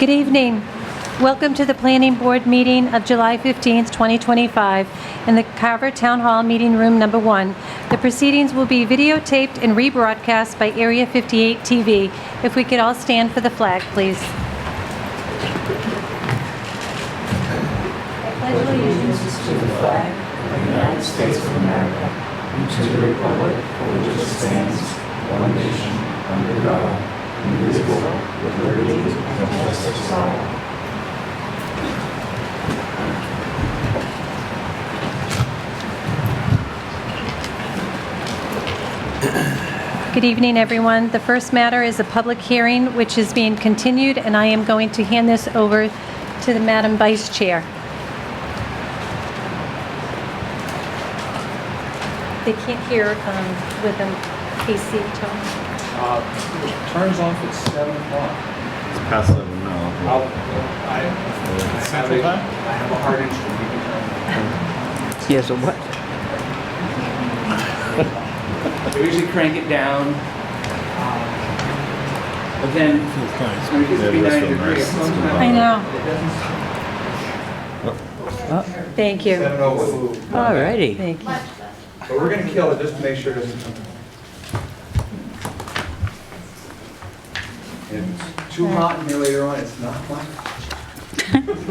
Good evening. Welcome to the Planning Board meeting of July 15th, 2025 in the Carver Town Hall Meeting Room Number 1. The proceedings will be videotaped and rebroadcast by Area 58 TV. If we could all stand for the flag, please. I pledge allegiance to the flag of the United States of America and to the republic for which it stands, one nation, under God, indivisible, with liberty and justice for all. Good evening, everyone. The first matter is a public hearing which is being continued, and I am going to hand this over to the Madam Vice Chair. They can't hear with an AC tone. Turns off at 7 o'clock. It's past 7 now. I have a hard instrument. You can turn it. Yes, a what? We usually crank it down. But then, when it gets to be 90 degrees, sometimes I know. it doesn't. Thank you. 7:02. All righty. Thank you. But we're going to kill it just to make sure it doesn't come. If it's too hot in here later on, it's not fun.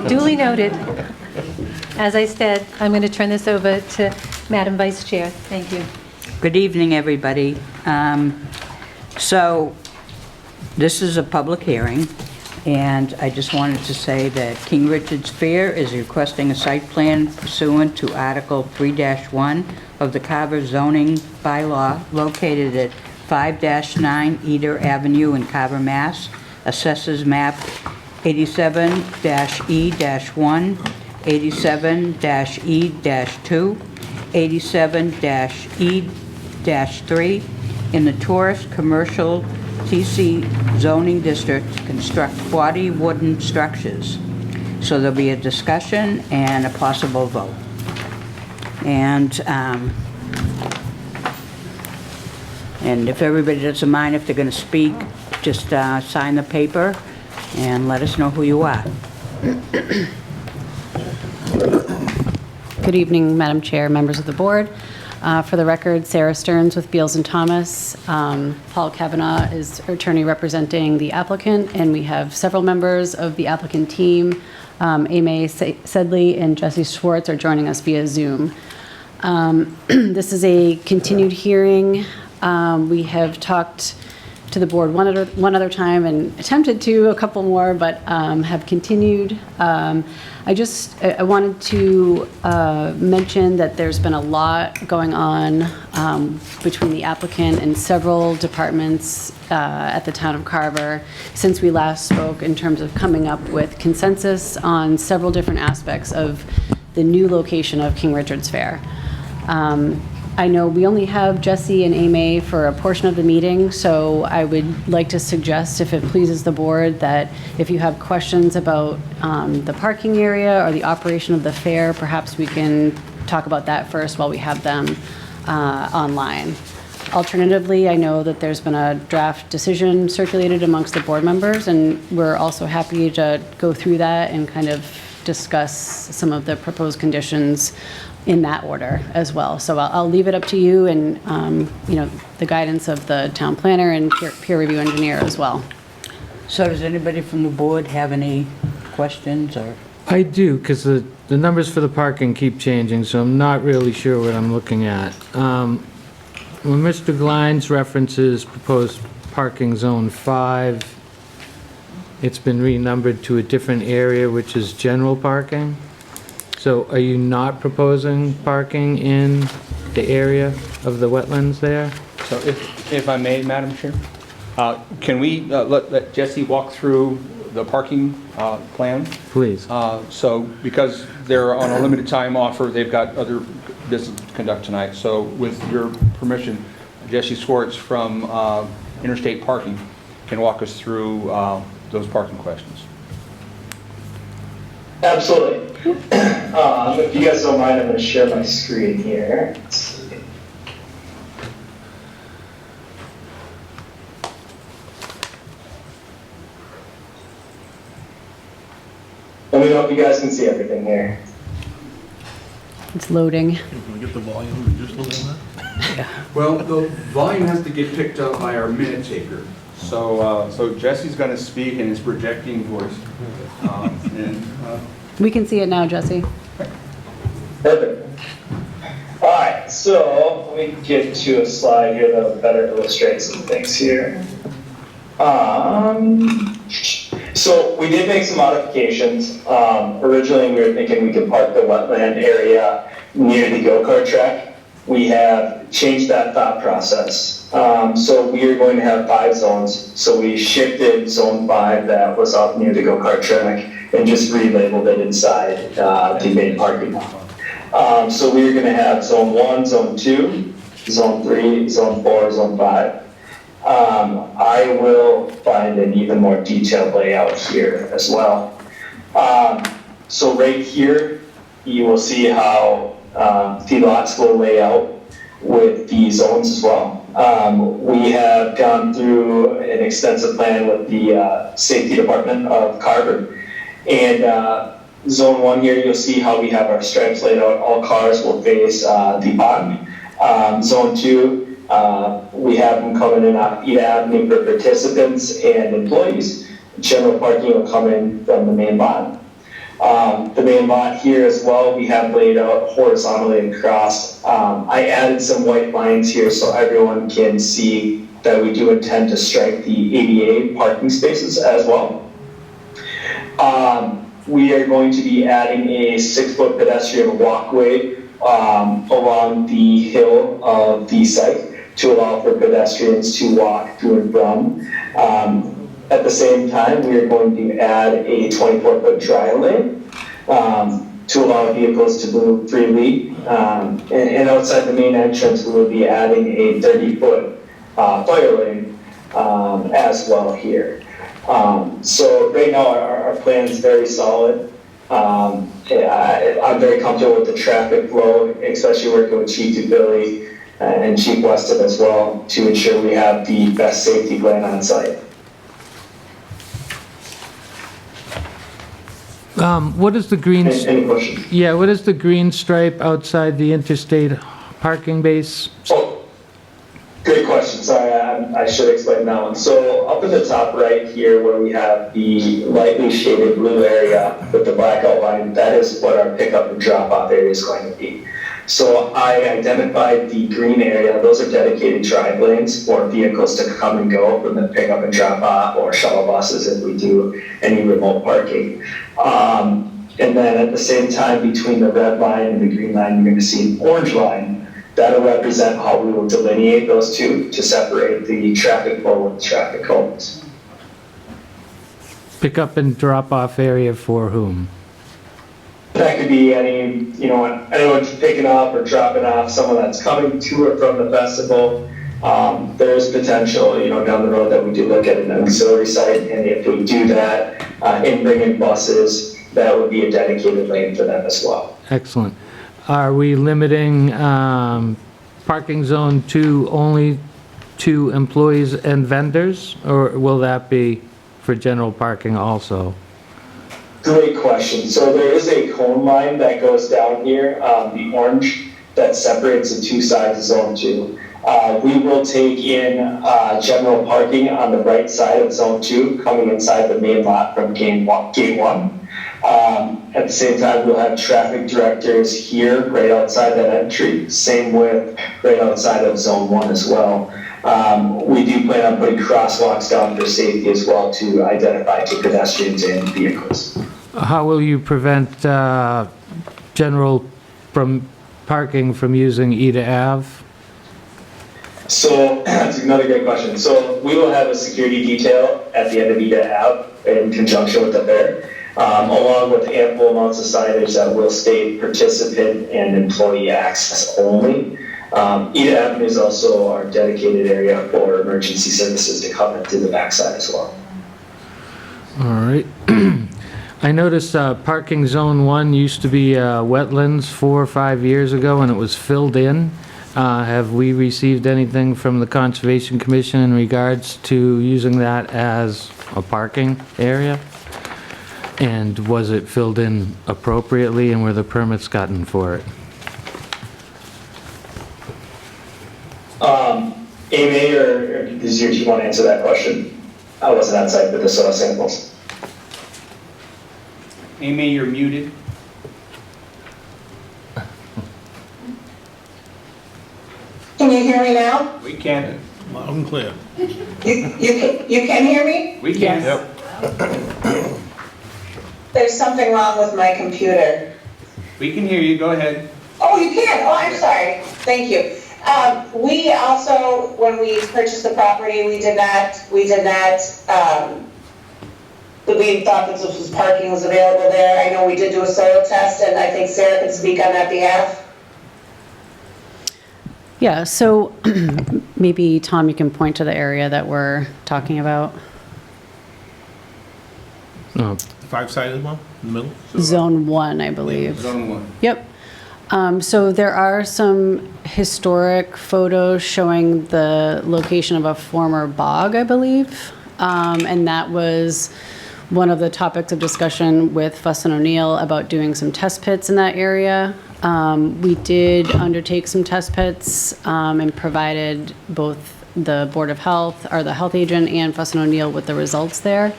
Duly noted. As I said, I'm going to turn this over to Madam Vice Chair. Thank you. Good evening, everybody. So this is a public hearing, and I just wanted to say that King Richard's Fair is requesting a site plan pursuant to Article 3-1 of the Carver zoning bylaw located at 5-9 Eder Avenue in Carver, Mass. Assessors map 87-E-1, 87-E-2, 87-E-3 in the tourist commercial TC zoning district to construct 40 wooden structures. So there'll be a discussion and a possible vote. And if everybody doesn't mind, if they're going to speak, just sign the paper and let us know who you are. Good evening, Madam Chair, members of the board. For the record, Sarah Stearns with Beals & Thomas. Paul Kavanaugh is attorney representing the applicant, and we have several members of the applicant team. Amy Sedley and Jesse Schwartz are joining us via Zoom. This is a continued hearing. We have talked to the board one other time and attempted to a couple more, but have continued. I wanted to mention that there's been a lot going on between the applicant and several departments at the town of Carver since we last spoke in terms of coming up with consensus on several different aspects of the new location of King Richard's Fair. I know we only have Jesse and Amy for a portion of the meeting, so I would like to suggest, if it pleases the board, that if you have questions about the parking area or the operation of the fair, perhaps we can talk about that first while we have them online. Alternatively, I know that there's been a draft decision circulated amongst the board members, and we're also happy to go through that and kind of discuss some of the proposed conditions in that order as well. So I'll leave it up to you and the guidance of the town planner and peer review engineer as well. So does anybody from the board have any questions or? I do, because the numbers for the parking keep changing, so I'm not really sure what I'm looking at. When Mr. Glines references proposed parking zone 5, it's been renumbered to a different area, which is general parking. So are you not proposing parking in the area of the wetlands there? So if I may, Madam Chair, can we let Jesse walk through the parking plan? Please. So because they're on a limited time offer, they've got other business to conduct tonight. So with your permission, Jesse Schwartz from Interstate Parking can walk us through those parking questions. Absolutely. If you guys don't mind, I'm going to share my screen here. Let's see. Let me know if you guys can see everything here. It's loading. Can we get the volume reduced a little bit? Well, the volume has to get picked up by our minute taker. So Jesse's going to speak in his projecting voice. We can see it now, Jesse. Perfect. All right, so let me get to a slide here that will better illustrate some things here. So we did make some modifications. Originally, we were thinking we could park the wetland area near the go-kart track. We have changed that thought process. So we are going to have 5 zones. So we shifted zone 5 that was up near the go-kart track and just relabeled it inside the main parking lot. So we are going to have zone 1, zone 2, zone 3, zone 4, zone 5. I will find an even more detailed layout here as well. So right here, you will see how the lots will lay out with the zones as well. We have gone through an extensive plan with the safety department of Carver. And zone 1 here, you'll see how we have our stripes laid out. All cars will face the pond. Zone 2, we have them coming in off Eda Avenue for participants and employees. General parking will come in from the main lot. The main lot here as well, we have laid out horizontally across. I added some white lines here so everyone can see that we do intend to strike the ADA parking spaces as well. We are going to be adding a 6-foot pedestrian walkway along the hill of the site to allow for pedestrians to walk to and from. At the same time, we are going to add a 24-foot dry lane to allow vehicles to move freely. And outside the main entrance, we will be adding a 30-foot fire lane as well here. So right now, our plan is very solid. I'm very comfortable with the traffic flow, especially working with Chief DeBilly and Chief Weston as well to ensure we have the best safety plan on site. What is the green? Any questions? Yeah, what is the green stripe outside the interstate parking base? Oh, great question. Sorry, I should explain that one. So up at the top right here where we have the lightly shaded blue area with the black outline, that is what our pickup and drop off area is going to be. So I identified the green area. Those are dedicated drive lanes for vehicles to come and go from the pickup and drop off or shuttle buses if we do any remote parking. And then at the same time, between the red line and the green line, you're going to see an orange line. That'll represent how we will delineate those two to separate the traffic flow and traffic cones. Pick up and drop off area for whom? That could be anyone picking up or dropping off someone that's coming to or from the festival. There's potential, down the road that we do look at an auxiliary site, and if we do that and bring in buses, that would be a dedicated lane for them as well. Excellent. Are we limiting parking zone 2 only to employees and vendors, or will that be for general parking also? Great question. So there is a cone line that goes down here, the orange, that separates the two sides of zone 2. We will take in general parking on the right side of zone 2, coming inside the main lot from gate 1. At the same time, we'll have traffic directors here, right outside that entry. Same with right outside of zone 1 as well. We do plan on putting crosswalks down for safety as well to identify to pedestrians and vehicles. How will you prevent general parking from using Eda Ave? So that's another great question. So we will have a security detail at the end of Eda Ave in conjunction with the fair, along with ample amounts of signage that will state participant and employee access only. Eda Avenue is also our dedicated area for emergency services to come in through the backside as well. All right. I noticed parking zone 1 used to be wetlands 4 or 5 years ago, and it was filled in. Have we received anything from the Conservation Commission in regards to using that as a parking area? And was it filled in appropriately, and were the permits gotten for it? Amy, or do you want to answer that question? I wasn't on site with the soil samples. Amy, you're muted. Can you hear me now? We can. Loud and clear. You can hear me? We can. Yep. There's something wrong with my computer. We can hear you. Go ahead. Oh, you can? Oh, I'm sorry. Thank you. We also, when we purchased the property, we thought that this was parking was available there. I know we did do a soil test, and I think Sarah can speak on that behalf. Yeah, so maybe, Tom, you can point to the area that we're talking about. Oh, Five-sided one in the middle? Zone 1, I believe. Zone 1. Yep. So there are some historic photos showing the location of a former bog, I believe. And that was one of the topics of discussion with Fuss and O'Neill about doing some test pits in that area. We did undertake some test pits and provided both the Board of Health, or the health agent, and Fuss and O'Neill with the results there.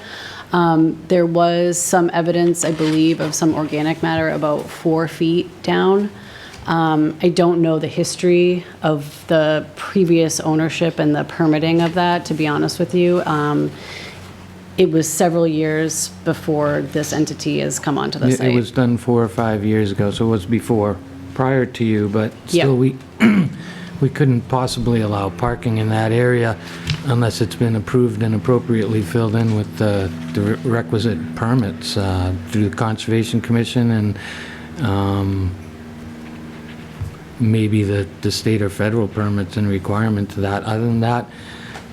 There was some evidence, I believe, of some organic matter about 4 feet down. I don't know the history of the previous ownership and the permitting of that, to be honest with you. It was several years before this entity has come onto the site. it was done 4 or 5 years ago, so it was before, prior to you, but still, Yeah. we couldn't possibly allow parking in that area unless it's been approved and appropriately filled in with the requisite permits through the Conservation Commission and maybe the state or federal permits and requirement to that. Other than that,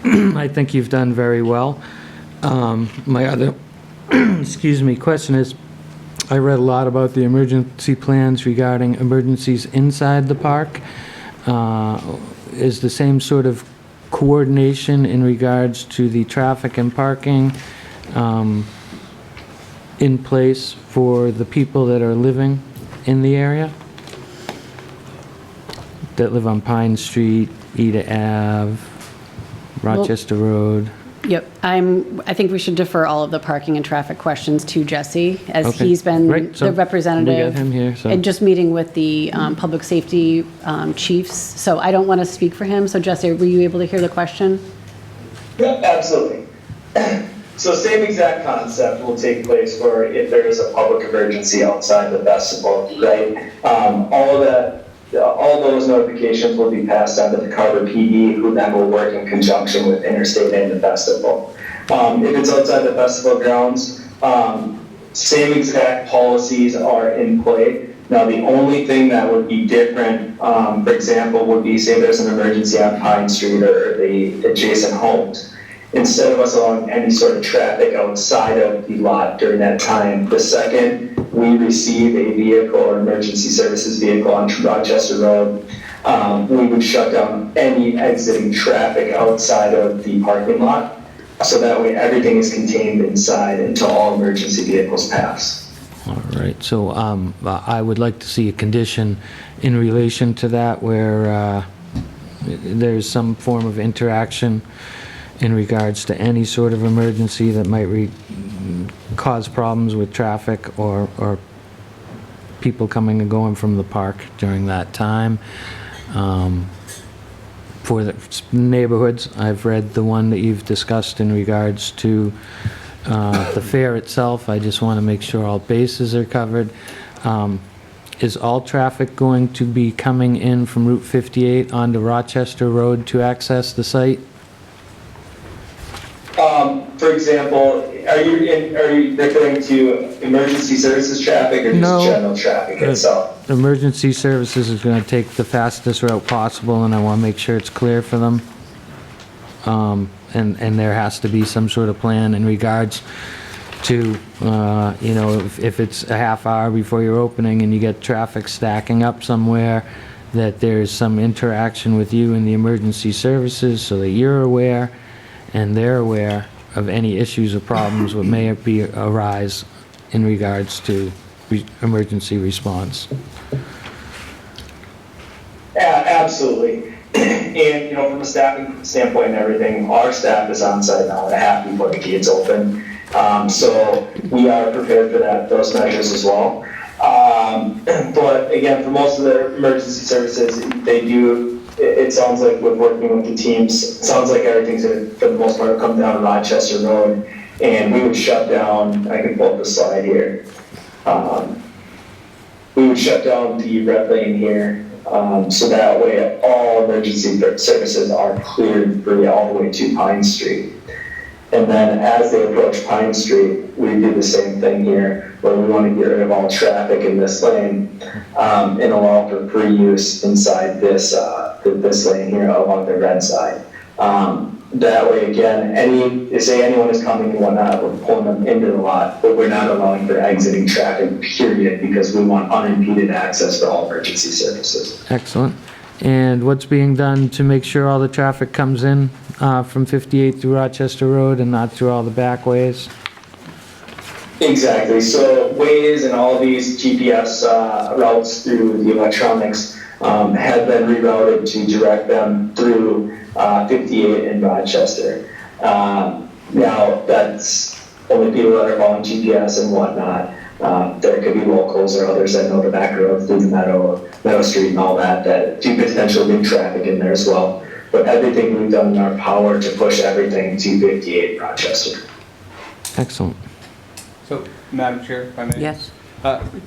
I think you've done very well. My other, excuse me, question is, I read a lot about the emergency plans regarding emergencies inside the park. Is the same sort of coordination in regards to the traffic and parking in place for the people that are living in the area? That live on Pine Street, Eda Ave, Rochester Road? Yep, I think we should defer all of the parking and traffic questions to Jesse, as Okay. he's been Right, so the representative. we got him here, so- And just meeting with the public safety chiefs, so I don't want to speak for him. So Jesse, were you able to hear the question? Yep, absolutely. So same exact concept will take place for if there is a public emergency outside the festival, right? All those notifications will be passed on to the Carver PD, who then will work in conjunction with Interstate and the festival. If it's outside the festival grounds, same exact policies are in play. Now, the only thing that would be different, for example, would be, say there's an emergency on Pine Street or the adjacent homes. Instead of us allowing any sort of traffic outside of the lot during that time, the second we receive a vehicle or emergency services vehicle on Rochester Road, we would shut down any exiting traffic outside of the parking lot. So that way everything is contained inside until all emergency vehicles pass. All right, so I would like to see a condition in relation to that where there's some form of interaction in regards to any sort of emergency that might cause problems with traffic or people coming and going from the park during that time. For the neighborhoods, I've read the one that you've discussed in regards to the fair itself. I just want to make sure all bases are covered. Is all traffic going to be coming in from Route 58 onto Rochester Road to access the site? For example, are you referring to emergency services traffic or just No. general traffic itself? Emergency services is going to take the fastest route possible, and I want to make sure it's clear for them. And there has to be some sort of plan in regards to, if it's a half hour before you're opening and you get traffic stacking up somewhere, that there's some interaction with you and the emergency services so that you're aware and they're aware of any issues or problems that may arise in regards to emergency response. Yeah, absolutely. And, you know, from a staffing standpoint and everything, our staff is on site now and a half before the gates open. So we are prepared for those measures as well. But again, for most of the emergency services, it sounds like with working with the teams, it sounds like everything's for the most part come down Rochester Road, and we would shut down, I can pull up the slide here. We would shut down the red lane here, so that way all emergency services are cleared and free all the way to Pine Street. And then as they approach Pine Street, we do the same thing here, where we want to get rid of all traffic in this lane and allow for free use inside this lane here along the red side. That way, again, say anyone is coming and whatnot, we're pulling them into the lot, but we're not allowing for exiting traffic, period, because we want unimpeded access for all emergency services. Excellent. And what's being done to make sure all the traffic comes in from 58 through Rochester Road and not through all the back ways? Exactly. So ways and all of these GPS routes through the electronics have been rerouted to direct them through 58 in Rochester. Now, that's only people that are following GPS and whatnot. There could be locals or others that know the back road through the Meadow Street and all that do potentially bring traffic in there as well. But everything we've done in our power to push everything to 58 in Rochester. Excellent. So, Madam Chair, if I may? Yes.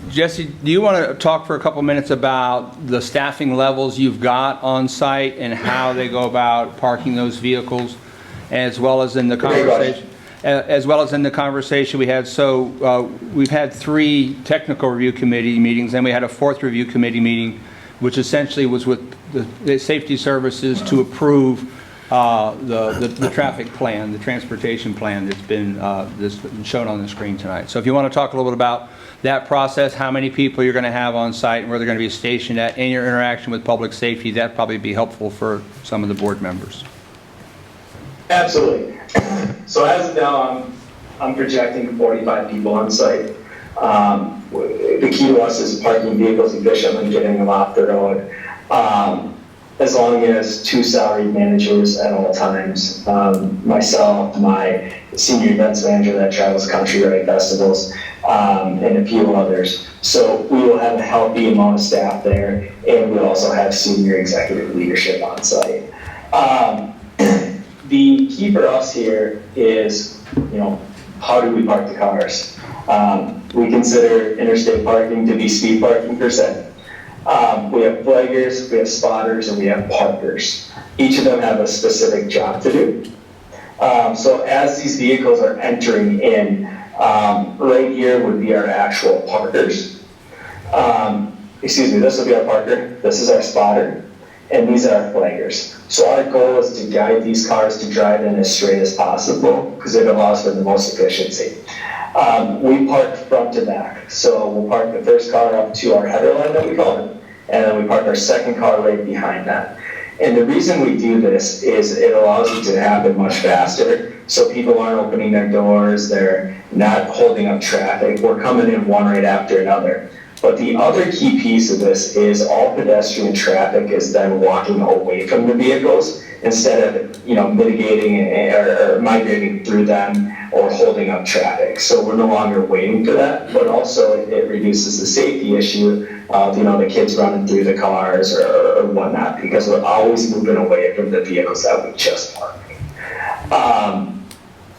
Jesse, do you want to talk for a couple minutes about the staffing levels you've got on site and how they go about parking those vehicles, as well as in the conversation? We had, we've had 3 technical review committee meetings, and we had a 4th review committee meeting, which essentially was with the safety services to approve the traffic plan, the transportation plan that's been shown on the screen tonight. So if you want to talk a little bit about that process, how many people you're going to have on site and where they're going to be stationed at, and your interaction with public safety, that'd probably be helpful for some of the board members. Absolutely. So as of now, I'm projecting 45 people on site. The key to us is parking vehicles efficiently, getting them off the road. As long as 2 salaried managers at all times, myself, my senior events manager that travels country riding festivals, and a few others. So we will have a healthy amount of staff there, and we'll also have senior executive leadership on site. The key for us here is, how do we park the cars? We consider interstate parking to be speed parking per se. We have flaggers, we have spotters, and we have parkers. Each of them have a specific job to do. So as these vehicles are entering in, right here would be our actual parkers. This will be our parker, this is our spotter, and these are our flaggers. So our goal is to guide these cars to drive in as straight as possible, because it allows for the most efficiency. We park front to back. So we'll park the first car up to our header line that we call it, and then we park our second car right behind that. And the reason we do this is it allows it to happen much faster. So people aren't opening their doors, they're not holding up traffic. We're coming in one right after another. But the other key piece of this is all pedestrian traffic is then walking away from the vehicles instead of, mitigating or migrating through them or holding up traffic. So we're no longer waiting for that, but also it reduces the safety issue of, the kids running through the cars or whatnot, because we're always moving away from the vehicles that we just parked.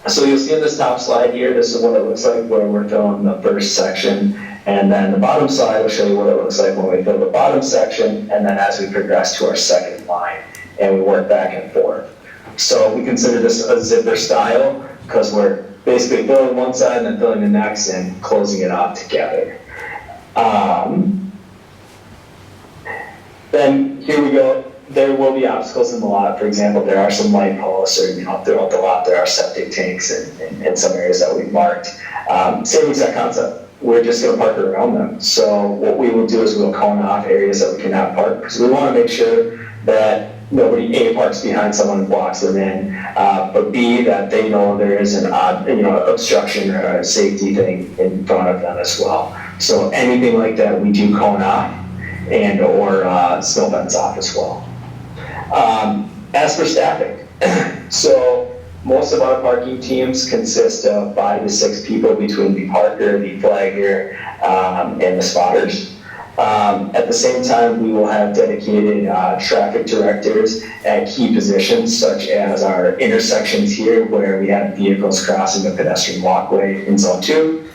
So you'll see in this top slide here, this is what it looks like where we're filling the first section. And then the bottom slide will show you what it looks like when we fill the bottom section, and then as we progress to our second line, and we work back and forth. So we consider this a zipper style, because we're basically filling one side and then filling the next and closing it off together. Then here we go. There will be obstacles in the lot. For example, there are some light posts, or throughout the lot there are septic tanks in some areas that we've marked. Same exact concept. We're just going to park around them. So what we will do is we'll cone off areas that we cannot park, because we want to make sure that nobody, A, parks behind someone and blocks them in, but B, that they know there is an obstruction or a safety thing in front of them as well. So anything like that, we do cone off and or snow fence off as well. As for staffing, so most of our parking teams consist of 5 to 6 people between the parker, the flagger, and the spotters. At the same time, we will have dedicated traffic directors at key positions, such as our intersections here, where we have vehicles crossing a pedestrian walkway in Zone 2,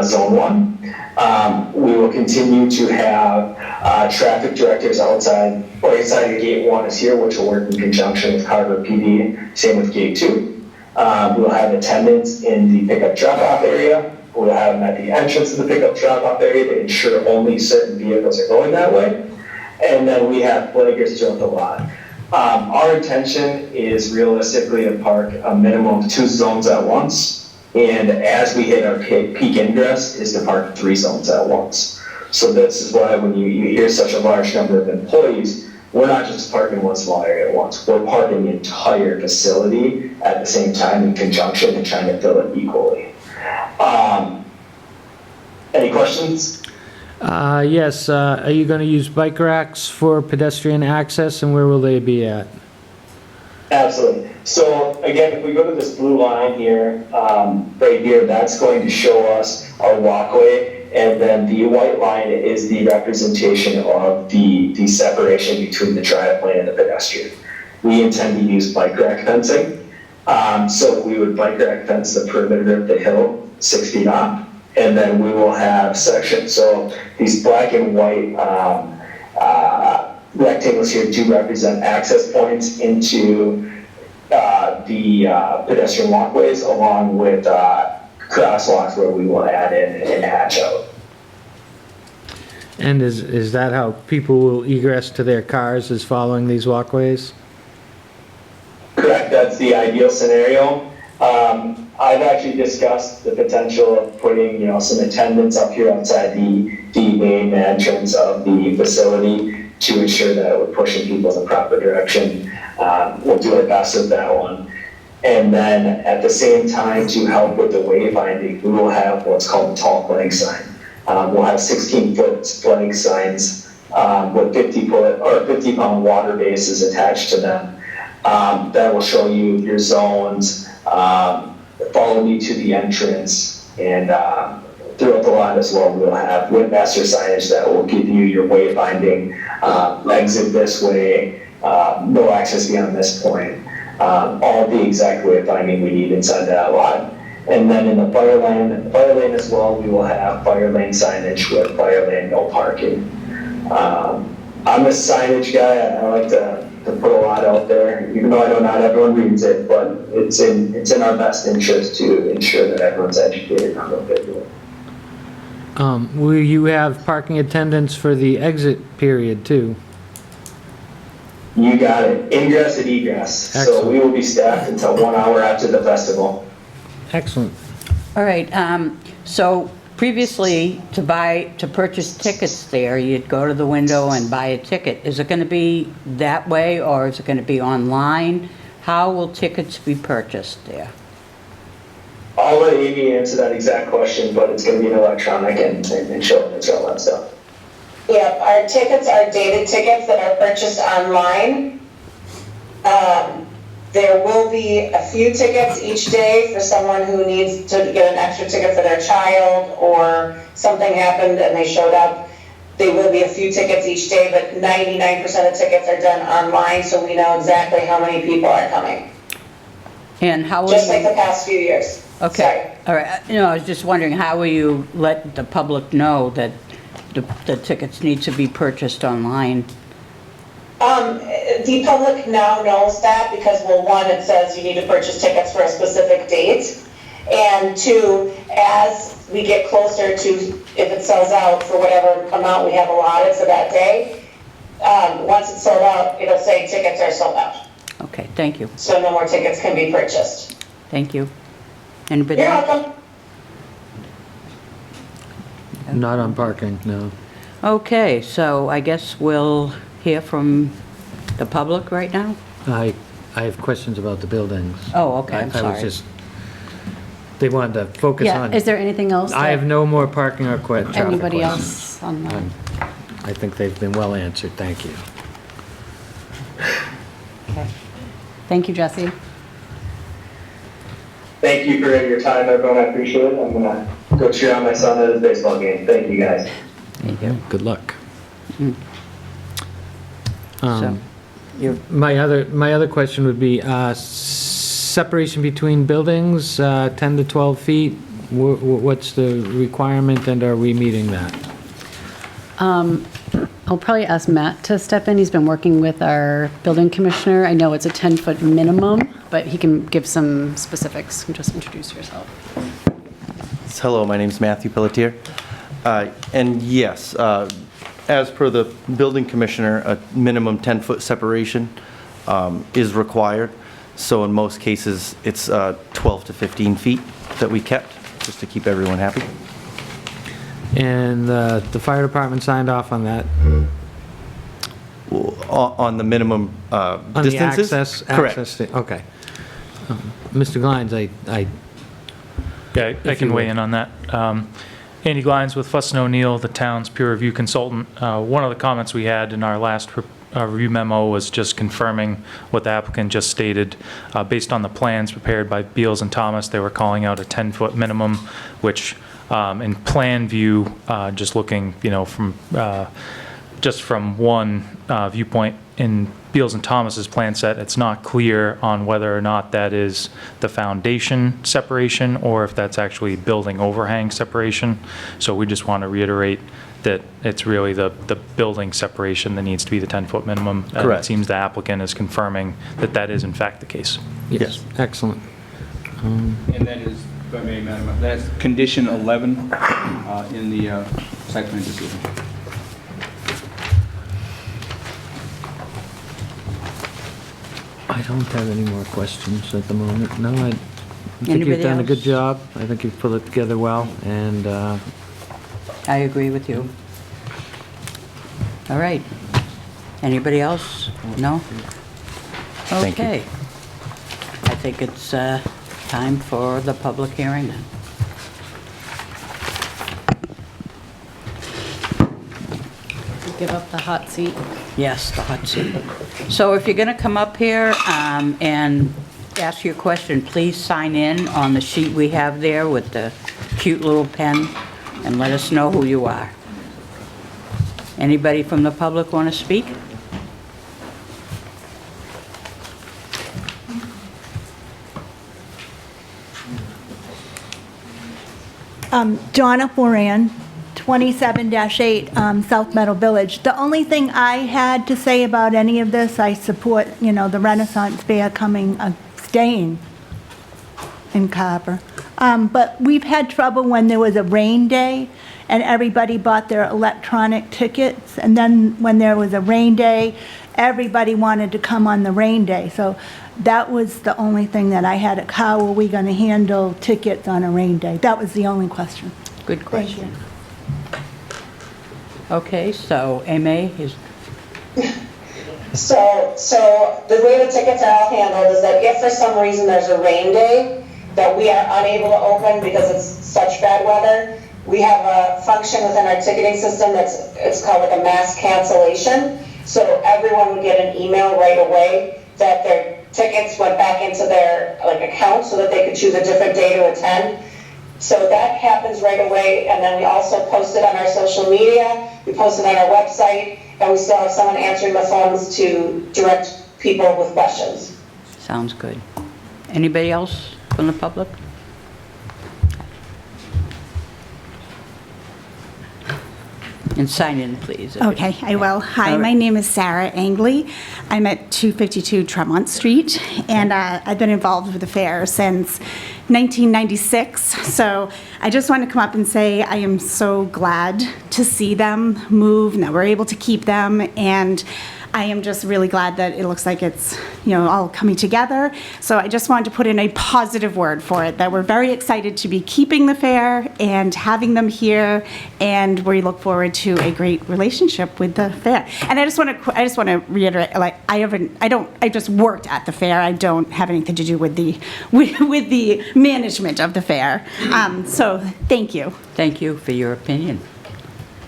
Zone 1. We will continue to have traffic directors outside, or inside of Gate 1 is here, which will work in conjunction with Carver PD, same with Gate 2. We'll have attendants in the pickup drop-off area. We'll have them at the entrance of the pickup drop-off area to ensure only certain vehicles are going that way. And then we have flaggers throughout the lot. Our intention is realistically to park a minimum of 2 zones at once. And as we hit our peak ingress is to park 3 zones at once. So this is why when you hear such a large number of employees, we're not just parking one small area at once. We're parking the entire facility at the same time in conjunction and trying to fill it equally. Any questions? Yes, are you going to use bike racks for pedestrian access, and where will they be at? Absolutely. So again, if we go to this blue line here, right here, that's going to show us our walkway, and then the white line is the representation of the separation between the drive lane and the pedestrian. We intend to use bike rack fencing. So we would bike rack fence the perimeter of the hill 6 feet off, and then we will have sections. So these black and white rectangles here do represent access points into the pedestrian walkways, along with crosswalks where we will add in and hatch out. And is that how people will egress to their cars, is following these walkways? Correct, that's the ideal scenario. I've actually discussed the potential of putting, some attendants up here outside the main entrance of the facility to ensure that we're pushing people in the proper direction. We'll do our best with that one. And then at the same time, to help with the wayfinding, we will have what's called a tall flag sign. We'll have 16-foot flag signs with 50-pound water bases attached to them. That will show you your zones, follow me to the entrance, and throughout the lot as well, we'll have windmaster signage that will give you your wayfinding, exit this way, no access beyond this point, all the exact wayfinding we need inside that lot. And then in the fire lane as well, we will have fire lane signage with fire lane no parking. I'm a signage guy. I like to put a lot out there, even though I know not everyone reads it, but it's in our best interest to ensure that everyone's educated on what they're doing. Will you have parking attendants for the exit period too? You got it. Ingress and egress. Excellent. So we will be staffed until 1 hour after the festival. Excellent. All right, so previously, to purchase tickets there, you'd go to the window and buy a ticket. Is it going to be that way, or is it going to be online? How will tickets be purchased there? I'll let Amy answer that exact question, but it's going to be electronic and show and all that stuff. Yep, our tickets are dated tickets that are purchased online. There will be a few tickets each day for someone who needs to get an extra ticket for their child, or something happened and they showed up. There will be a few tickets each day, but 99% of tickets are done online, so we know exactly how many people are coming. And how will Just like you... the past few years. Okay, all right. I was just wondering, how will you let the public know that the tickets need to be purchased online? The public now knows that because, well, one, it says you need to purchase tickets for a specific date. And two, as we get closer to, if it sells out for whatever amount we have allotted for that day, once it's sold out, it'll say tickets are sold out. Okay, thank you. So no more tickets can be purchased. Thank you. Anybody You're else? welcome. Not on parking, no. Okay, so I guess we'll hear from The public right now? I have questions about the buildings. Oh, okay, I'm I was sorry. just, they wanted to focus Yeah, on. is there anything else? I have no more parking or traffic Anybody questions. else on the? I think they've been well answered, thank you. Okay. Thank you, Jesse. Thank you for your time, everyone. I appreciate it. I'm gonna go cheer on my son at his baseball game. Thank you, guys. Good luck. So, you're, My other question would be, separation between buildings, 10 to 12 feet, what's the requirement, and are we meeting that? I'll probably ask Matt to step in. He's been working with our building commissioner. I know it's a 10-foot minimum, but he can give some specifics. Just introduce yourself. Hello, my name's Matthew Pelletier. And yes, as per the building commissioner, a minimum 10-foot separation is required. So in most cases, it's 12 to 15 feet that we kept, just to keep everyone happy. And the fire department signed off on that? On the minimum On the distances? access? Correct. Okay. Mr. Glines, Yeah, I you can weigh would. in on that. Andy Glines with Fuss & O'Neill, the town's peer review consultant. One of the comments we had in our last review memo was just confirming what the applicant just stated. Based on the plans prepared by Beals and Thomas, they were calling out a 10-foot minimum, which in plan view, just looking, from just from one viewpoint in Beals and Thomas's plan set, it's not clear on whether or not that is the foundation separation or if that's actually building overhang separation. So we just want to reiterate that it's really the building separation that needs to be the 10-foot minimum. And Correct. it seems the applicant is confirming that that is in fact the case. yes, excellent. And that is, if I may, Madam, that's condition 11 in the site plan decision. I don't have any more questions at the moment. No, I think Anybody you've done a good else? job. I think you've put it together well, and I agree with you. All right. Anybody else? No? Thank you. Okay. I think it's time for the public hearing then. Give up the hot seat. Yes, the hot seat. So if you're going to come up here and ask your question, please sign in on the sheet we have there with the cute little pen and let us know who you are. Anybody from the public want to speak? Donna Moran, 27-8 South Meadow Village. The only thing I had to say about any of this, I support, the Renaissance Fair staying in Carver. But we've had trouble when there was a rain day and everybody bought their electronic tickets. And then when there was a rain day, everybody wanted to come on the rain day. So that was the only thing that I had. How are we going to handle tickets on a rain day? That was the only question. Good Thank question. you. Okay, so Amy is, So the way the tickets are all handled is that if for some reason there's a rain day that we are unable to open because it's such bad weather, we have a function within our ticketing system it's called like a mass cancellation. So everyone would get an email right away that their tickets went back into their account so that they could choose a different day to attend. So that happens right away, and then we also post it on our social media, we post it on our website, and we still have someone answering the phones to direct people with questions. sounds good. Anybody else from the public? And sign in, please. Okay, I will. Hi, All right. my name is Sarah Angley. I'm at 252 Tremont Street, and I've been involved with the fair since 1996. So I just want to come up and say I am so glad to see them move, and that we're able to keep them. And I am just really glad that it looks like it's, all coming together. So I just wanted to put in a positive word for it, that we're very excited to be keeping the fair and having them here, and we look forward to a great relationship with the fair. And I just want to reiterate, like, I just worked at the fair. I don't have anything to do with the management of the fair. So thank you. Thank you for your opinion.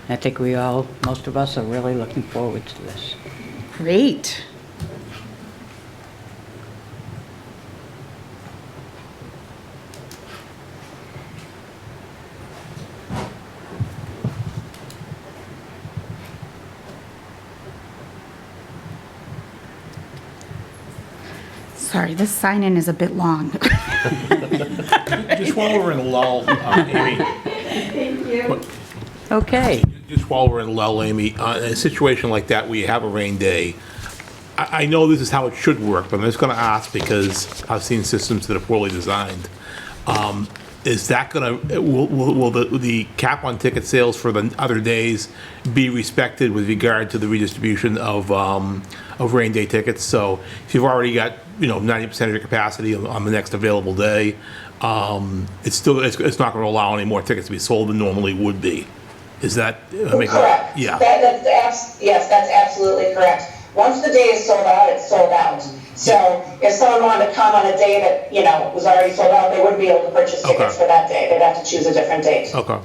I think most of us are really looking forward to this. Great. Sorry, this sign-in is a bit long. Just while we're in a lull, Amy. Thank you. Okay. Just while we're in a lull, Amy, in a situation like that where you have a rain day, I know this is how it should work, but I'm just going to ask because I've seen systems that are poorly designed. Is that going to, will the cap on ticket sales for the other days be respected with regard to the redistribution of rain day tickets? So if you've already got, 90% of your capacity on the next available day, it's not going to allow any more tickets to be sold than normally would be. Is that correct? Yeah. Yes, that's absolutely correct. Once the day is sold out, it's sold out. So if someone wanted to come on a day that, was already sold out, they wouldn't be able to purchase tickets for that day. They'd have to choose a different date. Okay.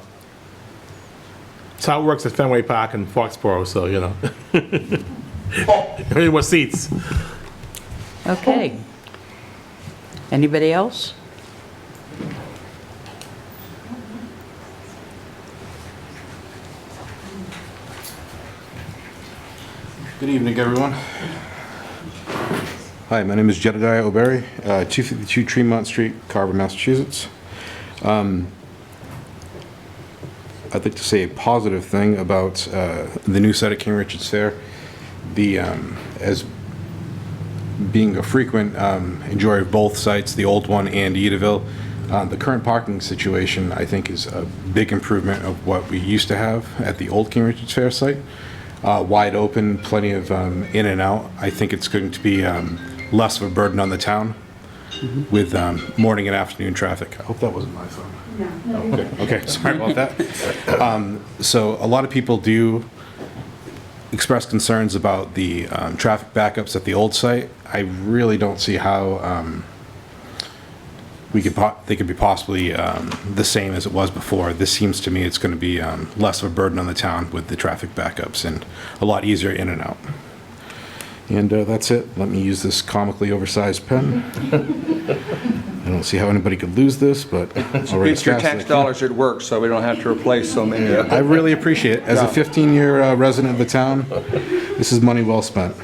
That's how it works at Fenway Park and Foxborough, so, Any more seats? Okay. Anybody else? Good evening, everyone. Hi, my name is Jedediah O'Berry, 252 Tremont Street, Carver, Massachusetts. I'd like to say a positive thing about the new site at King Richard's Fair. As being a frequent enjoyer of both sites, the old one and Edaville, the current parking situation, I think, is a big improvement of what we used to have at the old King Richard's Fair site. Wide open, plenty of in and out. I think it's going to be less of a burden on the town with morning and afternoon traffic. I hope that wasn't my phone. No. Okay, sorry about that. So a lot of people do express concerns about the traffic backups at the old site. I really don't see how they could be possibly the same as it was before. This seems to me it's going to be less of a burden on the town with the traffic backups and a lot easier in and out. And that's it. Let me use this comically oversized pen. I don't see how anybody could lose this, but I'll write It's your tax dollars at work, so we don't have to replace so many. I really appreciate it. As a 15-year resident of the town, this is money well spent.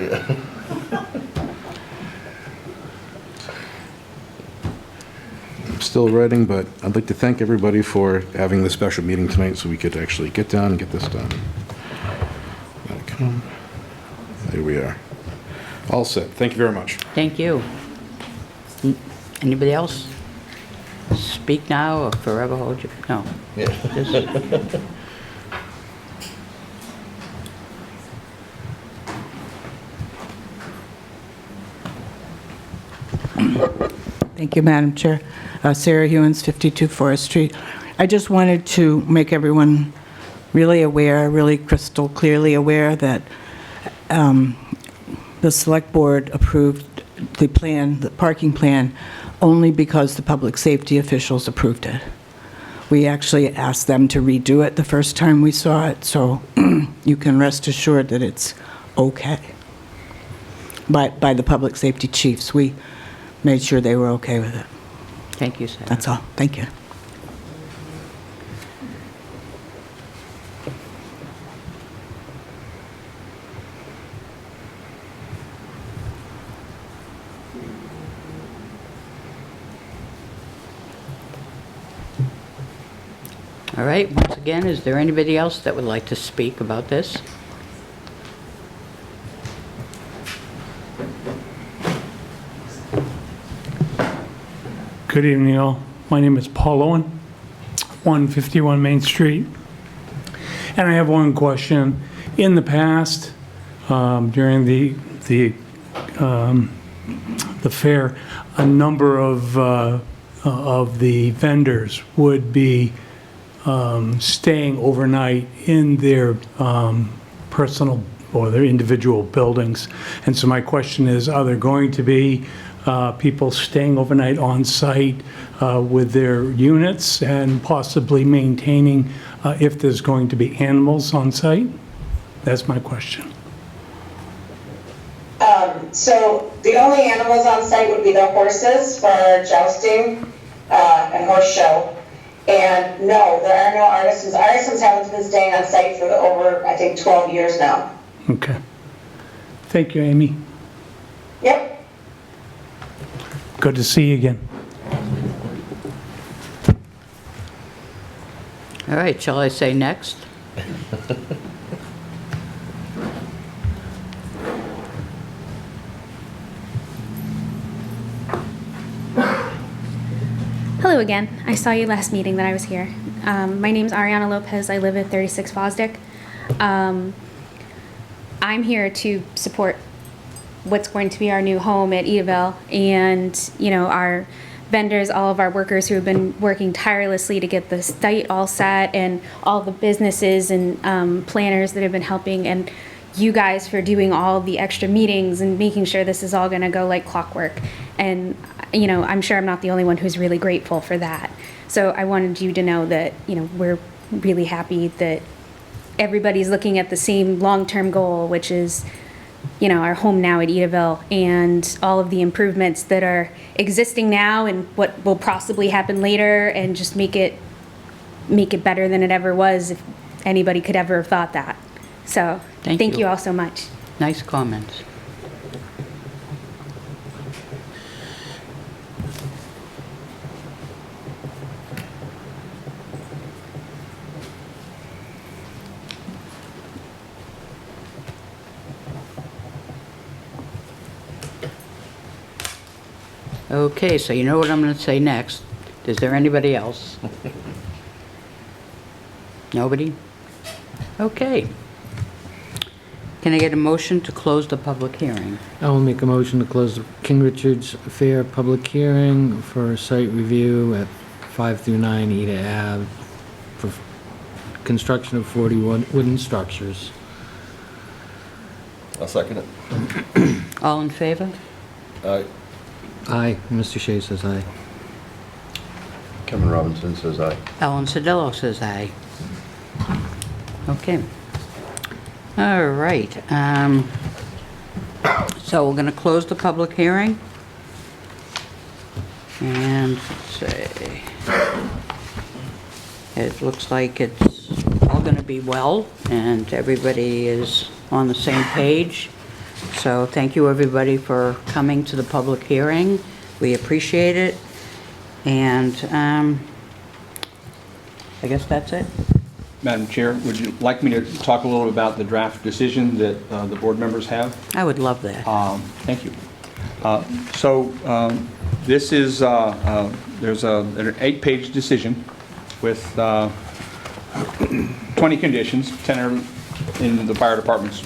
I'm still writing, but I'd like to thank everybody for having this special meeting tonight so we could actually get down and get this done. There we are. All set. Thank you very much. Thank you. Anybody else? Speak now or forever hold your... No. Thank you, Madam Chair. Sarah Hewins, 52 Forest Street. I just wanted to make everyone really aware, really crystal clearly aware that the Select Board approved the plan, the parking plan, only because the public safety officials approved it. We actually asked them to redo it the first time we saw it, so you can rest assured that it's okay. By the public safety chiefs, we made sure they were okay with it. Thank you, Sarah. That's all. Thank you. All right, once again, is there anybody else that would like to speak about this? Good evening, all. My name is Paul Owen, 151 Main Street. And I have one question. In the past, during the fair, a number of the vendors would be staying overnight in their personal or their individual buildings. And so my question is, are there going to be people staying overnight on site with their units and possibly maintaining if there's going to be animals on site? That's my question. So the only animals on site would be the horses for jousting and horse show. And no, there are no artisans. Artisans haven't been staying on site for over, I think, 12 years now. Okay. Thank you, Amy. Yep. Good to see you again. All right, shall I say next? Hello again. I saw you last meeting that I was here. My name's Ariana Lopez. I live at 36 Fosdick. I'm here to support what's going to be our new home at Edaville, and our vendors, all of our workers who have been working tirelessly to get the site all set, and all the businesses and planners that have been helping, and you guys for doing all the extra meetings and making sure this is all going to go like clockwork. And I'm sure I'm not the only one who's really grateful for that. So I wanted you to know that we're really happy that everybody's looking at the same long-term goal, which is our home now at Edaville, and all of the improvements that are existing now and what will possibly happen later, and just make it better than it ever was, if anybody could ever have thought that. So thank you all so much. Nice comments. Okay, so you know what I'm going to say next. Is there anybody else? Nobody? Okay. Can I get a motion to close the public hearing? I will make a motion to close the King Richard's Fair public hearing for site review at 5 through 9 Eda Ave for construction of 41 wooden structures. I'll second it. All in favor? Aye. Aye. Mr. Shea says aye. Kevin Robinson says aye. Ellen Sodillo says aye. Okay. All right. So we're going to close the public hearing. And let's see. It looks like it's all going to be well, and everybody is on the same page. So thank you, everybody, for coming to the public hearing. We appreciate it. And I guess that's it. Madam Chair, would you like me to talk a little about the draft decision that the board members have? I would love that. Thank you. This is, there's an 8-page decision with 20 conditions, 10 are in the fire department's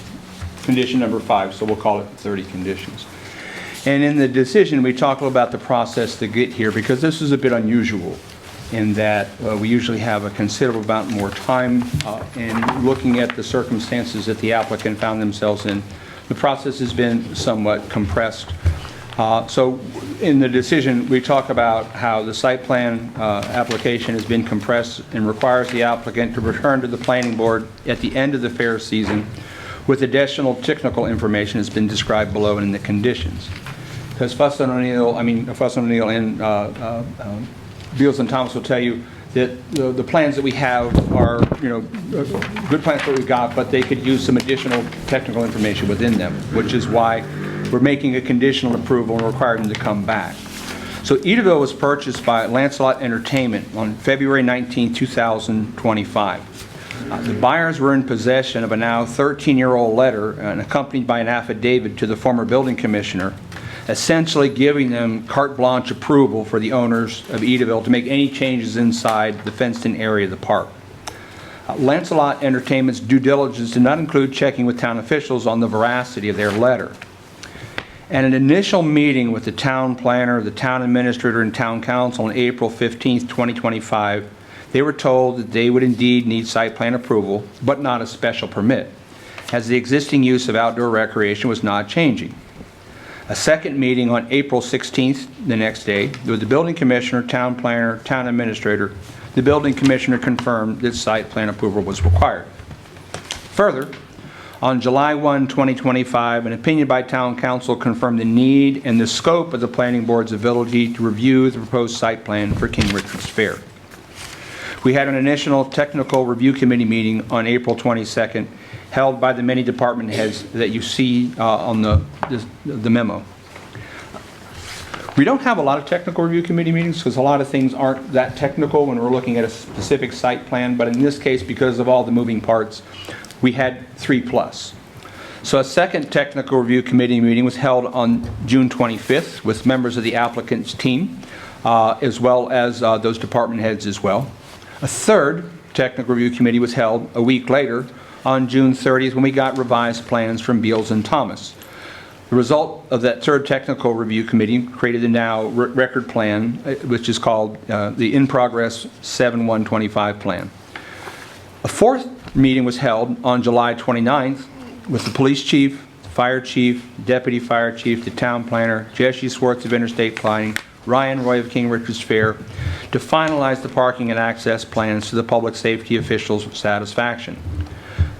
condition number 5, so we'll call it 30 conditions. And in the decision, we talk a little about the process to get here, because this is a bit unusual in that we usually have a considerable amount more time in looking at the circumstances that the applicant found themselves in. The process has been somewhat compressed. So in the decision, we talk about how the site plan application has been compressed and requires the applicant to return to the planning board at the end of the fair season with additional technical information that's been described below in the conditions. Because Fuss and O'Neill and Beals and Thomas will tell you that the plans that we have are, good plans that we've got, but they could use some additional technical information within them, which is why we're making a conditional approval and requiring them to come back. So Edaville was purchased by Lancelot Entertainment on February 19, 2025. The buyers were in possession of a now 13-year-old letter and accompanied by an affidavit to the former building commissioner, essentially giving them carte blanche approval for the owners of Edaville to make any changes inside the fenced-in area of the park. Lancelot Entertainment's due diligence did not include checking with town officials on the veracity of their letter. At an initial meeting with the town planner, the town administrator, and town council on April 15, 2025, they were told that they would indeed need site plan approval, but not a special permit, as the existing use of outdoor recreation was not changing. A second meeting on April 16th, the next day, with the building commissioner, town planner, town administrator, the building commissioner confirmed that site plan approval was required. Further, on July 1, 2025, an opinion by town council confirmed the need and the scope of the planning board's ability to review the proposed site plan for King Richard's Fair. We had an initial technical review committee meeting on April 22nd, held by the many department heads that you see on the memo. We don't have a lot of technical review committee meetings because a lot of things aren't that technical when we're looking at a specific site plan, but in this case, because of all the moving parts, we had 3+. So a second technical review committee meeting was held on June 25th with members of the applicant's team, as well as those department heads as well. A third technical review committee was held a week later on June 30th when we got revised plans from Beals and Thomas. The result of that third technical review committee created the now record plan, which is called the in-progress 7/125 plan. A fourth meeting was held on July 29th with the police chief, fire chief, deputy fire chief, the town planner, Jesse Swartz of Interstate Planning, Ryan Roy of King Richard's Fair, to finalize the parking and access plans to the public safety officials' satisfaction.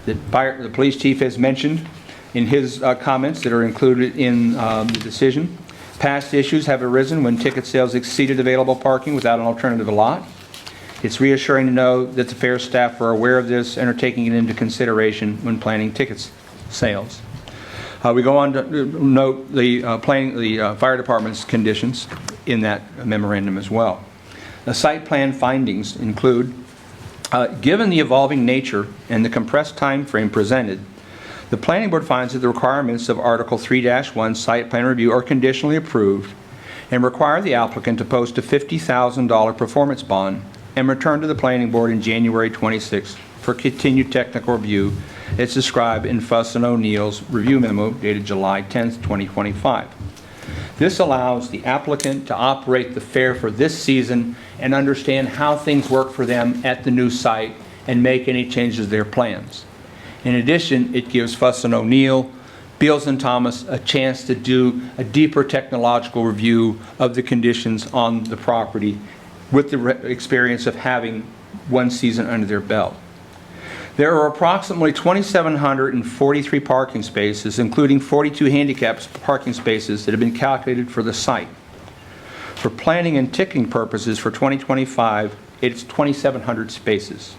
The police chief has mentioned in his comments that are included in the decision, past issues have arisen when ticket sales exceeded available parking without an alternative lot. It's reassuring to know that the fair staff are aware of this and are taking it into consideration when planning tickets sales. We go on to note the fire department's conditions in that memorandum as well. The site plan findings include, given the evolving nature and the compressed time frame presented, the planning board finds that the requirements of Article 3-1 site plan review are conditionally approved and require the applicant to post a $50,000 performance bond and return to the planning board in January 26 for continued technical review as described in Fuss and O'Neill's review memo dated July 10, 2025. This allows the applicant to operate the fair for this season and understand how things work for them at the new site and make any changes to their plans. In addition, it gives Fuss and O'Neill, Beals and Thomas a chance to do a deeper technological review of the conditions on the property with the experience of having one season under their belt. There are approximately 2,743 parking spaces, including 42 handicapped parking spaces that have been calculated for the site. For planning and ticketing purposes for 2025, it's 2,700 spaces.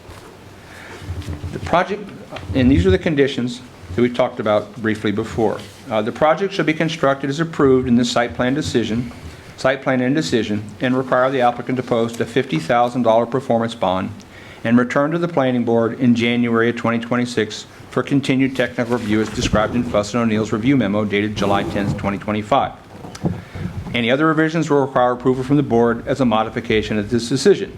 The project, and these are the conditions that we talked about briefly before. The project should be constructed as approved in the site plan and decision, and require the applicant to post a $50,000 performance bond and return to the planning board in January of 2026 for continued technical review as described in Fuss and O'Neill's review memo dated July 10, 2025. Any other revisions will require approval from the board as a modification of this decision.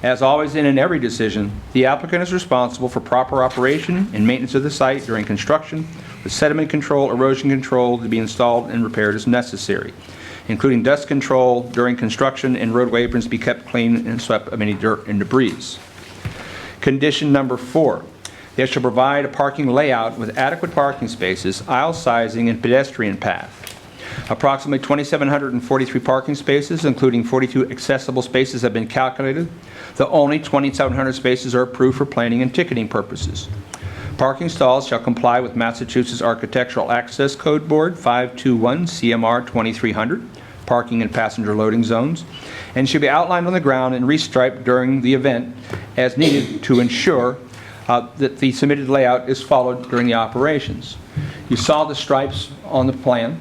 As always in every decision, the applicant is responsible for proper operation and maintenance of the site during construction, with sediment control, erosion control to be installed and repaired as necessary, including dust control during construction and roadway aprons to be kept clean and swept of any dirt and debris. Condition number 4, they shall provide a parking layout with adequate parking spaces, aisle sizing, and pedestrian path. Approximately 2,743 parking spaces, including 42 accessible spaces, have been calculated. The only 2,700 spaces are approved for planning and ticketing purposes. Parking stalls shall comply with Massachusetts Architectural Access Code Board 521 CMR 2300, parking and passenger loading zones, and should be outlined on the ground and restriped during the event as needed to ensure that the submitted layout is followed during the operations. You saw the stripes on the plan.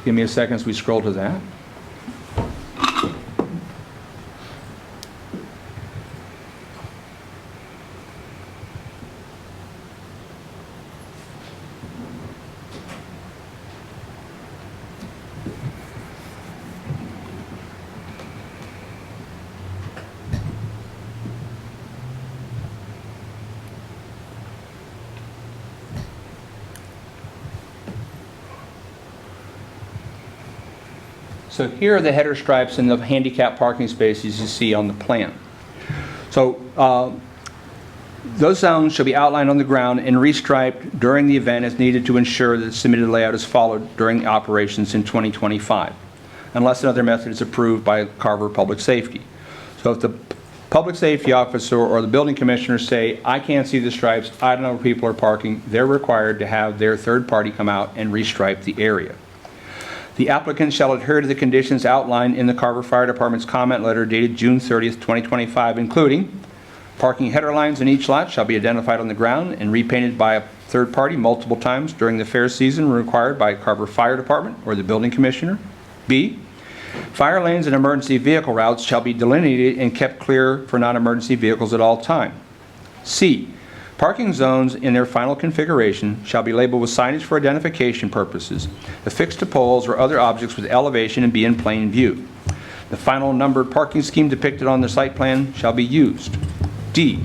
Give me a second as we scroll to that. So here are the header stripes and the handicap parking spaces you see on the plan. So those zones shall be outlined on the ground and restriped during the event as needed to ensure that the submitted layout is followed during operations in 2025, unless another method is approved by Carver Public Safety. So if the public safety officer or the building commissioner say, I can't see the stripes, I don't know where people are parking, they're required to have their third party come out and restripe the area. The applicant shall adhere to the conditions outlined in the Carver Fire Department's comment letter dated June 30th, 2025, including parking header lines in each lot shall be identified on the ground and repainted by a third party multiple times during the fair season required by Carver Fire Department or the building commissioner. B, fire lanes and emergency vehicle routes shall be delineated and kept clear for non-emergency vehicles at all time. C, parking zones in their final configuration shall be labeled with signage for identification purposes, affixed to poles or other objects with elevation and be in plain view. The final numbered parking scheme depicted on the site plan shall be used. D,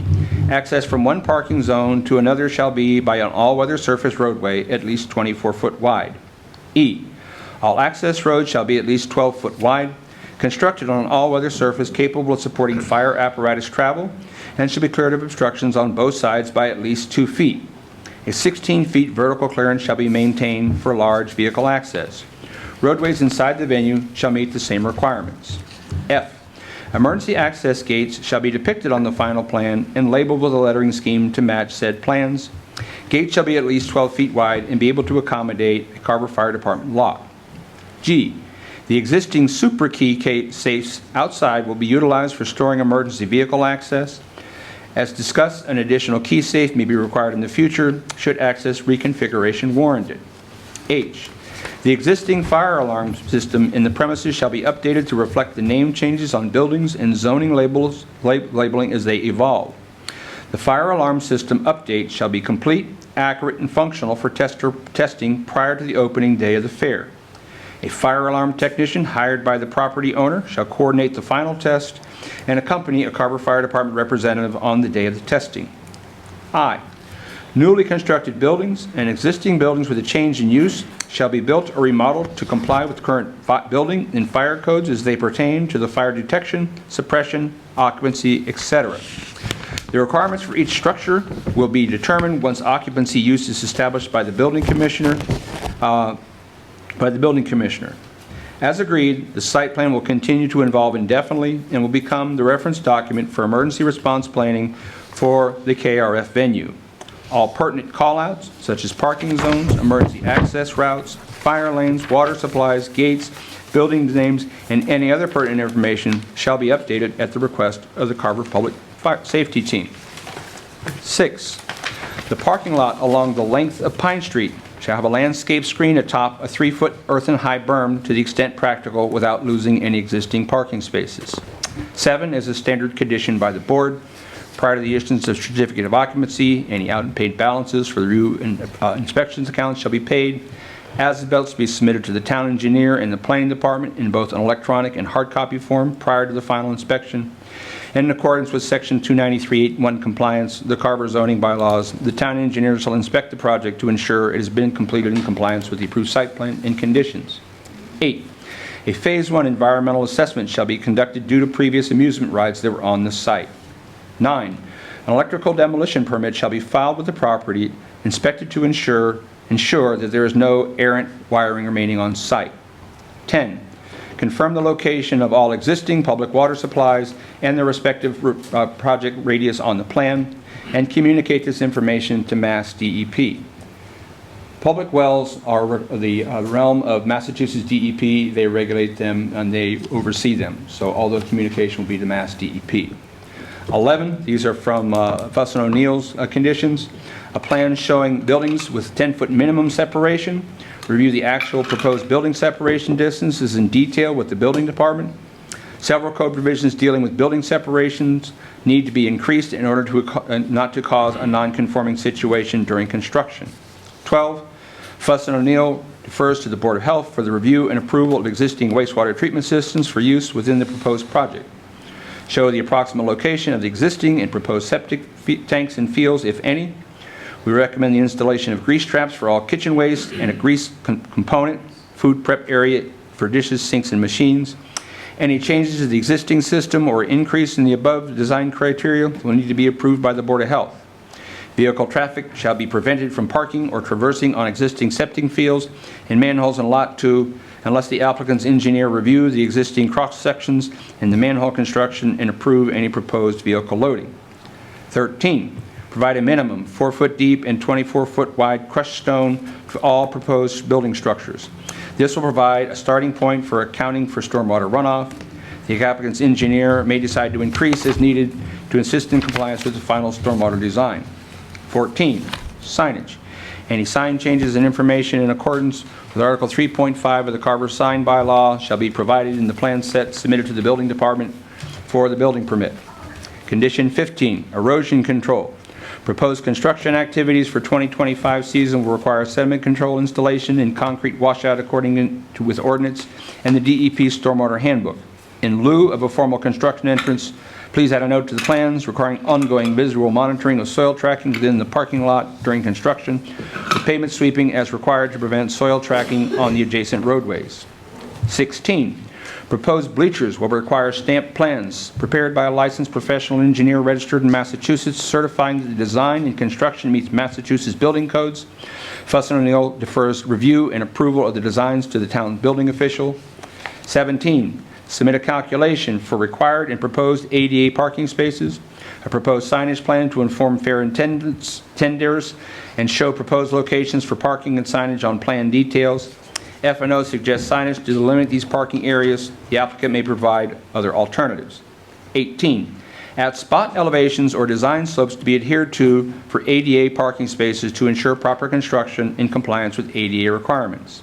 access from one parking zone to another shall be by an all-weather surface roadway at least 24 foot wide. E, all access roads shall be at least 12 foot wide, constructed on an all-weather surface capable of supporting fire apparatus travel, and should be cleared of obstructions on both sides by at least 2 feet. A 16 feet vertical clearance shall be maintained for large vehicle access. Roadways inside the venue shall meet the same requirements. F, emergency access gates shall be depicted on the final plan and labeled with a lettering scheme to match said plans. Gates shall be at least 12 feet wide and be able to accommodate a Carver Fire Department lock. G, the existing super key safes outside will be utilized for storing emergency vehicle access. As discussed, an additional key safe may be required in the future should access reconfiguration warranted. H, the existing fire alarm system in the premises shall be updated to reflect the name changes on buildings and zoning labeling as they evolve. The fire alarm system update shall be complete, accurate, and functional for testing prior to the opening day of the fair. A fire alarm technician hired by the property owner shall coordinate the final test and accompany a Carver Fire Department representative on the day of the testing. I, newly constructed buildings and existing buildings with a change in use shall be built or remodeled to comply with current building and fire codes as they pertain to the fire detection, suppression, occupancy, etc. The requirements for each structure will be determined once occupancy use is established by the building commissioner. As agreed, the site plan will continue to evolve indefinitely and will become the reference document for emergency response planning for the KRF venue. All pertinent callouts, such as parking zones, emergency access routes, fire lanes, water supplies, gates, building names, and any other pertinent information shall be updated at the request of the Carver Public Safety Team. 6. The parking lot along the length of Pine Street shall have a landscape screen atop a 3-foot earthen high berm to the extent practical without losing any existing parking spaces. 7, as a standard condition by the board, prior to the issuance of certificate of occupancy, any out and paid balances for the review and inspections accounts shall be paid. As-bills to be submitted to the town engineer and the planning department in both an electronic and hard copy form prior to the final inspection. And in accordance with Section 293.81 compliance, the Carver zoning bylaws, the town engineer shall inspect the project to ensure it has been completed in compliance with the approved site plan and conditions. 8. A Phase 1 environmental assessment shall be conducted due to previous amusement rides that were on the site. 9. An electrical demolition permit shall be filed with the property, inspected to ensure that there is no errant wiring remaining on site. 10. Confirm the location of all existing public water supplies and their respective project radius on the plan, and communicate this information to Mass DEP. Public wells are the realm of Massachusetts DEP. They regulate them and they oversee them. So all the communication will be to Mass DEP. 11, these are from Fuss and O'Neill's conditions. A plan showing buildings with 10-foot minimum separation. Review the actual proposed building separation distances in detail with the building department. Several code provisions dealing with building separations need to be increased in order to not to cause a non-conforming situation during construction. 12, Fuss and O'Neill defers to the Board of Health for the review and approval of existing wastewater treatment systems for use within the proposed project. Show the approximate location of the existing and proposed septic tanks and fields, if any. We recommend the installation of grease traps for all kitchen waste and a grease component, food prep area for dishes, sinks, and machines. Any changes to the existing system or increase in the above design criteria will need to be approved by the Board of Health. Vehicle traffic shall be prevented from parking or traversing on existing septic fields and manholes in Lot 2 unless the applicant's engineer review the existing cross-sections and the manhole construction and approve any proposed vehicle loading. 13, provide a minimum 4-foot deep and 24-foot wide crushed stone for all proposed building structures. This will provide a starting point for accounting for stormwater runoff. The applicant's engineer may decide to increase as needed to assist in compliance with the final stormwater design. 14, signage. Any sign changes and information in accordance with Article 3.5 of the Carver sign bylaw shall be provided in the plan set submitted to the building department for the building permit. Condition 15, erosion control. Proposed construction activities for 2025 season will require sediment control installation and concrete washout according to with ordinance and the DEP stormwater handbook. In lieu of a formal construction entrance, please add a note to the plans requiring ongoing visual monitoring of soil tracking within the parking lot during construction, with pavement sweeping as required to prevent soil tracking on the adjacent roadways. 16. Proposed bleachers will require stamped plans prepared by a licensed professional engineer registered in Massachusetts certifying that the design and construction meets Massachusetts building codes. Fuss & O'Neill defers review and approval of the designs to the town building official. 17. Submit a calculation for required and proposed ADA parking spaces, a proposed signage plan to inform fair tenders and show proposed locations for parking and signage on plan details. F&O suggests signage to delimit these parking areas. The applicant may provide other alternatives. 18. At spot elevations or design slopes to be adhered to for ADA parking spaces to ensure proper construction in compliance with ADA requirements.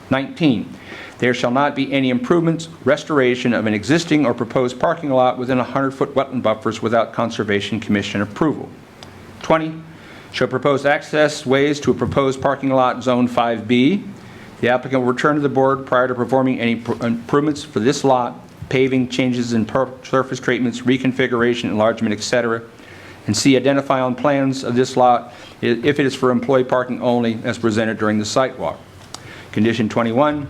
19. There shall not be any improvements, restoration of an existing or proposed parking lot within 100-foot wetland buffers without Conservation Commission approval. 20. Shall propose access ways to a proposed parking lot Zone 5B. The applicant will return to the board prior to performing any improvements for this lot, paving, changes in surface treatments, reconfiguration, enlargement, etc. And C, identify on plans of this lot if it is for employee parking only as presented during the site walk. Condition 21.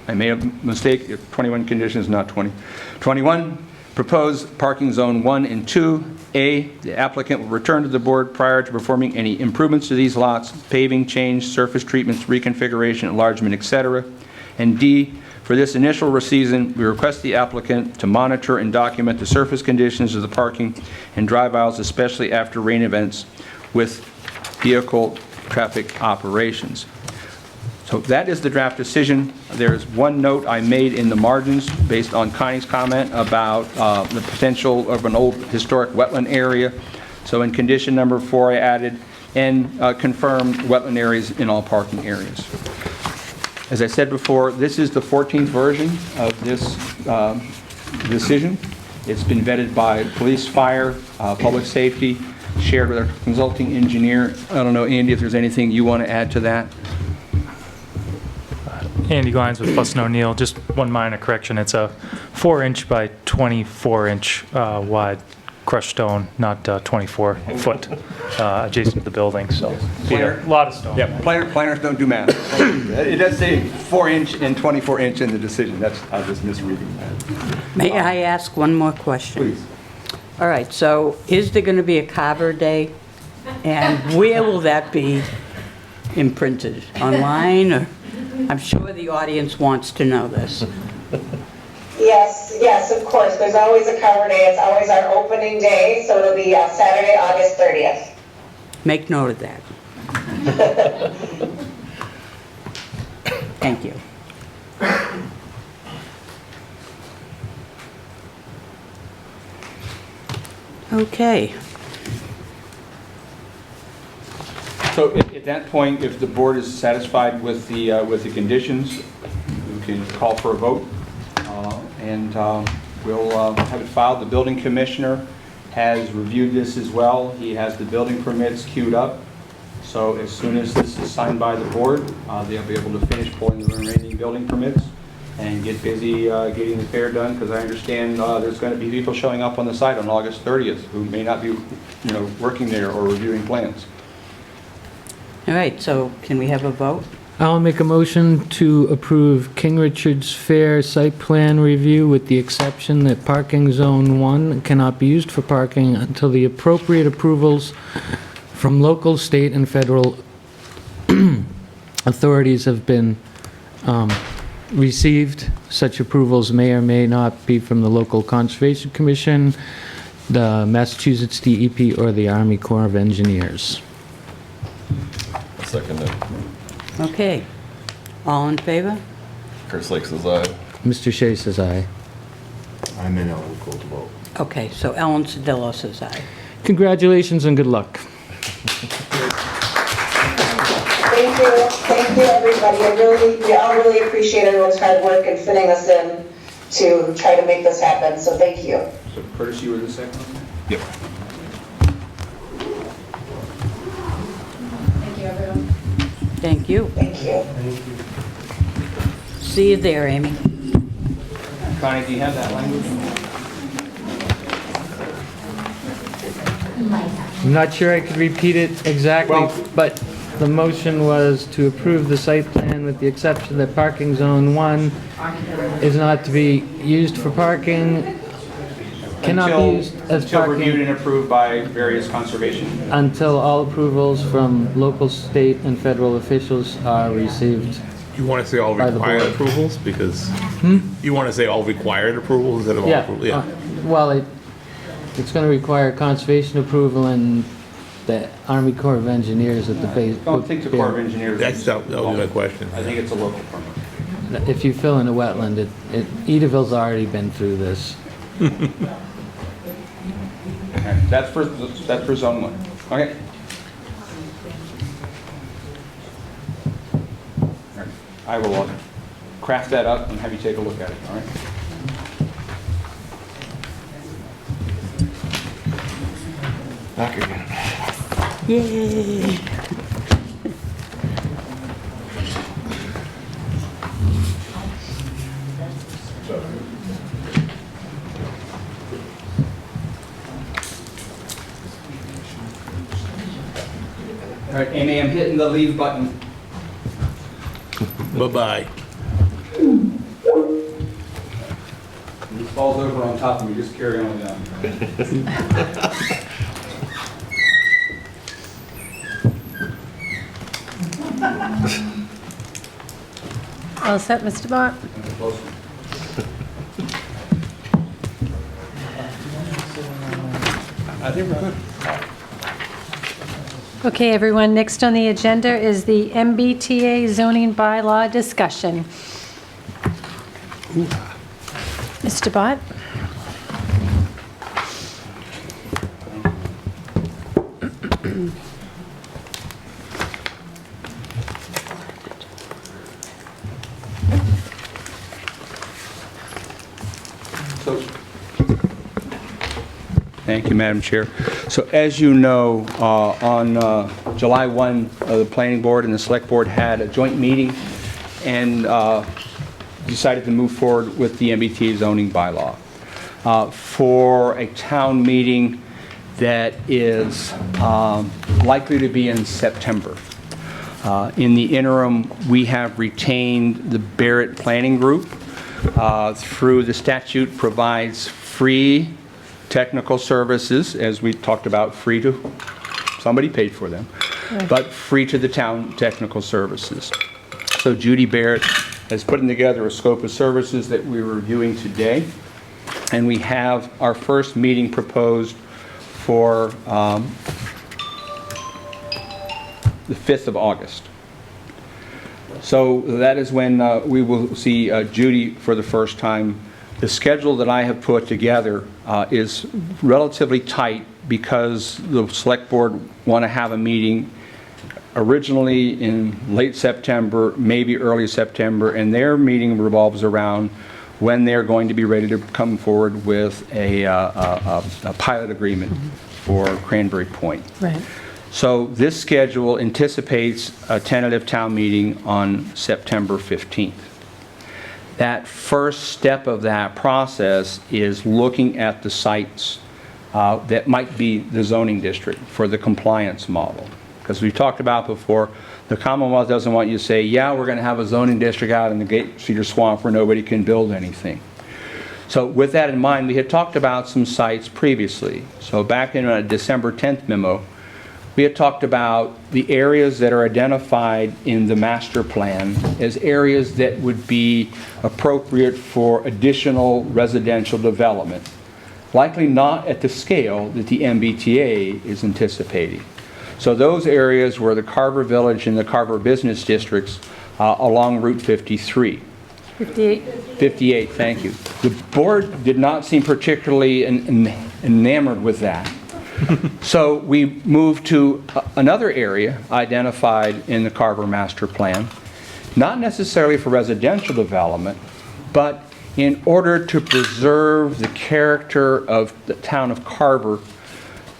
I made a mistake, 21 conditions, not 20. 21, proposed parking zone 1 and 2. A, the applicant will return to the board prior to performing any improvements to these lots, paving, change, surface treatments, reconfiguration, enlargement, etc. And D, for this initial season, we request the applicant to monitor and document the surface conditions of the parking and drive aisles, especially after rain events with vehicle traffic operations. So that is the draft decision. There's one note I made in the margins based on Connie's comment about the potential of an old historic wetland area. So in condition number 4, I added and confirmed wetland areas in all parking areas. As I said before, this is the 14th version of this decision. It's been vetted by police, fire, public safety, shared with our consulting engineer. I don't know, Andy, if there's anything you want to add to that. Andy Glines with Fuss & O'Neill. Just one minor correction. It's a 4-inch by 24-inch wide crushed stone, not 24-foot adjacent to the building. So a lot of stone. Yeah, planners don't do math. It does say 4-inch and 24-inch in the decision. I was just misreading that. May I ask one more question? Please. All right, so is there going to be a Carver Day? And where will that be imprinted? Online or? I'm sure the audience wants to know this. Yes, of course. There's always a Carver Day. It's always our opening day, so it'll be Saturday, August 30th. Make note of that. Thank you. Okay. So at that point, if the board is satisfied with the conditions, we can call for a vote, and we'll have it filed. The building commissioner has reviewed this as well. He has the building permits queued up. So as soon as this is signed by the board, they'll be able to finish pulling the remaining building permits and get busy getting the fair done, because I understand there's going to be people showing up on the site on August 30th who may not be, working there or reviewing plans. All right, so can we have a vote? I'll make a motion to approve King Richard's Fair site plan review with the exception that parking zone 1 cannot be used for parking until the appropriate approvals from local, state, and federal authorities have been received. Such approvals may or may not be from the local Conservation Commission, the Massachusetts DEP, or the Army Corps of Engineers. Second it. Okay. All in favor? Chris Lake says aye. Mr. Shea says aye. I'm in eligible to vote. Okay, so Ellen Sodillo says aye. Congratulations and good luck. Thank you, everybody. We all really appreciate everyone's hard work and fitting us in to try to make this happen, so thank you. So Curtis, you were the second one? Yep. Thank you, everyone. Thank you. Thank you. See you there, Amy. Connie, do you have that language? I'm not sure I could repeat it exactly, Well- but the motion was to approve the site plan with the exception that parking zone 1 is not to be used for parking, cannot be used as Until reviewed parking and approved by various conservation. until all approvals from local, state, and federal officials are received. You want to say all By the required board. approvals? Because, you want to say all required approvals instead of all Yeah, approvals? well, it's going to require conservation approval and the Army Corps of Engineers at the base. I don't think the Corps of Engineers. That was my question. I think it's a local permit. If you fill in a wetland, Edaville's already been through this. Okay, that's for zone 1. Okay. All right. I will craft that up and have you take a look at it, all right? Back again. Yay. All right, Amy, I'm hitting the leave button. Bye-bye. If it falls over on top of me, just carry on down. All set, Mr. Bott? I think we're good. Okay, everyone, next on the agenda is the MBTA zoning bylaw discussion. Mr. Bott? So, thank you, Madam Chair. So as you know, on July 1, the Planning Board and the Select Board had a joint meeting and decided to move forward with the MBTA zoning bylaw for a town meeting that is likely to be in September. In the interim, we have retained the Barrett Planning Group. Through the statute provides free technical services, as we talked about, free to, somebody paid for them, but free to the town technical services. So Judy Barrett has put together a scope of services that we're reviewing today, and we have our first meeting proposed for the 5th of August. So that is when we will see Judy for the first time. The schedule that I have put together is relatively tight because the Select Board want to have a meeting originally in late September, maybe early September, and their meeting revolves around when they're going to be ready to come forward with a pilot agreement for Cranberry Point. Right. So this schedule anticipates a tentative town meeting on September 15th. That first step of that process is looking at the sites that might be the zoning district for the compliance model. Because we talked about before, the Commonwealth doesn't want you to say, yeah, we're going to have a zoning district out in the Gate Cedar Swamp where nobody can build anything. So with that in mind, we had talked about some sites previously. So back in a December 10th memo, we had talked about the areas that are identified in the master plan as areas that would be appropriate for additional residential development, likely not at the scale that the MBTA is anticipating. So those areas were the Carver Village and the Carver Business Districts along Route 53. 58. 58, thank you. The board did not seem particularly enamored with that. So we moved to another area identified in the Carver Master Plan, not necessarily for residential development, but in order to preserve the character of the town of Carver,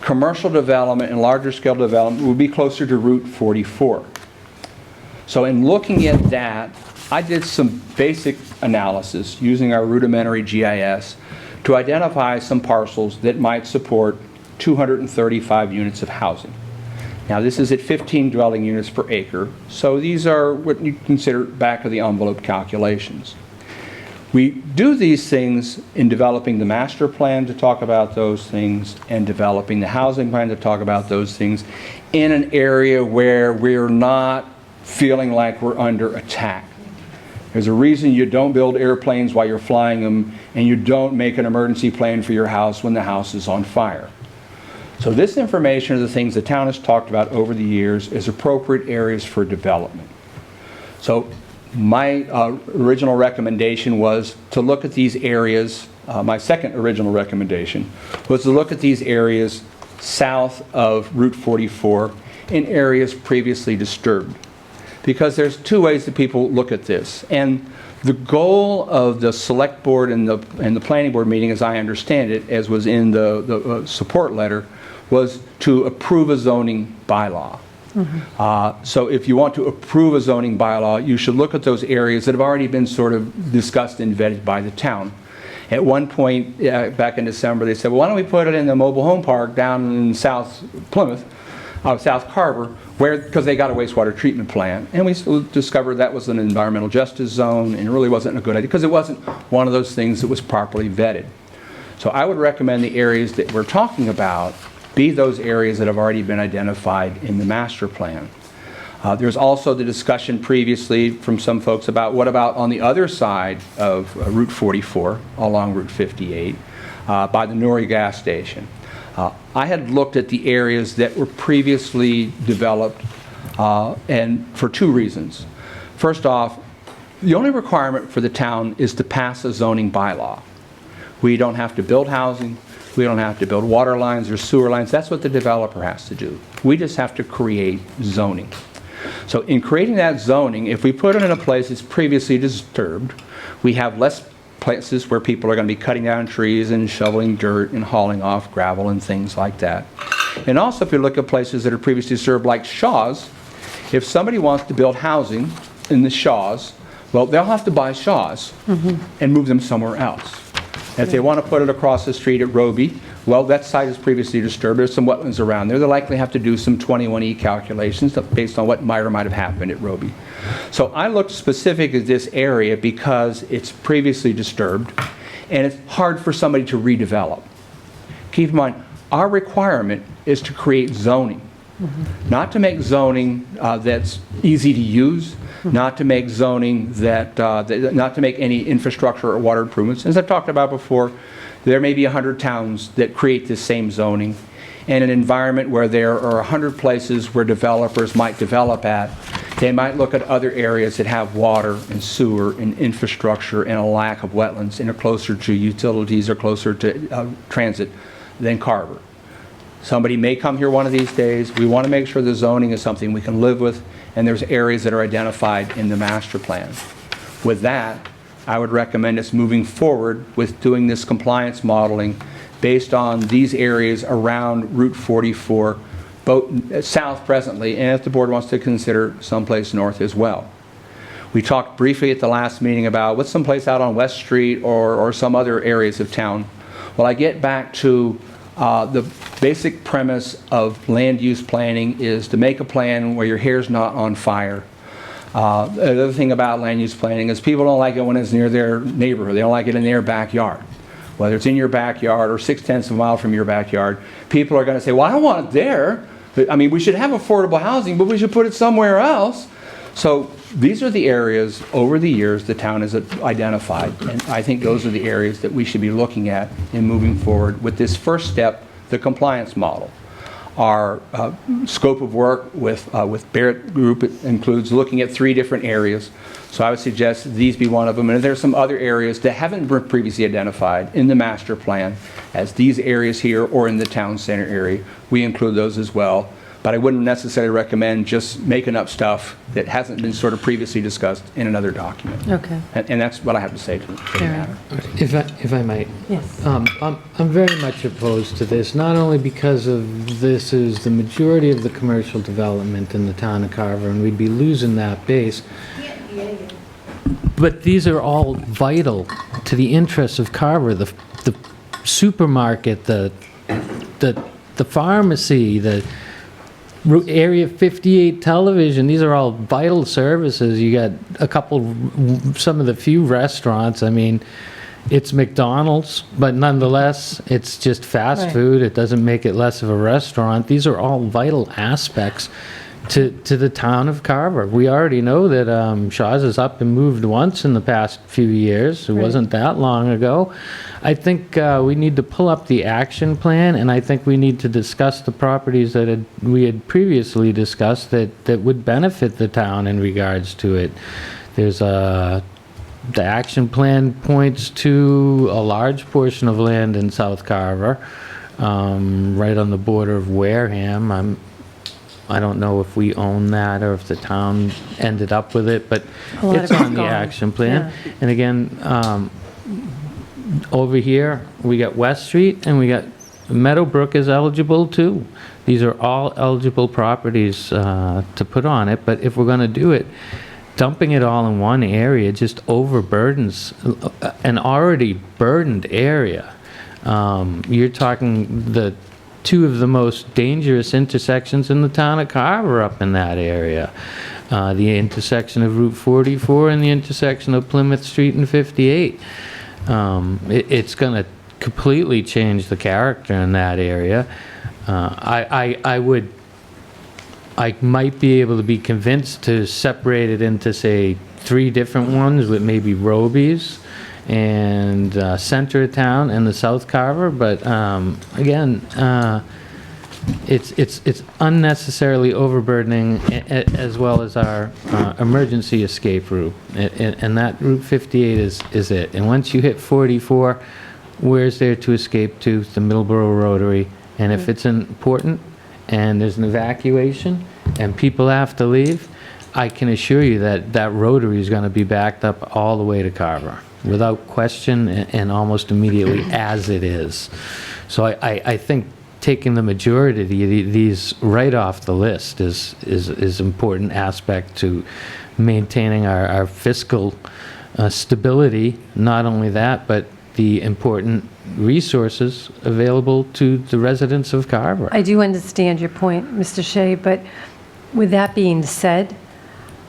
commercial development and larger scale development would be closer to Route 44. So in looking at that, I did some basic analysis using our rudimentary GIS to identify some parcels that might support 235 units of housing. Now this is at 15 dwelling units per acre, so these are what you consider back of the envelope calculations. We do these things in developing the master plan to talk about those things and developing the housing plan to talk about those things in an area where we're not feeling like we're under attack. There's a reason you don't build airplanes while you're flying them, and you don't make an emergency plan for your house when the house is on fire. So this information are the things the town has talked about over the years as appropriate areas for development. So my original recommendation was to look at these areas, my second original recommendation was to look at these areas south of Route 44 in areas previously disturbed. Because there's two ways that people look at this. And the goal of the select board and the planning board meeting, as I understand it, as was in the support letter, was to approve a zoning bylaw. So if you want to approve a zoning bylaw, you should look at those areas that have already been sort of discussed and vetted by the town. At one point, back in December, they said, well, why don't we put it in the mobile home park down in South Plymouth, South Carver, because they got a wastewater treatment plant. And we discovered that was an environmental justice zone, and it really wasn't a good idea, because it wasn't one of those things that was properly vetted. So I would recommend the areas that we're talking about be those areas that have already been identified in the master plan. There's also the discussion previously from some folks about what about on the other side of Route 44 along Route 58 by the Nori gas station. I had looked at the areas that were previously developed and for two reasons. First off, the only requirement for the town is to pass a zoning bylaw. We don't have to build housing. We don't have to build water lines or sewer lines. That's what the developer has to do. We just have to create zoning. So in creating that zoning, if we put it in a place that's previously disturbed, we have less places where people are going to be cutting down trees and shoveling dirt and hauling off gravel and things like that. And also if you look at places that are previously disturbed like Shaw's, if somebody wants to build housing in the Shaw's, well, they'll have to buy Shaw's and move them somewhere else. If they want to put it across the street at Roby, well, that site is previously disturbed. There's some wetlands around there. They'll likely have to do some 21E calculations based on what might or might have happened at Roby. So I looked specific at this area because it's previously disturbed and it's hard for somebody to redevelop. Keep in mind, our requirement is to create zoning, not to make zoning that's easy to use, not to make zoning not to make any infrastructure or water improvements. As I've talked about before, there may be 100 towns that create this same zoning, and an environment where there are 100 places where developers might develop at, they might look at other areas that have water and sewer and infrastructure and a lack of wetlands and are closer to utilities or closer to transit than Carver. Somebody may come here one of these days. We want to make sure the zoning is something we can live with, and there's areas that are identified in the master plan. With that, I would recommend us moving forward with doing this compliance modeling based on these areas around Route 44, both south presently, and if the board wants to consider someplace north as well. We talked briefly at the last meeting about what's someplace out on West Street or some other areas of town. Well, I get back to The basic premise of land use planning is to make a plan where your hair's not on fire. The other thing about land use planning is people don't like it when it's near their neighborhood. They don't like it in their backyard. Whether it's in your backyard or 0.6 of a mile from your backyard, people are going to say, well, I don't want it there. I mean, we should have affordable housing, but we should put it somewhere else. So these are the areas over the years the town has identified, and I think those are the areas that we should be looking at in moving forward with this first step, the compliance model. Our scope of work with Barrett Group includes looking at 3 different areas. So I would suggest these be one of them. And there's some other areas that haven't been previously identified in the master plan as these areas here or in the town center area. We include those as well. But I wouldn't necessarily recommend just making up stuff that hasn't been sort of previously discussed in another document. Okay. And that's what I have to say to the matter. If I might. Yes. I'm very much opposed to this, not only because of this is the majority of the commercial development in the town of Carver, and we'd be losing that base. But these are all vital to the interests of Carver, the supermarket, the pharmacy, the Area 58 television. These are all vital services. You got some of the few restaurants. I mean, it's McDonald's, but nonetheless, it's just fast food. It doesn't make it less of a restaurant. These are all vital aspects to the town of Carver. We already know that Shaw's is up and moved once in the past few years. It wasn't that long ago. I think we need to pull up the action plan, and I think we need to discuss the properties that we had previously discussed that would benefit the town in regards to it. There's the action plan points to a large portion of land in South Carver, right on the border of Wareham. I don't know if we own that or if the town ended up with it, but it's on the action plan. Yeah. And again, over here, we got West Street and we got Meadowbrook is eligible too. These are all eligible properties to put on it, but if we're going to do it, dumping it all in one area just overburdens an already burdened area. You're talking the 2 of the most dangerous intersections in the town of Carver up in that area. The intersection of Route 44 and the intersection of Plymouth Street and 58. It's going to completely change the character in that area. I might be able to be convinced to separate it into, say, 3 different ones with maybe Roby's and center of town and the South Carver, but again, it's unnecessarily overburdening, as well as our emergency escape route, and that Route 58 is it. And once you hit 44, where's there to escape to? The Middleborough Rotary, and if it's important and there's an evacuation and people have to leave, I can assure you that that Rotary is going to be backed up all the way to Carver, without question, and almost immediately as it is. So I think taking the majority of these right off the list is important aspect to maintaining our fiscal stability. Not only that, but the important resources available to the residents of Carver. I do understand your point, Mr. Shea, but with that being said,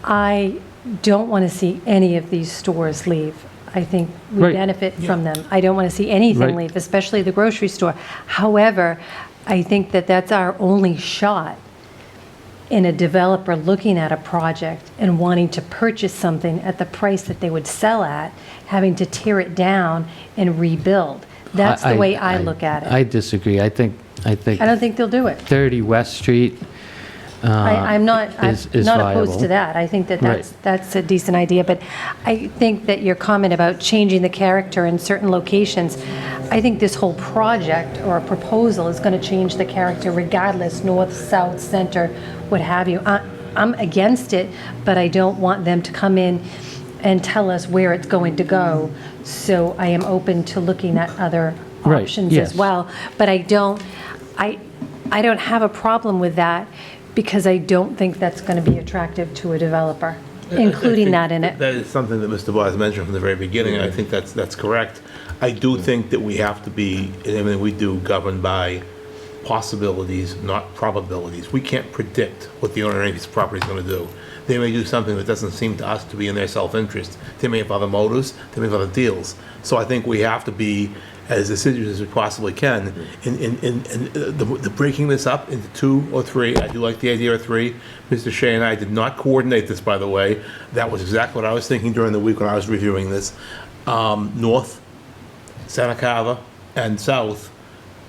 I don't want to see any of these stores leave. I think we benefit from them. I don't want to see anything leave, especially the grocery store. However, I think that that's our only shot in a developer looking at a project and wanting to purchase something at the price that they would sell at, having to tear it down and rebuild. That's the way I look at it. I disagree. I don't think they'll do it. 30 West Street I'm not is opposed viable. to that. I think that that's a decent idea, but I think that your comment about changing the character in certain locations, I think this whole project or a proposal is going to change the character regardless, north, south, center, what have you. I'm against it, but I don't want them to come in and tell us where it's going to go. So I am open to looking at other options as well. But I don't have a problem with that, because I don't think that's going to be attractive to a developer, including that in it. That is something that Mr. Blas mentioned from the very beginning, and I think that's correct. I do think that we have to be, in everything we do, governed by possibilities, not probabilities. We can't predict what the owner of any piece of property is going to do. They may do something that doesn't seem to us to be in their self-interest. They may have other motives, they may have other deals. So I think we have to be as assiduous as we possibly can in the breaking this up into 2 or 3. I do like the idea of 3. Mr. Shea and I did not coordinate this, by the way. That was exactly what I was thinking during the week when I was reviewing this. North, Santa Carver, and south,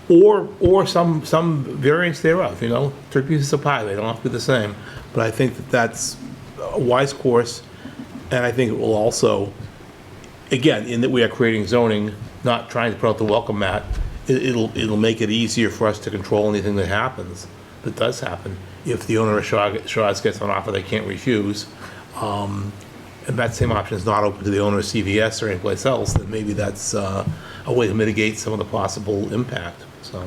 or some variance thereof, 3 pieces of pie. They don't have to be the same. But I think that that's a wise course, and I think it will also, again, in that we are creating zoning, not trying to put out the welcome mat, it'll make it easier for us to control anything that happens, that does happen. If the owner of Shaw's gets an offer they can't refuse, and that same option is not open to the owner of CVS or anyplace else, then maybe that's a way to mitigate some of the possible impact, so.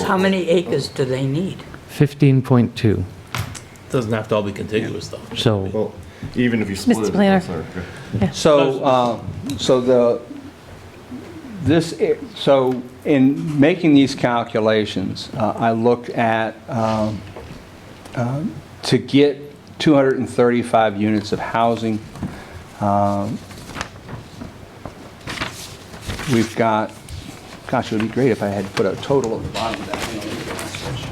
How many acres do they need? 15.2. Doesn't have to all be contiguous, though. So, Well, even if you split Mr. it. Planner. Sorry, okay. So in making these calculations, I looked at, to get 235 units of housing, we've got, gosh, it would be great if I had put a total at the bottom of that. Hang on, let me get my spreadsheet.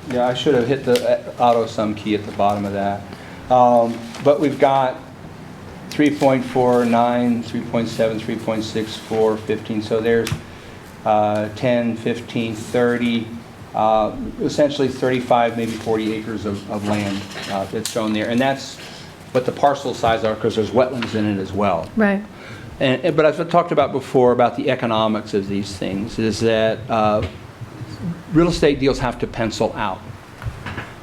Yeah, I should have hit the auto sum key at the bottom of that. But we've got 3.49, 3.7, 3.64, 15. So there's 10, 15, 30, essentially 35, maybe 40 acres of land that's shown there. And that's what the parcel size are, because there's wetlands in it as well. Right. But as I talked about before about the economics of these things, is that real estate deals have to pencil out.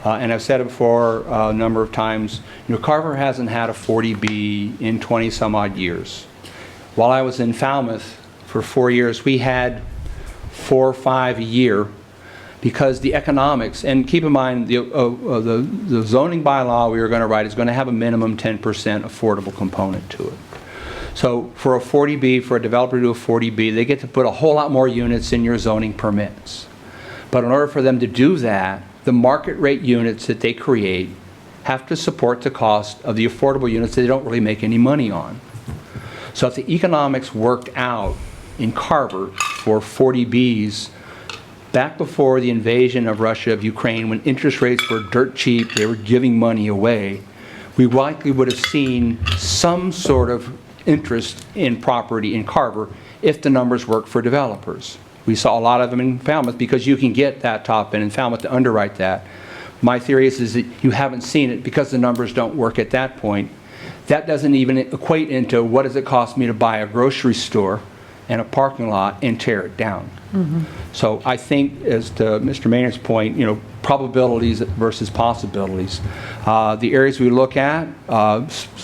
And I've said it before a number of times, Carver hasn't had a 40B in 20 some odd years. While I was in Falmouth for 4 years, we had 4 or 5 a year, because the economics, and keep in mind the zoning bylaw we were going to write is going to have a minimum 10% affordable component to it. So for a 40B, for a developer to do a 40B, they get to put a whole lot more units in your zoning permits. But in order for them to do that, the market rate units that they create have to support the cost of the affordable units that they don't really make any money on. So if the economics worked out in Carver for 40Bs, back before the invasion of Russia, of Ukraine, when interest rates were dirt cheap, they were giving money away, we likely would have seen some sort of interest in property in Carver if the numbers work for developers. We saw a lot of them in Falmouth because you can get that top end in Falmouth to underwrite that. My theory is that you haven't seen it because the numbers don't work at that point. That doesn't even equate into what does it cost me to buy a grocery store and a parking lot and tear it down. So I think, as to Mr. Maynard's point, probabilities versus possibilities. The areas we look at,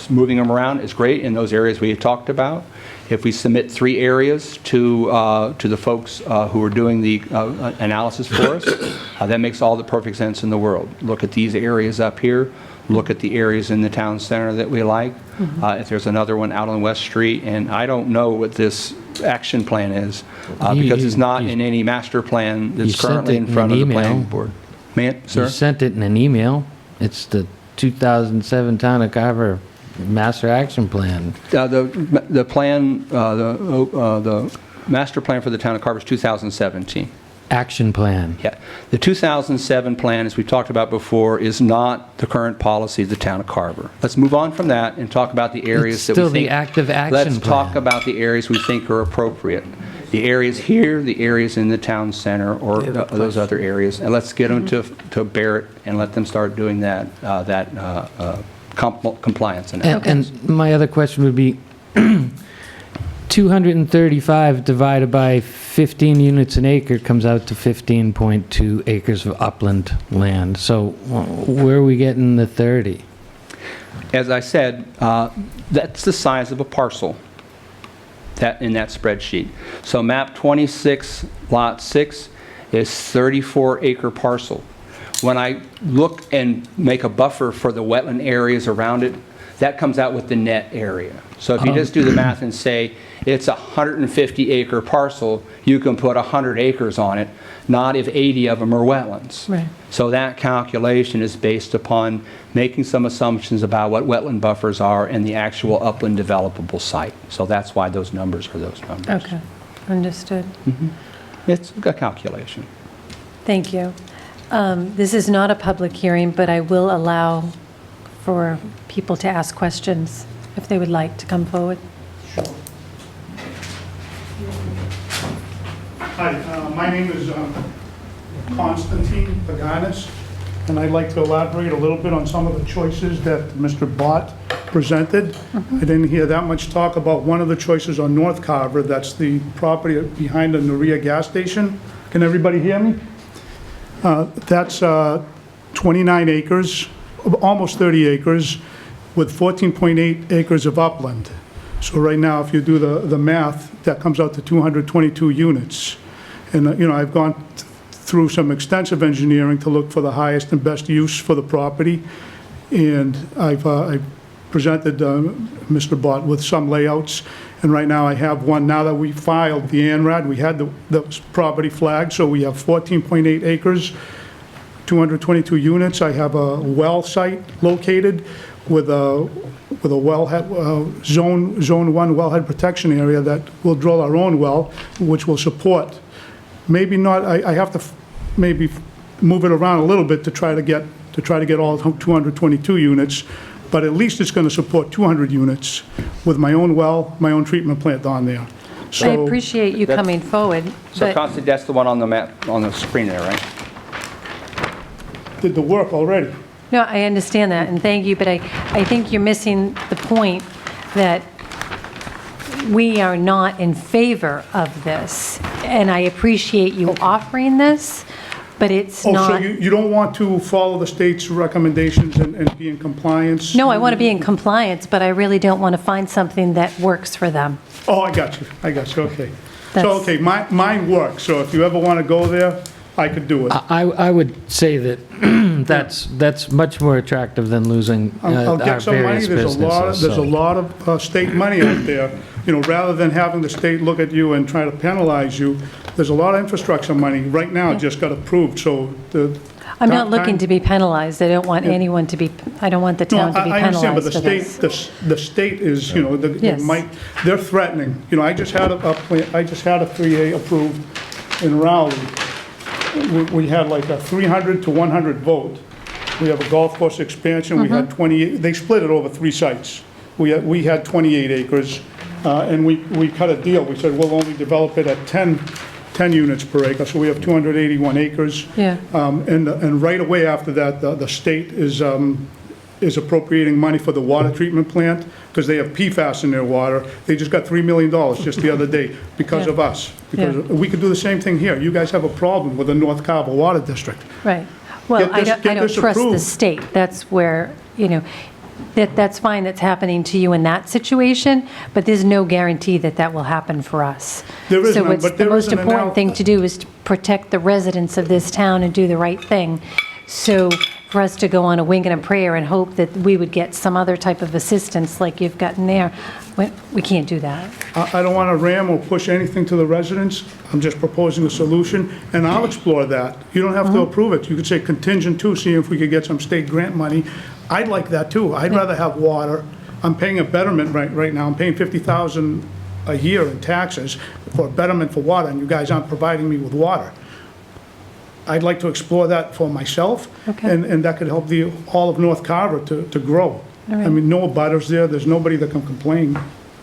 moving them around is great in those areas we had talked about. If we submit 3 areas to the folks who are doing the analysis for us, that makes all the perfect sense in the world. Look at these areas up here. Look at the areas in the town center that we like. If there's another one out on West Street, and I don't know what this action plan is, because it's not in any master plan that's currently in front of the planning board. Sir? You sent it in an email. It's the 2007 Town of Carver Master Action Plan. The plan, the master plan for the town of Carver is 2017. Action plan. Yeah. The 2007 plan, as we talked about before, is not the current policy of the town of Carver. Let's move on from that and talk about the areas It's that we still think... the active action Let's plan. talk about the areas we think are appropriate. The areas here, the areas in the town center, or those other areas. And let's get them to Barrett and let them start doing that, compliance analysis. And my other question would be, 235 divided by 15 units an acre comes out to 15.2 acres of upland land. So where are we getting the 30? As I said, that's the size of a parcel. in that spreadsheet. So map 26, lot 6 is 34-acre parcel. When I look and make a buffer for the wetland areas around it, that comes out with the net area. So if you just do the math and say it's a 150-acre parcel, you can put 100 acres on it, not if 80 of them are wetlands. Right. So that calculation is based upon making some assumptions about what wetland buffers are and the actual upland developable site. So that's why those numbers are those numbers. Okay, understood. It's a calculation. Thank you. This is not a public hearing, but I will allow for people to ask questions if they would like to come forward. Hi, my name is Constantine Paganis, and I'd like to elaborate a little bit on some of the choices that Mr. Bott presented. I didn't hear that much talk about one of the choices on North Carver. That's the property behind the Noria gas station. Can everybody hear me? That's 29 acres, almost 30 acres, with 14.8 acres of upland. So right now, if you do the math, that comes out to 222 units. And, you know, I've gone through some extensive engineering to look for the highest and best use for the property. And I've presented Mr. Bott with some layouts. And right now I have one. Now that we filed the ANRAD, we had the property flagged, so we have 14.8 acres, 222 units. I have a well site located with a wellhead, zone 1 wellhead protection area that will drill our own well, which will support, maybe not, I have to maybe move it around a little bit to try to get all 222 units, but at least it's going to support 200 units with my own well, my own treatment plant on there. I So appreciate you coming forward, So but Constance, that's the one on the map, on the screen there, right? did the work already. no, I understand that, and thank you, but I think you're missing the point that we are not in favor of this, and I appreciate you offering this, but it's Oh, so not... you don't want to follow the state's recommendations and be in compliance? No, I want to be in compliance, but I really don't want to find something that works for them. Oh, I got you, okay. That's- So, okay, mine works, so if you ever want to go there, I could do it. I would say that that's much more attractive than losing I'll our get some money, various there's businesses. a lot of state money out there. You know, rather than having the state look at you and try to penalize you, there's a lot of infrastructure money right now just got approved, so the... I'm not looking to be penalized. I don't want anyone to be, I don't want the No, town to be I understand, but penalized for this. the state is, you know, Yes. they're threatening. You know, I just had a 3A approved in Rowley. We had like a 300 to 100 vote. We have a golf course expansion, we had 28, they split it over 3 sites. We had 28 acres, and we cut a deal. We said we'll only develop it at 10 units per acre, so we have 281 acres. Yeah. And right away after that, the state is appropriating money for the water treatment plant, because they have PFAS in their water. They just got $3 million just the other day because of us. Because we could do the same thing here. You guys have a problem with the North Carver Water District. Right. Well, I Get don't this trust the approved. state. That's where, you know, that's fine that's happening to you in that situation, but there's no guarantee that that will happen for us. There is So none, what's but the there most is an important thing to do is to protect the residents of this town and do the right thing. So for us to go on a wing and a prayer and hope that we would get some other type of assistance like you've gotten there, we can't do that. I don't want to ram or push anything to the residents. I'm just proposing a solution, and I'll explore that. You don't have to approve it. You could say contingent too, see if we could get some state grant money. I'd like that too. I'd rather have water. I'm paying a betterment right now. I'm paying $50,000 a year in taxes for a betterment for water, and you guys aren't providing me with water. I'd like to explore that for myself, and that could help all of North Carver to grow. All right. I mean, no abutters there. There's nobody that can complain.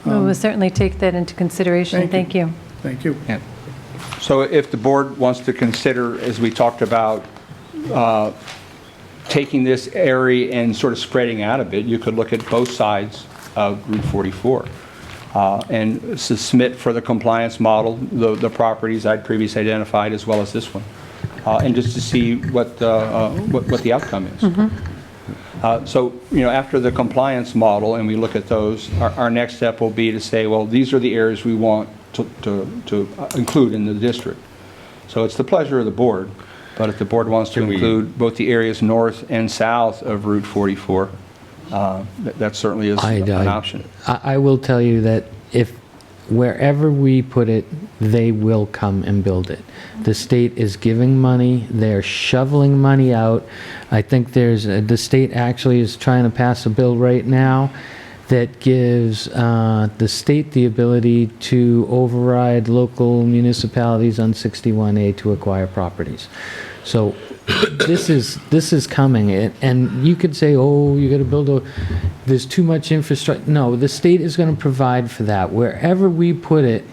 We'll certainly take that into consideration. Thank you. Thank you. Yeah. So if the board wants to consider, as we talked about, taking this area and sort of spreading out a bit, you could look at both sides of Route 44 and submit for the compliance model the properties I'd previously identified as well as this one, and just to see what the outcome is. So, after the compliance model, and we look at those, our next step will be to say, well, these are the areas we want to include in the district. So it's the pleasure of the board, but if the board wants to include both the areas north and south of Route 44, that certainly is an option. I will tell you that if wherever we put it, they will come and build it. The state is giving money, they're shoveling money out. I think the state actually is trying to pass a bill right now that gives the state the ability to override local municipalities on 61A to acquire properties. So this is coming, and you could say, oh, you got to build there's too much infrastructure. No, the state is going to provide for that. Wherever we put it,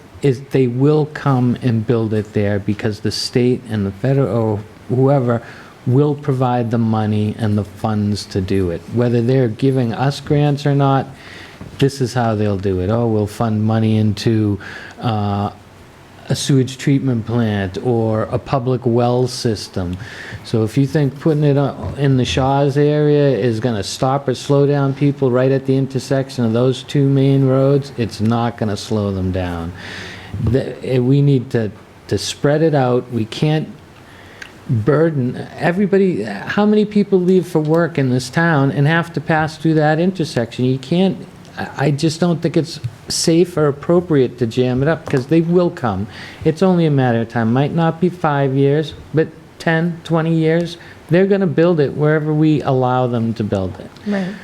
they will come and build it there because the state and the federal or whoever will provide the money and the funds to do it. Whether they're giving us grants or not, this is how they'll do it. Oh, we'll fund money into a sewage treatment plant or a public well system. So if you think putting it in the Shaw's area is going to stop or slow down people right at the intersection of those two main roads, it's not going to slow them down. We need to spread it out. We can't burden everybody. How many people leave for work in this town and have to pass through that intersection? You can't. I just don't think it's safe or appropriate to jam it up because they will come. It's only a matter of time. Might not be 5 years, but 10, 20 years. They're going to build it wherever we allow them to build it. Right.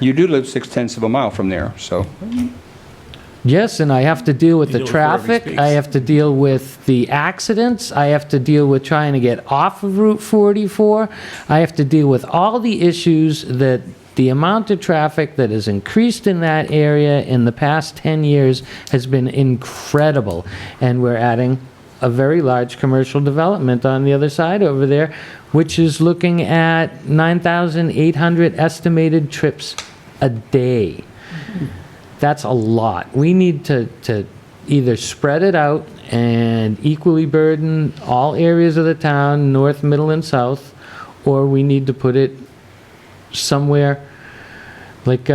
You do live 0.6 of a mile from there, so. Yes, and I have to deal with You the deal with wherever he traffic, speaks. I have to deal with the accidents, I have to deal with trying to get off of Route 44, I have to deal with all the issues that the amount of traffic that has increased in that area in the past 10 years has been incredible. And we're adding a very large commercial development on the other side over there, which is looking at 9,800 estimated trips a day. That's a lot. We need to either spread it out and equally burden all areas of the town, north, middle, and south, or we need to put it somewhere like,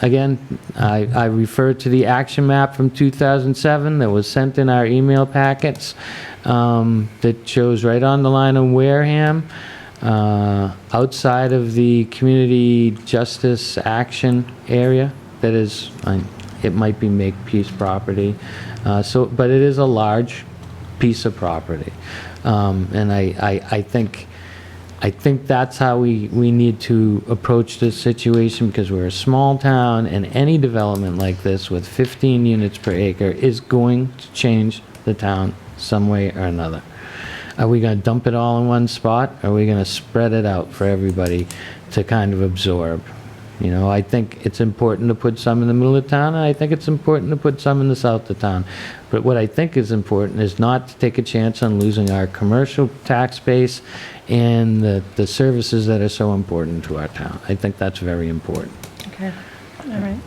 again, I refer to the action map from 2007 that was sent in our email packets that shows right on the line of Wareham, outside of the community justice action area. That is, it might be Makepeace property, but it is a large piece of property, and I think that's how we need to approach this situation because we're a small town, and any development like this with 15 units per acre is going to change the town some way or another. Are we going to dump it all in one spot? Or are we going to spread it out for everybody to kind of absorb? I think it's important to put some in the middle of town, and I think it's important to put some in the south of town. But what I think is important is not to take a chance on losing our commercial tax base and the services that are so important to our town. I think that's very important. Okay, all right.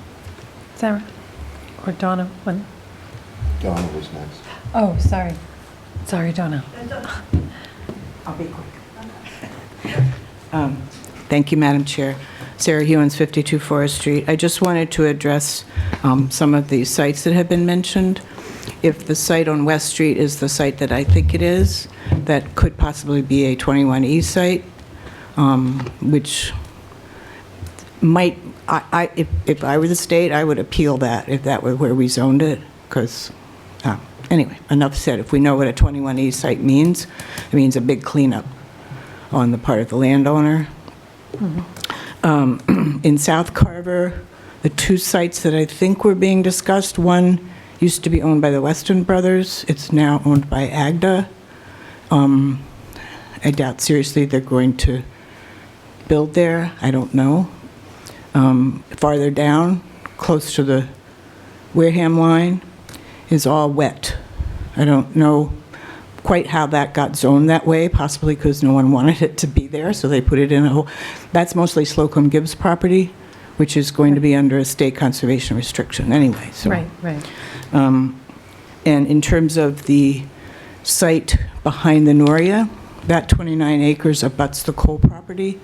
Sarah? Or Donna? Donna was next. Oh, sorry. Sorry, Donna. I'll be quick. Thank you, Madam Chair. Sarah Hewins, 52 Forest Street. I just wanted to address some of the sites that have been mentioned. If the site on West Street is the site that I think it is, that could possibly be a 21E site, which might, if I were the state, I would appeal that if that were where we zoned it, because, anyway, enough said. If we know what a 21E site means, it means a big cleanup on the part of the landowner. In South Carver, the two sites that I think were being discussed, one used to be owned by the Weston Brothers. It's now owned by AGDA. I doubt seriously they're going to build there. I don't know. Farther down, close to the Wareham line, is all wet. I don't know quite how that got zoned that way, possibly because no one wanted it to be there, so they put it in a hole. That's mostly Slocum Gibbs property, which is going to be under a state conservation restriction anyway. So. Right. And in terms of the site behind the Noria, that 29 acres abuts the coal property.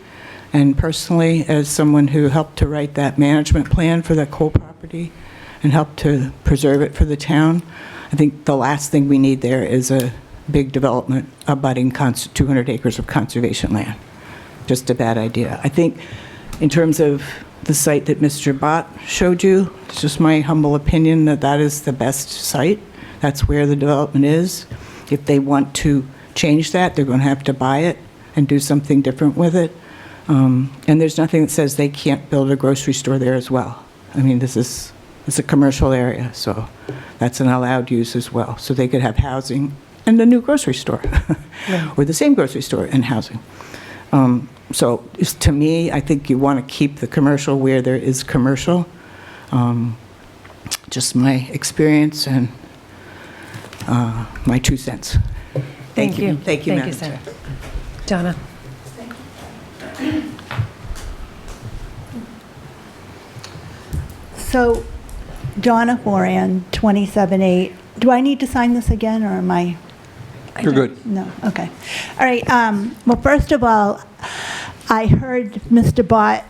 And personally, as someone who helped to write that management plan for that coal property and helped to preserve it for the town, I think the last thing we need there is a big development abutting 200 acres of conservation land. Just a bad idea. I think in terms of the site that Mr. Bott showed you, it's just my humble opinion that that is the best site. That's where the development is. If they want to change that, they're going to have to buy it and do something different with it. And there's nothing that says they can't build a grocery store there as well. I mean, it's a commercial area, so that's an allowed use as well. So they could have housing and a new grocery store, or the same grocery store and housing. So to me, I think you want to keep the commercial where there is commercial. Just my experience and my 2 cents. Thank you. Thank you, Thank Madam you, Sarah. Chair. Donna? So, Donna Moran, 27-8. Do I need to sign this again, or am I? You're good. No, okay. All right, well, first of all, I heard Mr. Bott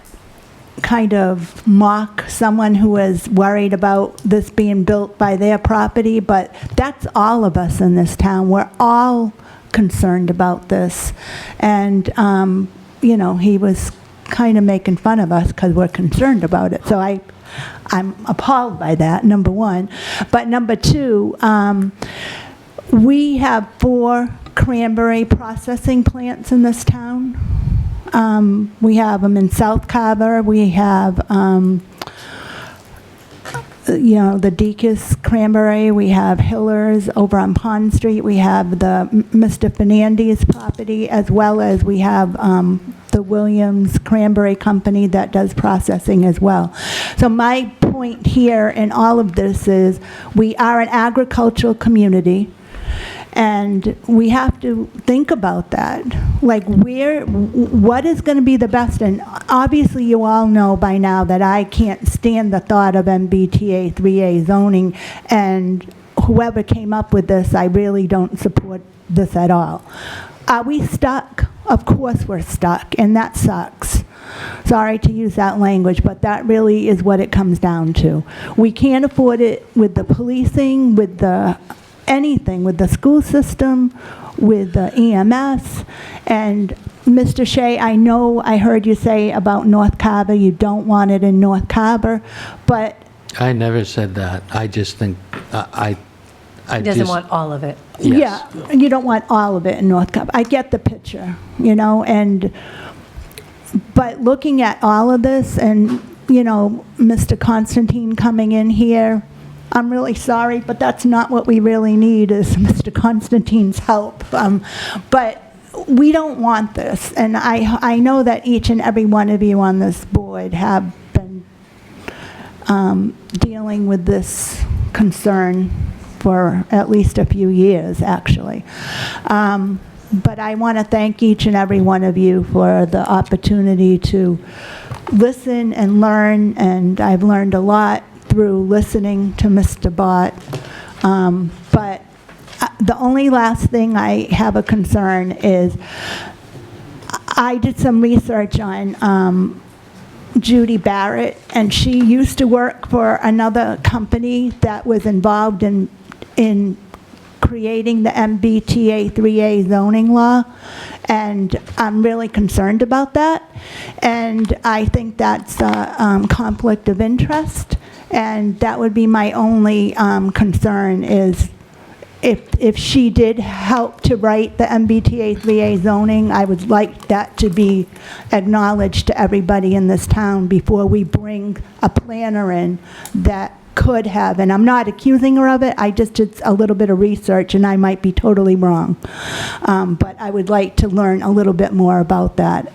kind of mock someone who was worried about this being built by their property, but that's all of us in this town. We're all concerned about this. And, you know, he was kind of making fun of us because we're concerned about it. So I'm appalled by that, number one. But number two, we have 4 cranberry processing plants in this town. We have them in South Carver. We have, you know, the Deacon's Cranberry. We have Hiller's over on Pond Street. We have the Mr. Fernandez property, as well as we have the Williams Cranberry Company that does processing as well. So my point here in all of this is we are an agricultural community. And we have to think about that. Like, what is going to be the best? And obviously, you all know by now that I can't stand the thought of MBTA 3A zoning. And whoever came up with this, I really don't support this at all. Are we stuck? Of course we're stuck, and that sucks. Sorry to use that language, but that really is what it comes down to. We can't afford it with the policing, with the anything, with the school system, with the EMS. And Mr. Shea, I know I heard you say about North Carver, you don't want it in North Carver, but I never said that. I just think, I He doesn't want all of it. Yes. yeah, you don't want all of it in North Carver. I get the picture, you know, but looking at all of this and, you know, Mr. Constantine coming in here, I'm really sorry, but that's not what we really need is Mr. Constantine's help. But we don't want this. And I know that each and every one of you on this board have been dealing with this concern for at least a few years, actually. But I want to thank each and every one of you for the opportunity to listen and learn, and I've learned a lot through listening to Mr. Bott. But the only last thing I have a concern is I did some research on Judy Barrett, and she used to work for another company that was involved in creating the MBTA 3A zoning law, and I'm really concerned about that. And I think that's a conflict of interest. And that would be my only concern is if she did help to write the MBTA 3A zoning, I would like that to be acknowledged to everybody in this town before we bring a planner in that could have, and I'm not accusing her of it, I just did a little bit of research and I might be totally wrong. But I would like to learn a little bit more about that,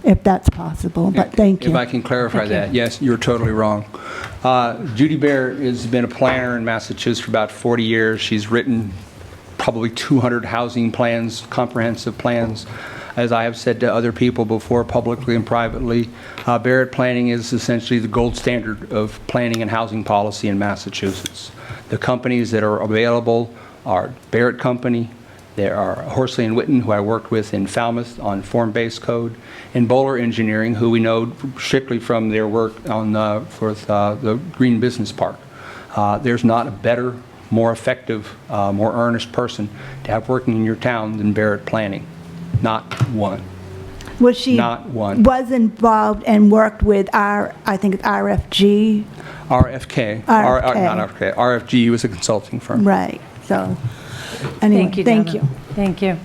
if that's possible, but thank you. If I can clarify that, yes, you're totally wrong. Judy Bear has been a planner in Massachusetts for about 40 years. She's written probably 200 housing plans, comprehensive plans. As I have said to other people before, publicly and privately, Barrett Planning is essentially the gold standard of planning and housing policy in Massachusetts. The companies that are available are Barrett Company, There are Horsley and Witten, who I worked with in Falmouth on form-based code, and Bowler Engineering, who we know strictly from their work on for the Green Business Park. There's not a better, more effective, more earnest person to have working in your town than Barrett Planning. Not one. Was she? Not one. Was involved and worked with I think it's RFG. RFK. Not RFK. RFG was a consulting firm. Right, so, anyway, thank Donna. you. Thank you.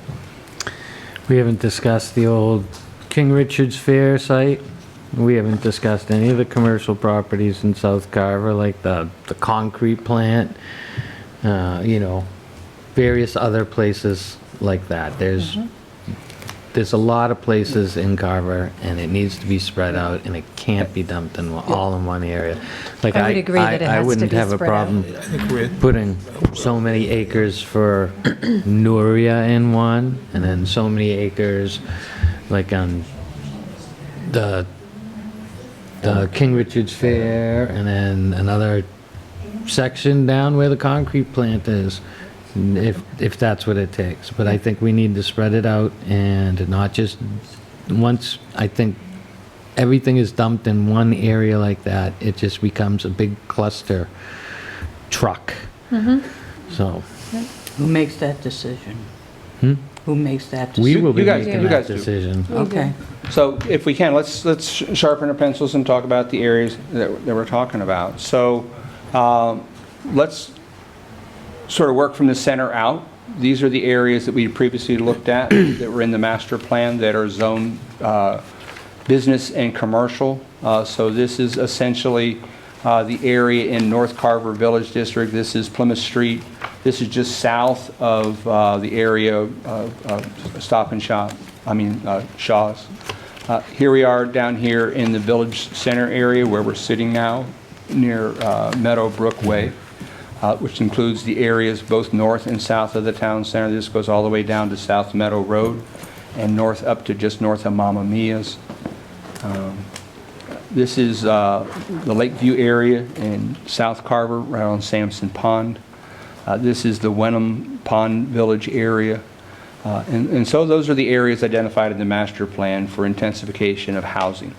We haven't discussed the old King Richard's Fair site. We haven't discussed any of the commercial properties in South Carver, like the concrete plant, you know, various other places like that. There's a lot of places in Carver, and it needs to be spread out, and it can't be dumped in all in one area. Like I would agree that it has to I wouldn't be have a spread out. problem putting so many acres for Nuria in one, and then so many acres, like on the King Richard's Fair, and then another section down where the concrete plant is. If that's what it takes. But I think we need to spread it out and not just, once I think everything is dumped in one area like that, it just becomes a big cluster truck. So. Who makes that decision? Who makes that We decision? will be You guys- making you that guys do. decision. Okay. So if we can, let's sharpen our pencils and talk about the areas that we're talking about. So let's sort of work from the center out. These are the areas that we previously looked at that were in the master plan that are zoned business and commercial. So this is essentially the area in North Carver Village District. This is Plymouth Street. This is just south of the area of Stop and Shop, Shaw's. Here we are down here in the Village Center area where we're sitting now, near Meadowbrook Way. Which includes the areas both north and south of the town center. This goes all the way down to South Meadow Road and north up to just north of Mamma Mia's. This is the Lakeview area in South Carver, right on Sampson Pond. This is the Wenham Pond Village area. And so those are the areas identified in the master plan for intensification of housing.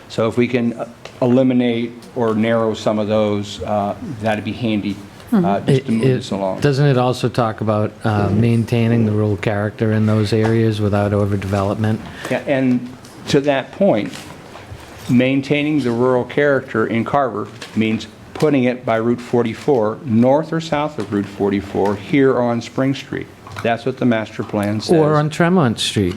So if we can eliminate or narrow some of those, that'd be handy. Just to move this along. Doesn't it also talk about maintaining the rural character in those areas without overdevelopment? Yeah, and to that point, maintaining the rural character in Carver means putting it by Route 44, north or south of Route 44, here on Spring Street. That's what the master plan says. Or on Tremont Street.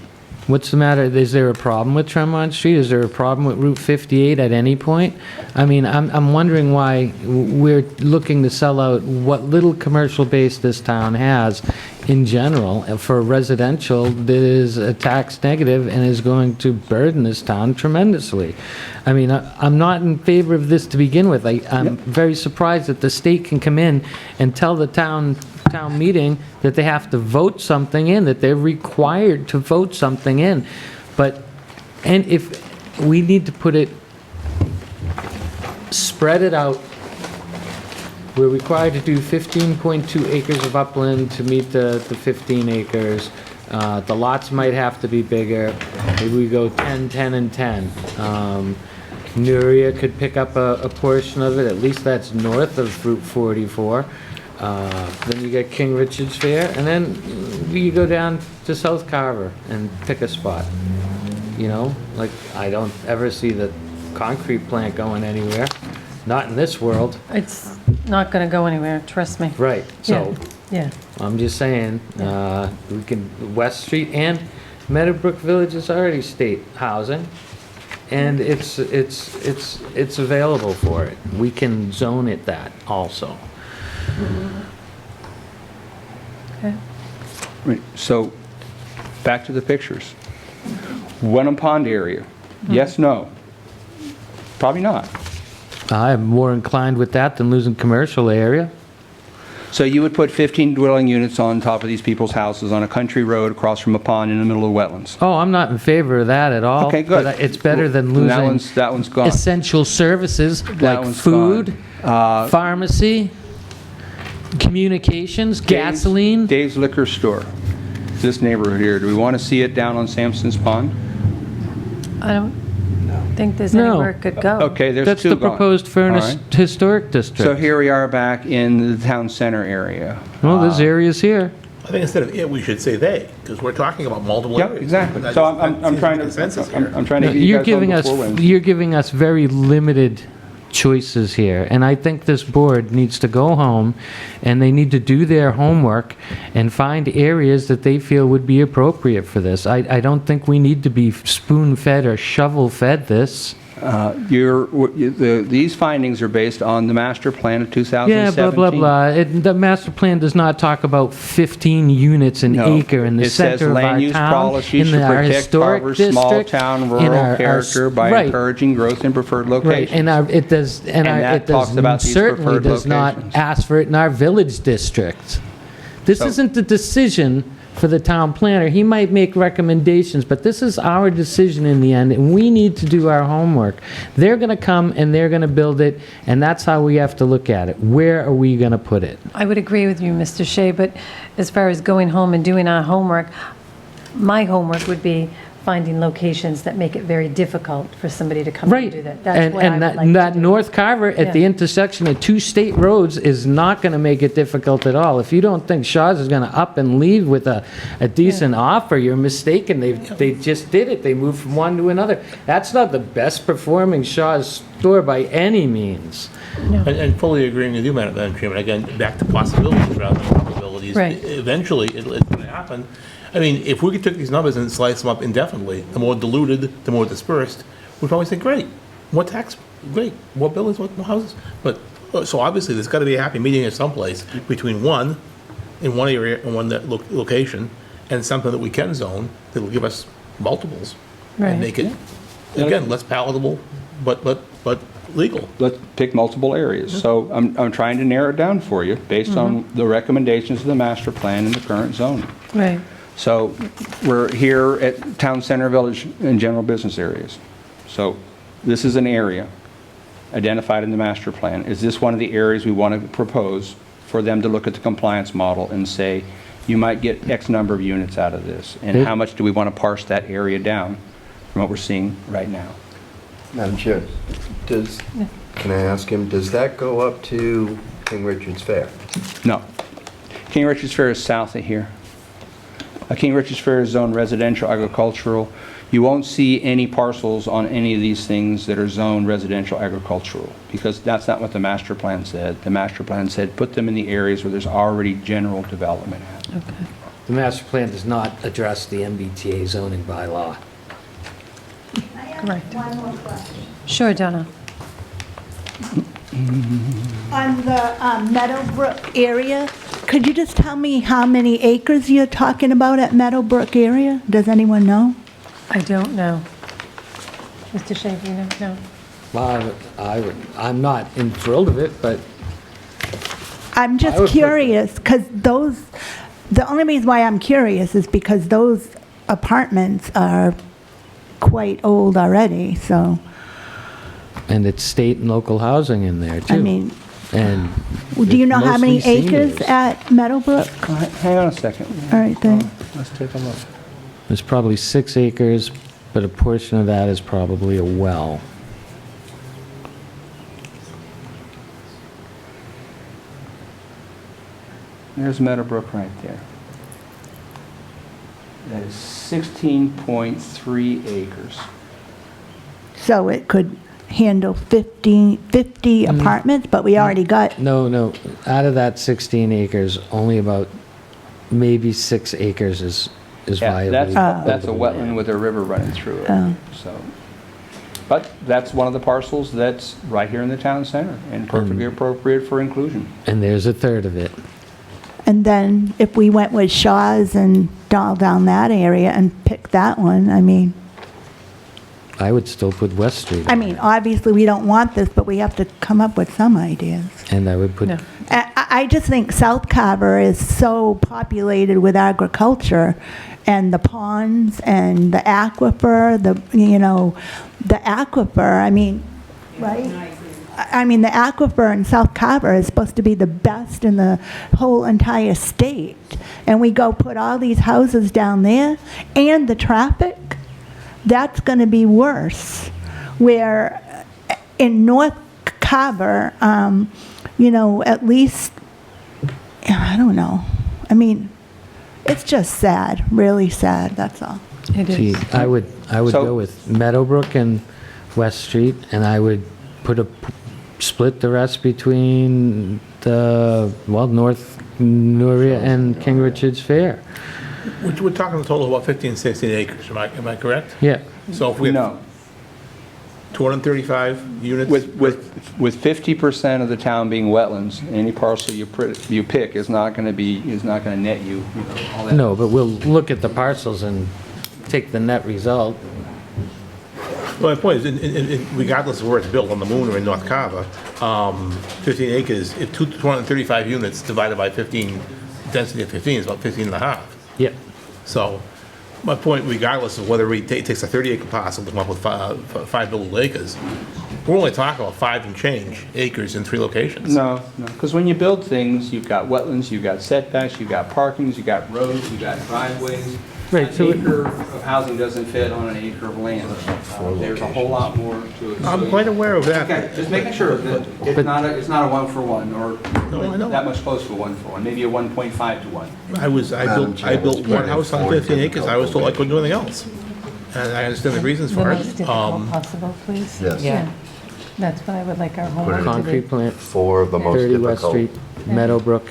What's the matter? Is there a problem with Tremont Street? Is there a problem with Route 58 at any point? I mean, I'm wondering why we're looking to sell out what little commercial base this town has in general for residential that is a tax negative and is going to burden this town tremendously. I mean, I'm not in favor of this to begin with. I'm very surprised that the state can come in and tell the town meeting that they have to vote something in, that they're required to vote something in. And if we need to put it, spread it out, we're required to do 15.2 acres of upland to meet the 15 acres. The lots might have to be bigger. Maybe we go 10, 10, and 10. Nuria could pick up a portion of it, at least that's north of Route 44. Then you get King Richard's Fair, and then you go down to South Carver and pick a spot. You know, like, I don't ever see the concrete plant going anywhere, not in this world. It's not going to go anywhere, trust me. Right, so, Yeah. I'm just saying, we can, West Street and Meadowbrook Village is already state housing, and it's available for it. We can zone it that also. Okay. Right, so, back to the pictures. Wenham Pond area, yes, no? Probably not. I'm more inclined with that than losing commercial area. So you would put 15 dwelling units on top of these people's houses on a country road across from a pond in the middle of wetlands? Oh, I'm not in favor of that at all. Okay, good. But it's better than Well, losing that one's gone. essential services That like one's food, gone. pharmacy, communications, gasoline. Dave's Liquor Store. this neighborhood here, do we want to see it down on Sampson's Pond? I don't think there's No. anywhere it could go. Okay, there's That's two the going. proposed Furnace All right. Historic District. So here we are back in the town center area. Well, there's areas here. I think instead of it, we should say they, because we're talking about multiple Yeah, areas. exactly. That So just- I'm that seems trying be to, consensus here. I'm trying to No, get you You're guys on giving the us, forewinds. you're giving us very limited choices here, and I think this board needs to go home, and they need to do their homework and find areas that they feel would be appropriate for this. I don't think we need to be spoon-fed or shovel-fed this. These findings are based on the master plan of 2017. Yeah, blah, blah, blah. The master plan does not talk about 15 units an No. acre in the It says center of our land use town, policies in should our protect historic Carver's small district. town in rural our character by right. encouraging growth in preferred Right, locations. and it does, And that it talks about does these certainly preferred does not locations. ask for it in our village district. This So- isn't the decision for the town planner. He might make recommendations, but this is our decision in the end, and we need to do our homework. They're gonna come and they're gonna build it, and that's how we have to look at it. Where are we gonna put it? I would agree with you, Mr. Shea, but as far as going home and doing our homework, my homework would be finding locations that make it very difficult for somebody to come and Right. do that. That's And, what I and would that, like to that do. North Carver at the Yeah. intersection of two state roads is not gonna make it difficult at all. If you don't think Shaw's is gonna up and leave with a decent offer, you're mistaken. They just did it. They moved from one to another. That's not the best performing Shaw's store by any means. And fully agreeing with you, Madam Chairman, again, back to possibilities rather than probabilities. Right. Eventually, it's going to happen. I mean, if we could take these numbers and slice them up indefinitely, the more diluted, the more dispersed, we'd probably say, great, more tax, great, more buildings, more houses. But, so obviously, there's got to be a happy medium at someplace between one, in one area, and one location, and something that we can zone that will give us multiples. Right. And make it, again, less palatable, but legal. Let's pick multiple areas. So I'm trying to narrow it down for you based on the recommendations of the master plan and the current zoning. Right. So we're here at Town Center Village and general business areas. So this is an area identified in the master plan. Is this one of the areas we want to propose for them to look at the compliance model and say, you might get X number of units out of this? And how much do we want to parse that area down from what we're seeing right now? Madam Chair, can I ask him, does that go up to King Richard's Fair? No. King Richard's Fair is south of here. King Richard's Fair is zoned residential, agricultural. You won't see any parcels on any of these things that are zoned residential, agricultural, because that's not what the master plan said. The master plan said put them in the areas where there's already general development happening. Okay. The master plan does not address the MBTA zoning bylaw. Correct. Sure, Donna. On the Meadowbrook area, could you just tell me how many acres you're talking about at Meadowbrook area? Does anyone know? I don't know. Mr. Shea, do you know? No. I'm not thrilled of it, but I'm I just would put- curious, because the only reason why I'm curious is because those apartments are quite old already, so, and it's state and local housing in there, too. I mean, And do you know how many mostly acres seniors. at Meadowbrook? Hang on a second. All right, then. Let's take a look. There's probably 6 acres, but a portion of that is probably a well. There's Meadowbrook right there. That is 16.3 acres. So it could handle 50 apartments, but we already got, No, out of that 16 acres, only about maybe 6 acres is Yeah, viable. that's a wetland with a river running through it. Oh. So, but that's one of the parcels that's right here in the town center and perfectly appropriate for inclusion. And there's a third of it. and then if we went with Shaw's and all down that area and picked that one, I mean, I would still put West Street. obviously, we don't want this, but we have to come up with some ideas. And I would put, No. I just think South Carver is so populated with agriculture, and the ponds and the aquifer, the aquifer, right? I mean, the aquifer in South Carver is supposed to be the best in the whole entire state. And we go put all these houses down there, and the traffic, that's going to be worse. Where in North Carver, you know, at least, I don't know. I mean, it's just sad, really sad, that's all. It is. See, I would go with Meadowbrook and West Street, and I would split the rest between North Nuria and King Richard's Fair. We're talking a total of about 15, 16 acres, am I correct? Yeah. So if we No. have 235 units? With 50% of the town being wetlands, any parcel you pick is not going to net you, all that. No, but we'll look at the parcels and take the net result. Well, my point is, regardless of where it's built, on the moon or in North Carver, 15 acres, if 235 units divided by 15, density of 15 is about 15 and a half. Yep. So, my point, regardless of whether it takes a 30-acre parcel to come up with 5 buildable acres, we're only talking about 5 and change acres in 3 locations. No, because when you build things, you've got wetlands, you've got setbacks, you've got parkings, you've got roads, you've got driveways. Right, so An acre of housing doesn't fit on an acre of land. There's a whole lot more to it. I'm quite aware of that. Okay, just making sure that it's not a 1-for-1 or that much close to a 1-for-1, maybe a 1.5 to 1. I built one house on 15 acres, I was told I couldn't do anything else. And I understand the reasons The for it. most difficult possible, please. Yes. Yeah. That's what I would like our Put it homework in. to Concrete be. plant, 4 of the most 30 West difficult. Street, Meadowbrook.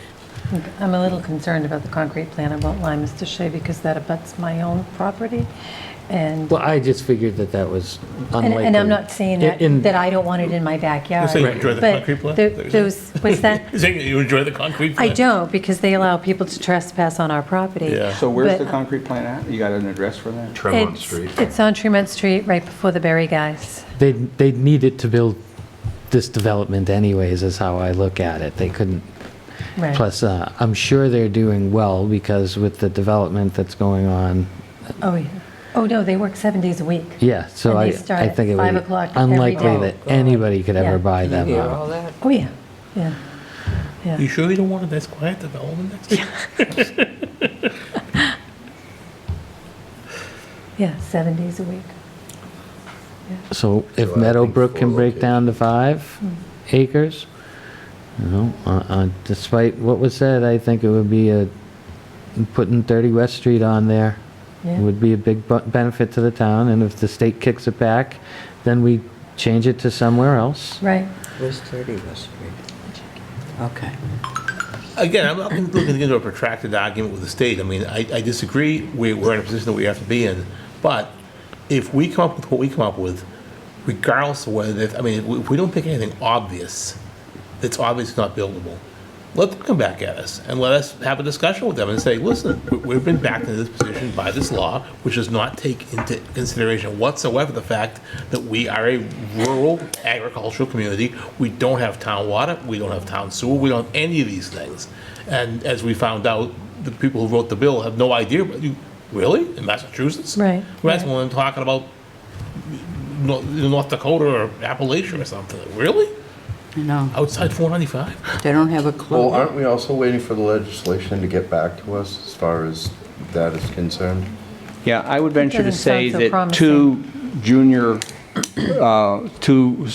I'm a little concerned about the concrete plan. I won't lie, Mr. Shea, because that abuts my own property. And, Well, I just figured that was unlikely. and I'm not saying that I don't want it in my backyard. You're saying you enjoy the but concrete plan? Those, what's that? You're saying you enjoy the concrete I plan? don't, because they allow people to trespass on our property. Yeah. So where's But the concrete plant at? You got an address for that? Tremont Street. It's on Tremont Street, right before the Berry Guys. They'd need it to build this development anyways, is how I look at it. They couldn't. Right. Plus, I'm sure they're doing well because with the development that's going on, Oh, yeah. Oh, no, they work 7 days a week. yeah, so And I they start think it at 5 would be o'clock every unlikely day. that anybody could Yeah. ever buy them Hear out. all that? Oh, yeah, yeah, yeah. You sure you don't want a nice quiet development next to you? Yeah, 7 days a week. So if So I Meadowbrook think can 4 break down to 5 acres, you know, despite what was said, I think it would be putting 30 West Street on there Yeah. would be a big benefit to the town, and if the state kicks it back, then we change it to somewhere else. Right. Where's 30 West Street? Okay. Again, I'm not looking to get into a protracted argument with the state. I mean, I disagree. We're in a position that we have to be in. But if we come up with what we come up with, regardless of whether, if we don't pick anything obvious, that's obviously not buildable, let them come back at us and let us have a discussion with them and say, listen, we've been backed into this position by this law, which does not take into consideration whatsoever the fact that we are a rural agricultural community. We don't have town water, we don't have town sewer, we don't have any of these things. And as we found out, the people who wrote the bill have no idea. Really? In Massachusetts? Right. That's when I'm talking about North Dakota or Appalachia or something. Really? I know. Outside 495? They don't have a clue. Well, aren't we also waiting for the legislation to get back to us as far as that is concerned? Yeah, I would venture to doesn't say sound so that promising. 2 junior, 2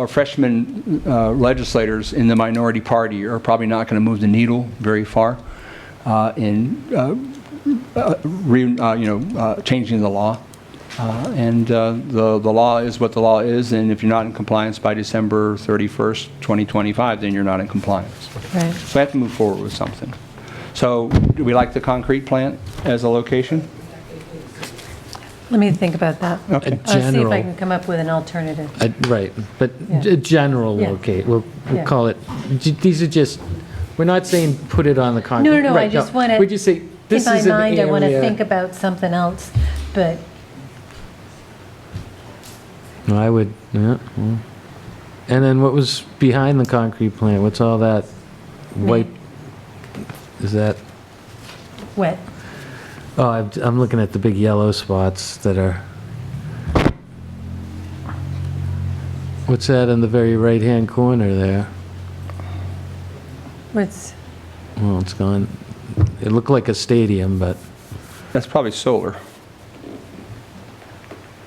freshman legislators in the minority party are probably not going to move the needle very far in changing the law. And the law is what the law is, and if you're not in compliance by December 31st, 2025, then you're not in compliance. Right. So we have to move forward with something. So do we like the concrete plant as a location? Let me think about that. Okay. I'll see if I General. can come up with an alternative. Right, but Yeah. a general Yeah. locate, we'll Yeah. call it, these are just, we're not saying put it on the concrete. No, I Right, just want to, We just say, in this my is an mind, I want to area- think about something else, but I would, yeah. Well. And then what was behind the concrete plant? What's all that white? Is that, wet. oh, I'm looking at the big yellow spots that are, What's that in the very right-hand corner there? What's, Well, it's gone. It looked like a stadium, but That's probably solar.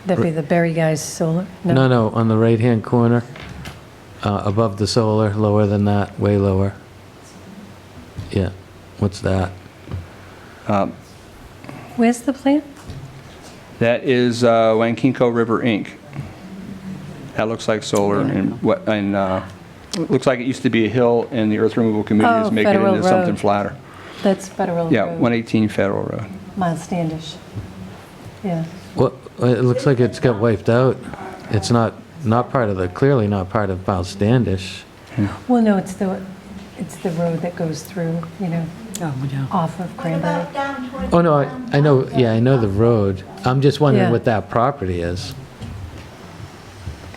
that'd be the Berry Guys solar? no, on the right-hand corner, above the solar, lower than that, way lower. Yeah, what's that? Where's the plan? That is Wankinko River, Inc. That looks like solar, and looks like it used to be a hill, and the Earth Removal Committee is making it Federal into something Road. flatter. That's Federal Yeah, Road. 118 Federal Road. Miles Standish. Yeah. What, it looks like it's got wiped out. It's not part of the, clearly not part of Mount Standish. Well, no, it's the road that goes through, off of Cranberry. Oh, no, I know, yeah, I know the road. I'm just wondering Yeah. what that property is.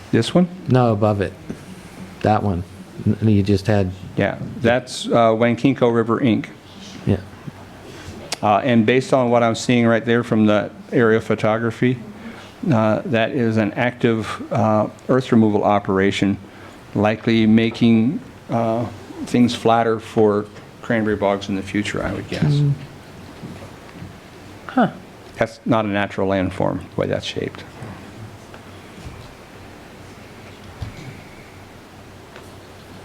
This one? No, above it. That one. You just had, Yeah, that's Wankinko River, Inc. yeah. And based on what I'm seeing right there from the aerial photography, that is an active earth removal operation, likely making things flatter for cranberry bogs in the future, I would guess. Huh. That's not a natural landform, the way that's shaped.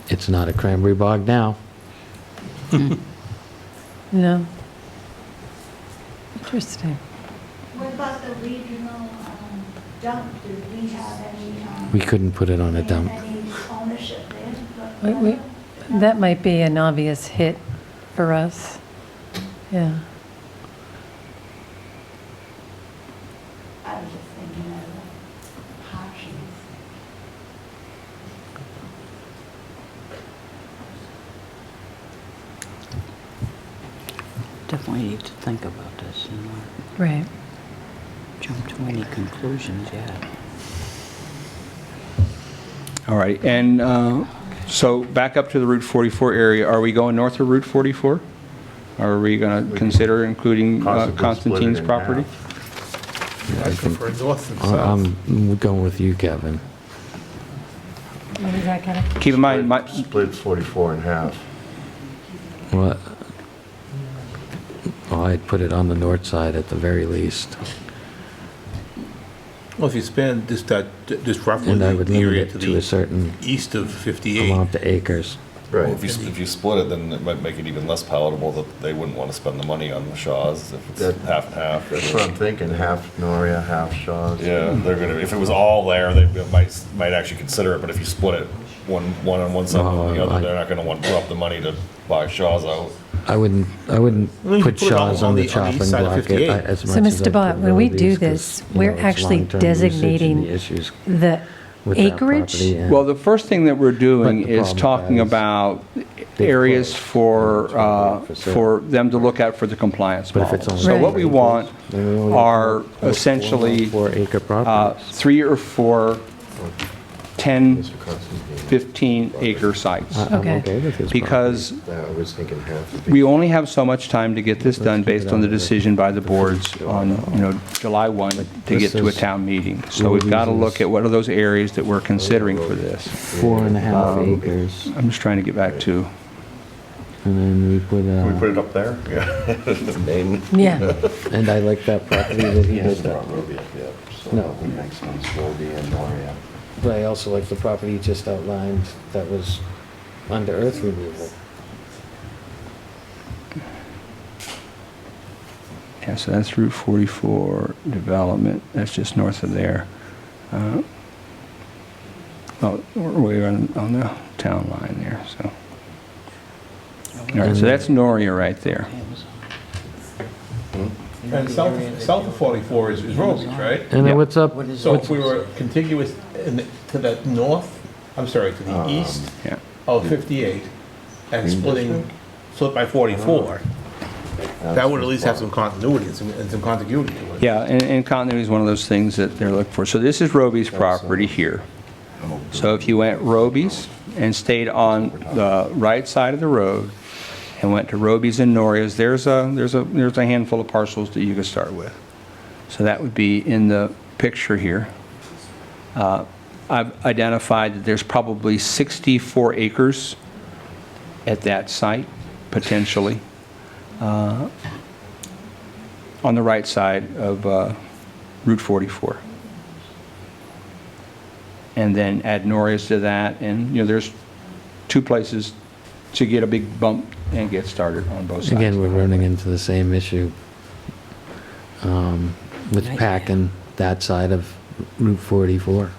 It's not a cranberry bog now. No. Interesting. What about the regional dump? Did we have any, We couldn't put it on a dump. any ownership there? That might be an obvious hit for us. Yeah. I was just thinking of the options. Definitely need to think about this and not Right. jump to any conclusions yet. All right, and so back up to the Route 44 area. Are we going north of Route 44? Are we going to consider including Possibly Constantine's split it in property? I prefer north and south. I'm going with you, Kevin. What is that, Kevin? Keep in mind, Split 44 in half. What? Well, I'd put it on the north side at the very least. Well, if you span just roughly And I would the limit area it to to a the certain east of 58. amount of acres. Right. Well, if you split it, then it might make it even less palatable that they wouldn't want to spend the money on the Shaws if it's half and half. That's what I'm thinking, half Noria, half Shaw's. Yeah, they're gonna, if it was all there, they might actually consider it, but if you split it, one on one side, one on the other, they're not gonna want to drop the money to buy Shaws out. I wouldn't put Shaw's on the chopping east side of block 58. as much So, as I Mr. Bott, put when we Robies, do 'cause, this, you we're know, it's actually long-term usage and designating the issues the with that acreage? property, yeah. well, the first thing that we're doing But the is problem talking is about they've areas closed. for them to look at for the compliance But if model. it's only So what Right. we want then we only are have four- essentially 4-acre properties. 3 or 4 10, Mr. Constantine. 15-acre sites. I'm Okay. okay with his Because I was thinking half. we only have so much time to get this done keep it based on the on the- decision by the boards on, July 1 to this get to a is- town meeting. So we've got to look at what are those areas that we're considering for this. 4.5 acres, I'm just trying to get back to, and then we put, Can we put it up there? Yeah. Yeah. and I like that property that he did that. No. Next one's Robie and Noria. But I also like the property he just outlined that was under earth removal. yeah, so that's Route 44 development. That's just north of there. We're on the town line there, so. All right, so that's Noria right there. And south of 44 is Robies, right? And then what's up? So if we were contiguous to the north, I'm sorry, to the east Yeah. of 58 and split by 44, that would at least have some continuity and some contiguity to it. Yeah, and continuity is one of those things that they're looking for. So this is Roby's property here. So if you went Roby's and stayed on the right side of the road and went to Roby's and Noria's, there's a handful of parcels that you could start with. So that would be in the picture here. I've identified that there's probably 64 acres at that site, potentially, on the right side of Route 44. And then add Norris to that, and, there's 2 places to get a big bump and get started on both sides. Again, we're running into the same issue with packing that side of Route 44.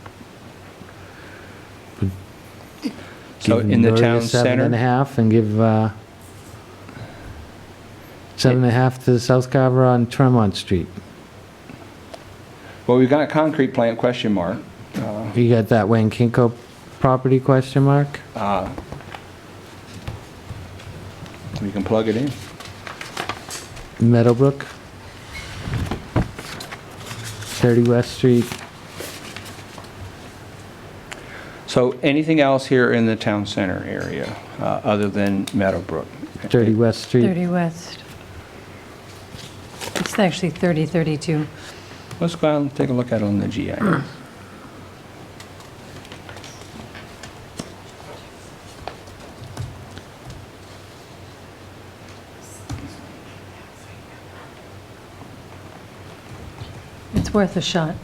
So Give in the Noria town center? 7.5 and give 7.5 to South Carver on Tremont Street. Well, we've got a concrete plant, question mark. You got that Wayne Kinko property, question mark? We can plug it in. Meadowbrook, 30 West Street. So anything else here in the town center area, other than Meadowbrook? 30 West Street. 30 West. It's actually 3032. Let's go out and take a look at it on the GIS. It's worth a shot.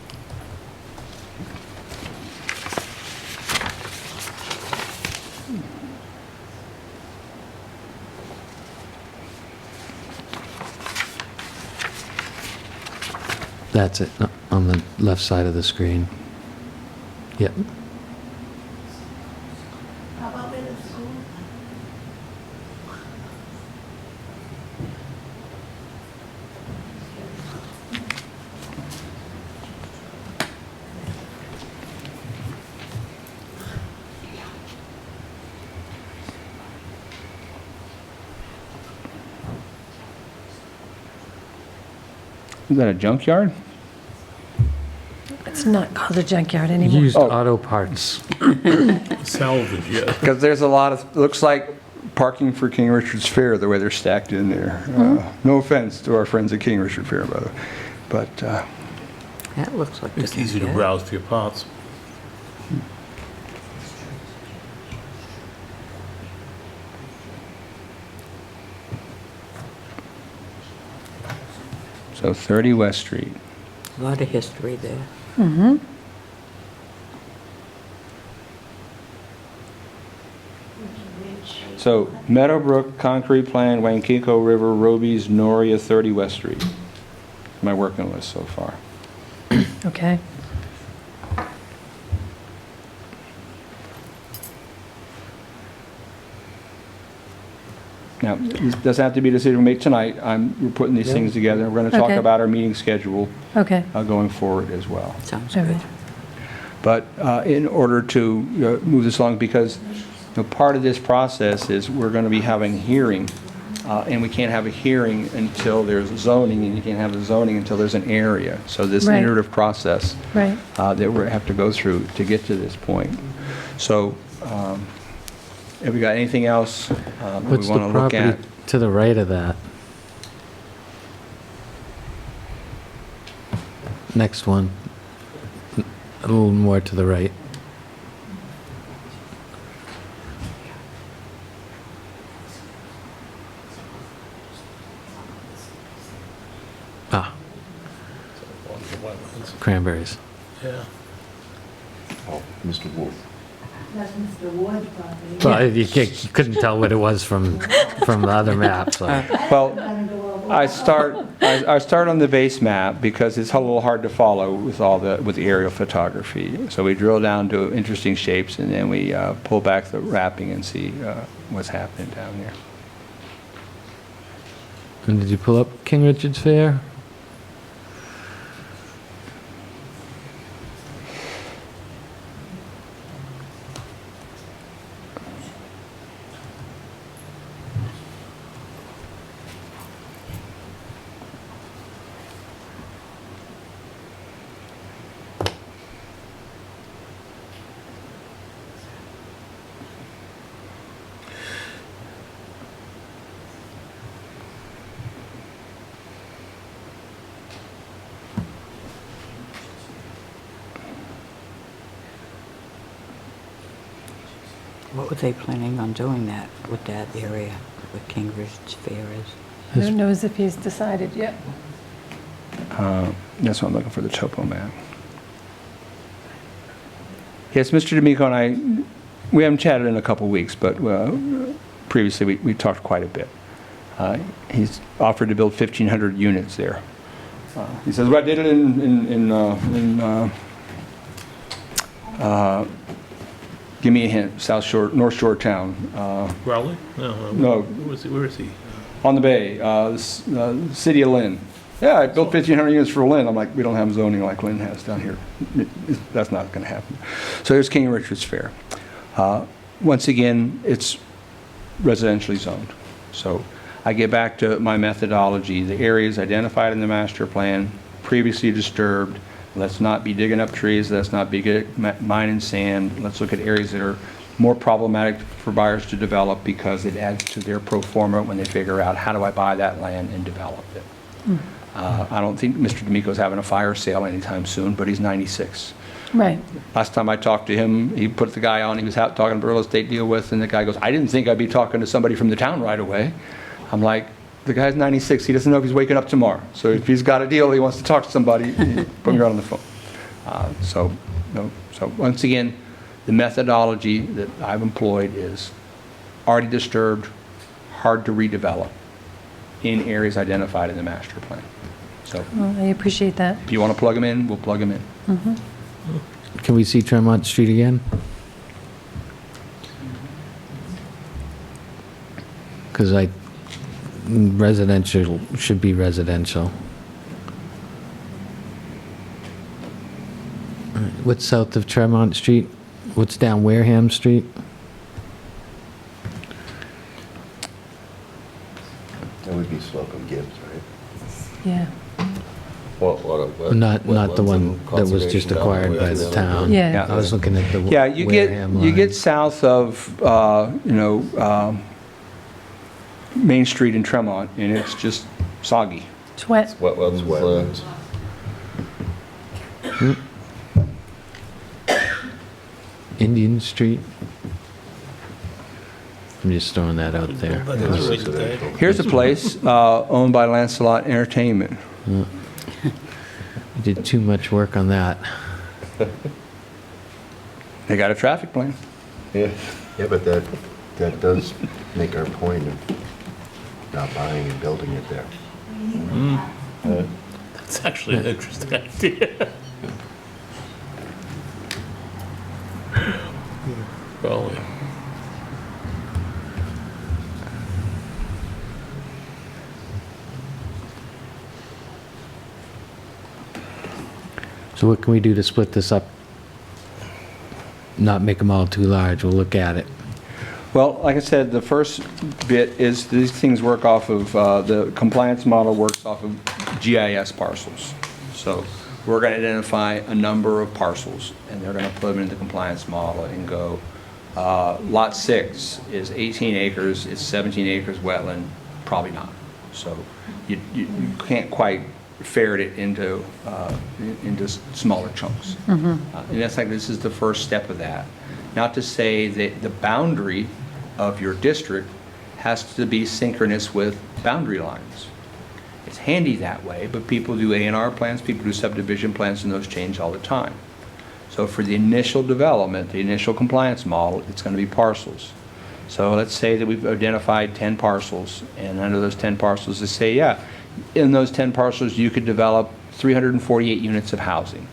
That's it, on the left side of the screen. Yep. How about with the school? Is that a junkyard? It's not called a junkyard anymore. Used auto parts. Salvage, yeah. Because there's a lot of, looks like parking for King Richard's Fair, the way they're stacked in there. No offense to our friends at King Richard Fair, by the way. But That looks like It's easy to browse for your parts. so 30 West Street. A lot of history there. Mm-hmm. So Meadowbrook, concrete plant, Wankinko River, Roby's, Noria, 30 West Street. My working list so far. Okay. Now, this doesn't have to be a decision we make tonight. We're putting these things together. We're going to talk Okay. about our meeting schedule Okay. going forward as well. Sounds All good. right. But in order to move this along, because part of this process is we're going to be having a hearing, and we can't have a hearing until there's zoning, and you can't have a zoning until there's an area. So this Right. iterative process Right. that we have to go through to get to this point. So have we got anything else that we What's want the to look property at? to the right of that? Next one. A little more to the right. Ah. Cranberries. Yeah. Oh, Mr. Wolf. That's Mr. Ward's property. Well, you couldn't tell what it was from the other map, so. Well, I start on the base map because it's a little hard to follow with the aerial photography. So we drill down to interesting shapes, and then we pull back the wrapping and see what's happening down there. And did you pull up King Richard's Fair? What were they planning on doing that, with that area, where King Richard's Fair is? I don't know if he's decided yet. That's what I'm looking for, the topo map. Yes, Mr. D'Amico and I, we haven't chatted in a couple weeks, but previously we talked quite a bit. He's offered to build 1,500 units there. He says, well, I did it give me a hint, South Shore, North Shore town. Raleigh? No. Where is he? On the bay, the city of Lynn. Yeah, I built 1,500 units for Lynn. I'm like, we don't have zoning like Lynn has down here. That's not going to happen. So here's King Richard's Fair. Once again, it's residentially zoned. So I get back to my methodology. The areas identified in the master plan, previously disturbed. Let's not be digging up trees. Let's not be mining sand. Let's look at areas that are more problematic for buyers to develop because it adds to their pro forma when they figure out how do I buy that land and develop it. I don't think Mr. D'Amico's having a fire sale anytime soon, but he's 96. Right. Last time I talked to him, he put the guy on he was out talking about a real estate deal with, and the guy goes, I didn't think I'd be talking to somebody from the town right away. I'm like, the guy's 96. He doesn't know if he's waking up tomorrow. So if he's got a deal, he wants to talk to somebody, put me right on the phone. So once again, the methodology that I've employed is already disturbed, hard to redevelop in areas identified in the master plan. So Well, I appreciate that. if you want to plug them in, we'll plug them in. Can we see Tremont Street again? Because residential should be residential. All right, what's south of Tremont Street? What's down Wareham Street? That would be Slocum Gibbs, right? Yeah. Not the one that was just acquired by the town. Yeah. I was looking at the Yeah, you Wareham line. get south of Main Street in Tremont, and it's just soggy. It's wet. Wetlands. Indian Street. I'm just throwing that out there. Here's a place owned by Lancelot Entertainment. We did too much work on that. They got a traffic plan. Yeah, but that does make our point of not buying and building it there. That's actually an interesting idea. Raleigh. So what can we do to split this up? Not make them all too large, we'll look at it. Well, like I said, the first bit is these things work off of, the compliance model works off of GIS parcels. So we're going to identify a number of parcels, and they're going to put them into the compliance model and go, lot 6 is 18 acres, it's 17 acres wetland, probably not. So you can't quite ferret it into smaller chunks. And that's like, this is the first step of that. Not to say that the boundary of your district has to be synchronous with boundary lines. It's handy that way, but people do A&R plans, people do subdivision plans, and those change all the time. So for the initial development, the initial compliance model, it's going to be parcels. So let's say that we've identified 10 parcels, and under those 10 parcels, they say, yeah, in those 10 parcels, you could develop 348 units of housing.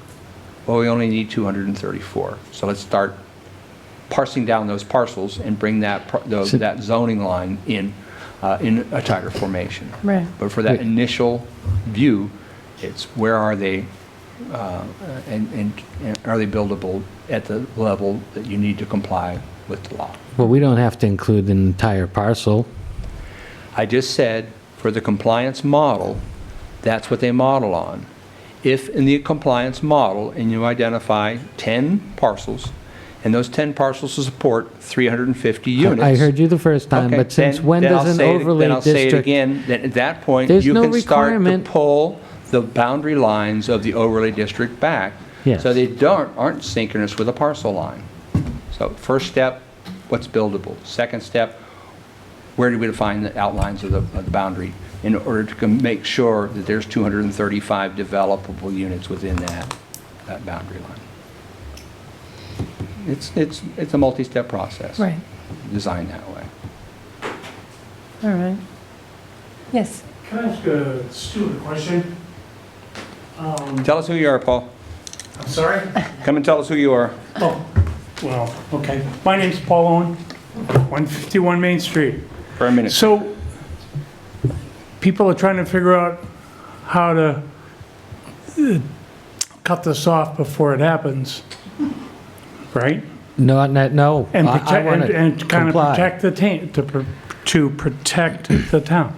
Well, we only need 234. So let's start parsing down those parcels and bring that zoning line in a tighter formation. Right. But for that initial view, it's where are they, and are they buildable at the level that you need to comply with the law? Well, we don't have to include the entire parcel. I just said, for the compliance model, that's what they model on. If in the compliance model, and you identify 10 parcels, and those 10 parcels will support 350 units. I heard you the first time, Okay, but since then- when then does I'll an say it- overlay Then I'll say it district? again, then at that point, There's you no can start to requirement. pull the boundary lines of the overlay district back. Yes. So they aren't synchronous with a parcel line. So first step, what's buildable. Second step, where do we define the outlines of the boundary in order to make sure that there's 235 developable units within that boundary line. It's a multi-step process. Right. Designed that way. All right. Yes. Can I ask a stupid question? Tell us who you are, Paul. I'm sorry? Come and tell us who you are. Oh, well, okay. My name's Paul Owen, 151 Main Street. For a minute. So, people are trying to figure out how to cut this off before it happens, right? No, no. And I protect, wanna and kind of comply. protect the to protect the town.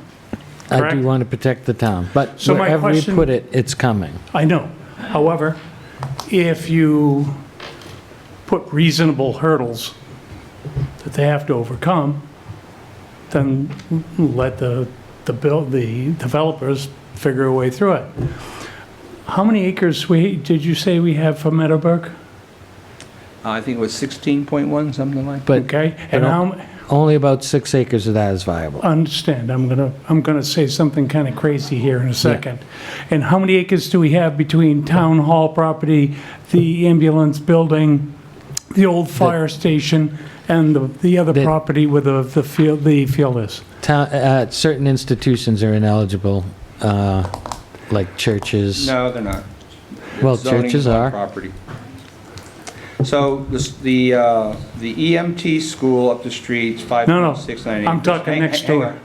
I correct? do want to protect the town, but So my wherever you question- put it, it's coming. I know. However, if you put reasonable hurdles that they have to overcome, then let the developers figure a way through it. How many acres did you say we have for Meadowbrook? I think it was 16.1, something like that. But Okay, but and how, only about 6 acres of that is viable. understand, I'm gonna say something kind of crazy here in a second. And how many acres do we have between town hall property, the ambulance building, the old fire station, and the other property where the field is? Certain institutions are ineligible, like churches. No, they're not. Well, Zoning churches on are. Property. So the EMT school up the street, 5.69 acres. I'm talking next door. on.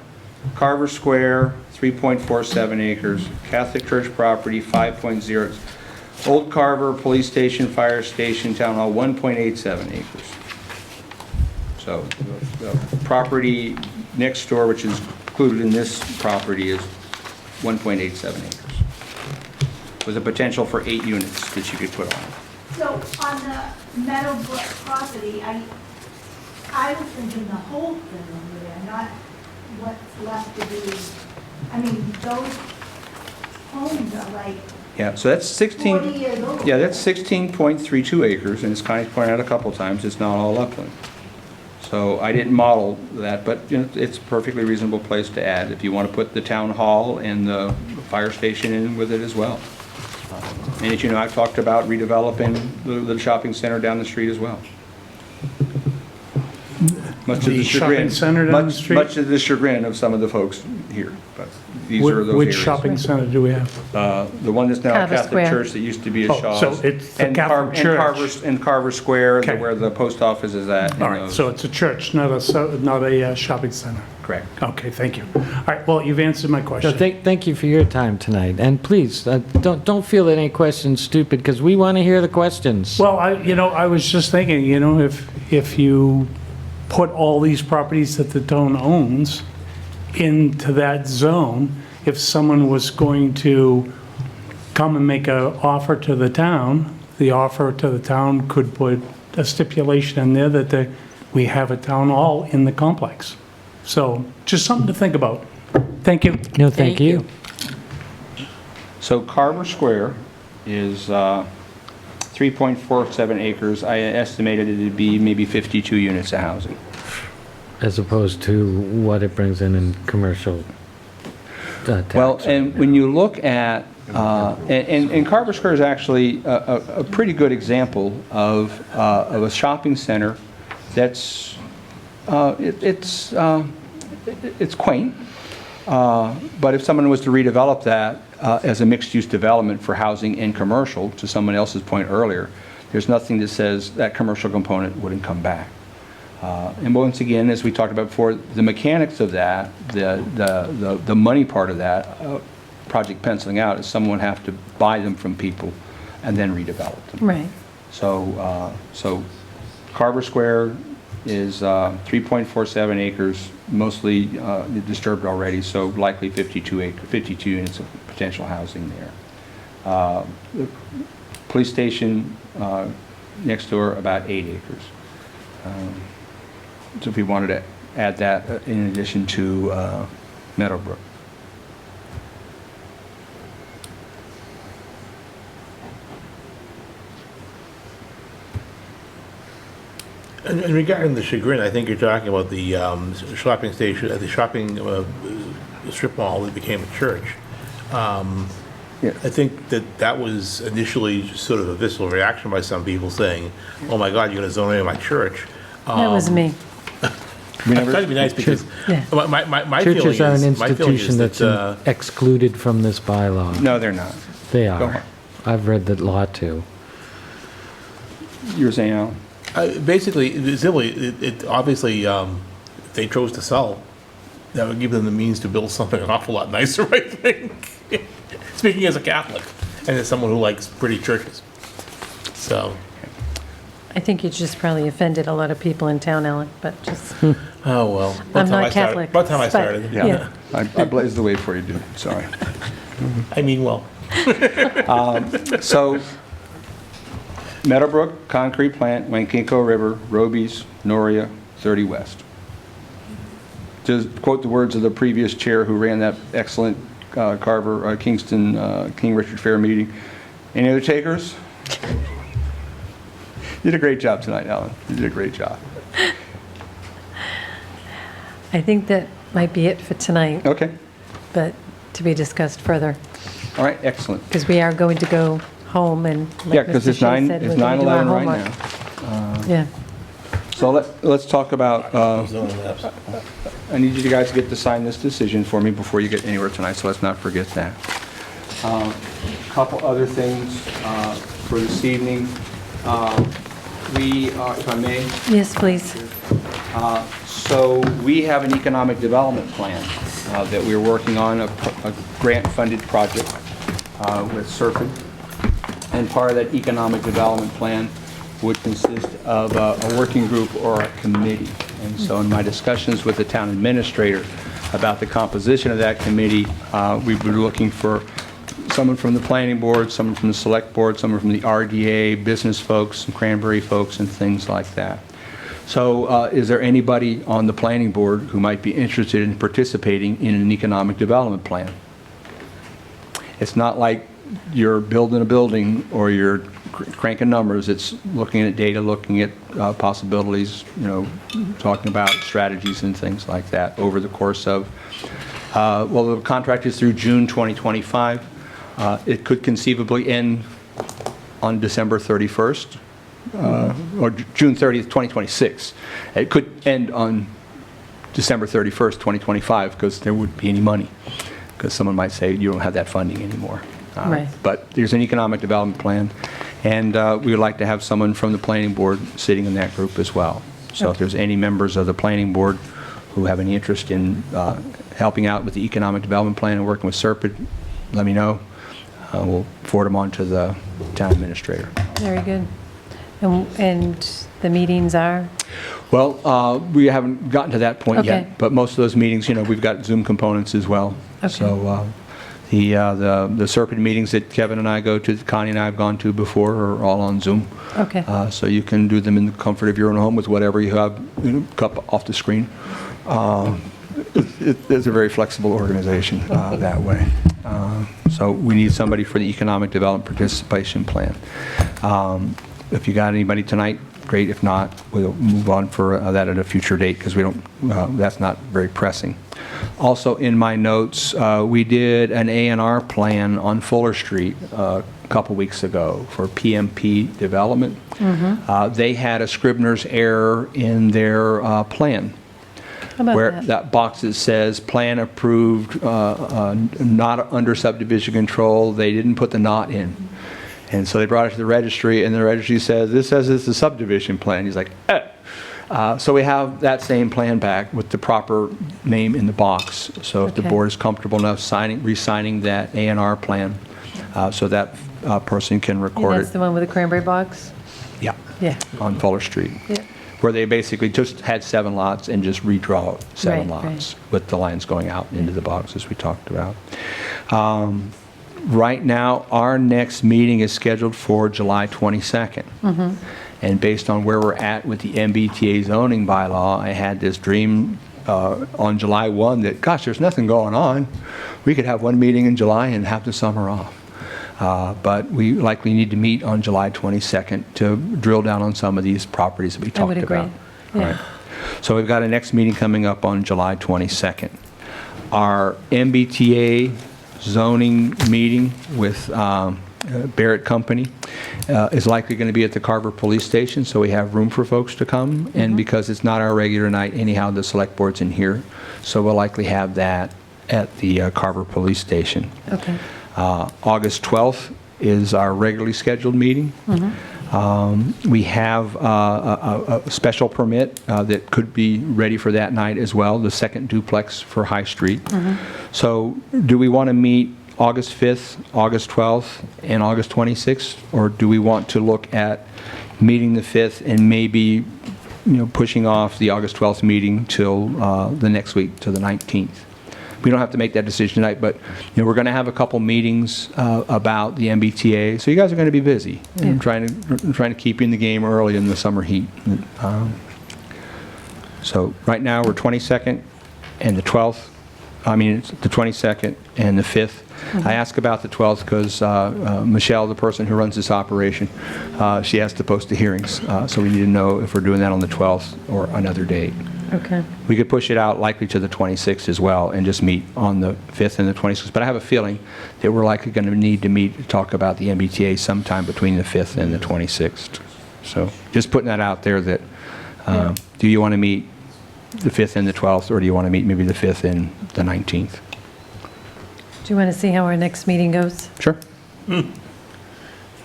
Carver Square, 3.47 acres. Catholic Church property, 5.0. Old Carver Police Station, Fire Station, Town Hall, 1.87 acres. So the property next door, which is included in this property, is 1.87 acres, with a potential for 8 units that you could put on. So on the Meadowbrook property, I was thinking the whole thing over there, not what's left to be. I mean, those homes are like Yeah, so that's 16, 40 years old. yeah, that's 16.32 acres, and as Connie's pointed out a couple of times, it's not all upland. So I didn't model that, but you know, it's a perfectly reasonable place to add if you want to put the town hall and the fire station in with it as well. And as you know, I've talked about redeveloping the shopping center down the street as well. Much to The shopping center down the street? Much to the chagrin of some of the folks here, but these are those Which areas. shopping center do we have? The one that's now a Carver Catholic Square. church that used to be a Oh, Shaw's. so it's the And Catholic church. And Carver Square, Okay. where the post office is at. and All right, those. so it's a church, not a shopping center. Correct. Okay, thank you. All right, well, you've answered my So question. thank you for your time tonight, and please, don't feel that any question's stupid, because we want to hear the questions. Well, I was just thinking, if you put all these properties that the town owns into that zone, if someone was going to come and make an offer to the town, the offer to the town could put a stipulation in there that we have a town hall in the complex. So, just something to think about. Thank you. No, thank you. So Carver Square is 3.47 acres. I estimated it to be maybe 52 units of housing. As opposed to what it brings in commercial tax. Well, and when you look at, and Carver Square is actually a pretty good example of a shopping center that's, it's quaint, but if someone was to redevelop that as a mixed-use development for housing and commercial, to someone else's point earlier, there's nothing that says that commercial component wouldn't come back. And once again, as we talked about before, the mechanics of that, the money part of that, project penciling out, is someone would have to buy them from people and then redevelop them. Right. So Carver Square is 3.47 acres, mostly disturbed already, so likely 52 units of potential housing there. The police station next door, about 8 acres. So if we wanted to add that in addition to Meadowbrook. And regarding the chagrin, I think you're talking about the shopping station, the shopping strip mall that became a church. I think that was initially just sort of a visceral reaction by some people saying, "Oh my God, you're going to zone in my church." That was me. I'm trying to be nice because Yeah. my feeling Churches are an is, my feeling institution is that's that, excluded from this bylaw. No, they're not. They Go are. on. I've read the law too. You were saying, Alan? basically, it obviously, if they chose to sell, that would give them the means to build something an awful lot nicer, I think. Speaking as a Catholic and as someone who likes pretty churches. So, I think you just probably offended a lot of people in town, Ellen, but just, oh well. I'm not Catholic. By the time I but- started. Yeah. I blazed the way for you, dude. Sorry. I mean, well. So, Meadowbrook, concrete plant, Wankinko River, Roby's, Noria, 30 West. To quote the words of the previous chair who ran that excellent Carver, Kingston, King Richard Fair meeting. Any other takers? You did a great job tonight, Alan. You did a great job. I think that might be it for tonight, Okay. but to be discussed further, All right, excellent. because we are going to go home and, like Yeah, because Mr. it's Shea 9, said, it's we're going to do our 9/11 right homework. now. Yeah. So let's talk about, I need you guys to get to sign this decision for me before you get anywhere tonight, so let's not forget that. Couple other things for this evening. We, if I may, Yes, please. so we have an economic development plan that we're working on, a grant-funded project with Serpent. And part of that economic development plan would consist of a working group or a committee. And so in my discussions with the town administrator about the composition of that committee, we were looking for someone from the planning board, someone from the select board, someone from the RDA, business folks, some Cranberry folks, and things like that. So is there anybody on the planning board who might be interested in participating in an economic development plan? It's not like you're building a building or you're cranking numbers. It's looking at data, looking at possibilities, talking about strategies and things like that over the course of, well, the contract is through June 2025. It could conceivably end on December 31st or June 30th, 2026. It could end on December 31st, 2025 because there wouldn't be any money because someone might say you don't have that funding anymore. Right. But there's an economic development plan, and we would like to have someone from the planning board sitting in that group as well. So if there's any members of the planning board who have any interest in helping out with the economic development plan and working with Serpent, let me know. We'll forward them on to the town administrator. Very good. And the meetings are? Well, we haven't gotten to that point Okay. yet, but most of those meetings, we've got Zoom components as well. Okay. So the Serpent meetings that Kevin and I go to, that Connie and I have gone to before, are all on Zoom. Okay. So you can do them in the comfort of your own home with whatever you have up off the screen. It's a very flexible organization that way. So we need somebody for the economic development participation plan. If you got anybody tonight, great. If not, we'll move on for that at a future date because that's not very pressing. Also in my notes, we did an A&R plan on Fuller Street a couple weeks ago for PMP development. Mm-hmm. They had a Scribner's error in their plan. How about Where that? that box that says plan approved, not under subdivision control, they didn't put the not in. And so they brought it to the registry, and the registry says, this says it's a subdivision plan. He's like, eh. So we have that same plan back with the proper name in the box. So if the Okay. board is comfortable enough re-signing that A&R plan, so that person can And record that's it. the one with the cranberry box? Yeah, Yeah. on Fuller Street. Yeah. Where they basically just had 7 lots and just redraw 7 Right, lots with the lines going out into the boxes we talked about. Right now, our next meeting is scheduled for July 22nd. Mm-hmm. And based on where we're at with the MBTA zoning bylaw, I had this dream on July 1 that, gosh, there's nothing going on. We could have one meeting in July and have the summer off. But we likely need to meet on July 22nd to drill down on some of these properties that we I talked would agree. about. Yeah. All right. So we've got a next meeting coming up on July 22nd. Our MBTA zoning meeting with Barrett Company is likely going to be at the Carver Police Station, so we have room for folks to come. And because it's not our regular night, anyhow, the select board's in here, so we'll likely have that at the Carver Police Station. Okay. August 12th is our regularly scheduled meeting. We have a special permit that could be ready for that night as well, the second duplex for High Street. So do we want to meet August 5th, August 12th, and August 26th? Or do we want to look at meeting the 5th and maybe, pushing off the August 12th meeting till the next week, to the 19th? We don't have to make that decision tonight, but we're going to have a couple meetings about the MBTA, so you guys are going to be busy. And I'm trying to keep you in the game early in the summer heat. So right now we're 22nd and the 12th. I mean, it's the 22nd and the 5th. I ask about the 12th because Michelle, the person who runs this operation, she has to post the hearings, so we need to know if we're doing that on the 12th or another date. Okay. We could push it out likely to the 26th as well and just meet on the 5th and the 26th. But I have a feeling that we're likely going to need to meet to talk about the MBTA sometime between the 5th and the 26th. So just putting that out there that do you want to meet the 5th and the 12th, or do you want to meet maybe the 5th and the 19th? Do you want to see how our next meeting goes? Sure. Fine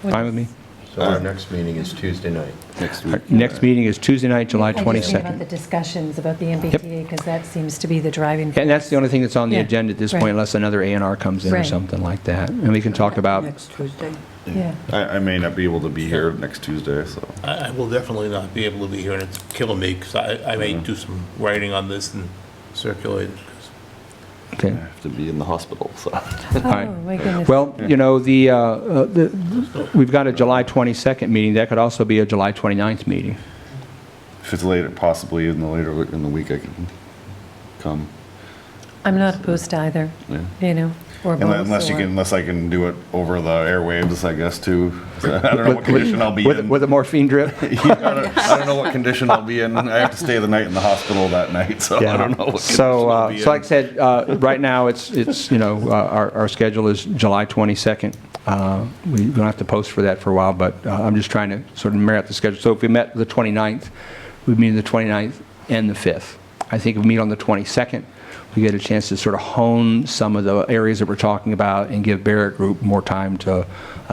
with me. So our next meeting is Tuesday night. Next Our week. next meeting is Tuesday night, July I just mean about 22nd. the discussions about the MBTA, because that seems to be the driving. And that's the only thing that's on the Yeah, agenda at this right. point, unless another A&R comes in or Right. something like that. And we can talk about, Next Tuesday? Yeah. I may not be able to be here next Tuesday, so. I will definitely not be able to be here, and it's killing me, because I may do some writing on this and circulate it. okay. I have to be in the hospital, so. Oh, right. my goodness. Well, we've got a July 22nd meeting. That could also be a July 29th meeting. If it's later, possibly in the week I can come. I'm not opposed to either, Yeah. or both. Unless I can do it over the airwaves, I guess, too. I don't know what condition I'll be in. With a morphine drip? I don't know what condition I'll be in. I have to stay the night in the hospital that night, so I don't know what condition I'll be in. So like I said, right now, it's our schedule is July 22nd. We don't have to post for that for a while, but I'm just trying to sort of mirror out the schedule. So if we met the 29th, we'd meet the 29th and the 5th. I think if we meet on the 22nd, we get a chance to sort of hone some of the areas that we're talking about and give Barrett Group more time to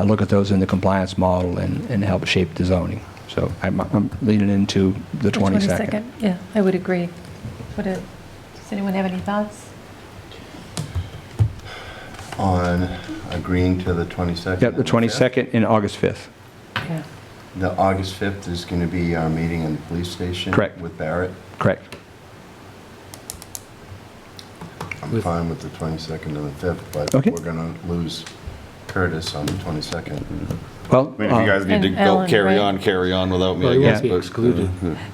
look at those in the compliance model and help shape the zoning. So I'm leaning into the 22nd. Yeah, I would agree. Does anyone have any thoughts? On agreeing to the 22nd? Yep, the 22nd and August 5th. Yeah. The August 5th is going to be our meeting in the police station? Correct. With Barrett? Correct. I'm fine with the 22nd and the 5th, but Okay. we're going to lose Curtis on the 22nd. Well, I mean, if you guys need to And go Ellen, carry right? on, carry on without me, Well, I you guess. won't be but, excluded.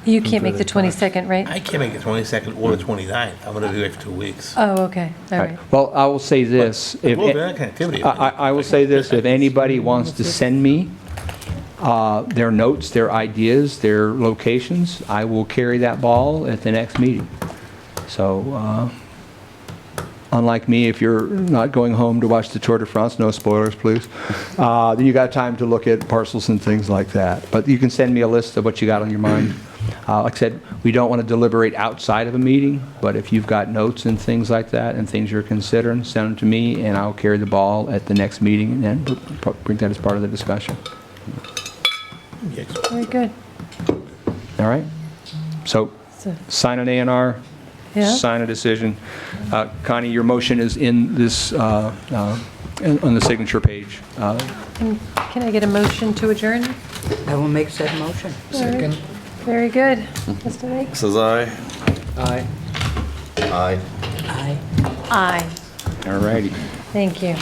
You can't make the 22nd, right? I can't make the 22nd or the 29th. I'm going to be away for 2 weeks. Oh, okay, all right. Well, I will say this. Well, that kind of activity. I will say this, if anybody wants to send me their notes, their ideas, their locations, I will carry that ball at the next meeting. So, unlike me, if you're not going home to watch the Tour de France, no spoilers, please, then you got time to look at parcels and things like that. But you can send me a list of what you got on your mind. Like I said, we don't want to deliberate outside of a meeting, but if you've got notes and things like that and things you're considering, send them to me, and I'll carry the ball at the next meeting and bring that as part of the discussion. Very good. All right? So, sign an A&R, Yeah. sign a decision. Connie, your motion is in this, on the signature page. Can I get a motion to adjourn? I will make said motion. Second. Very good. Mr. Lake? Says aye. Aye. Aye. Aye. Aye. All righty. Thank you.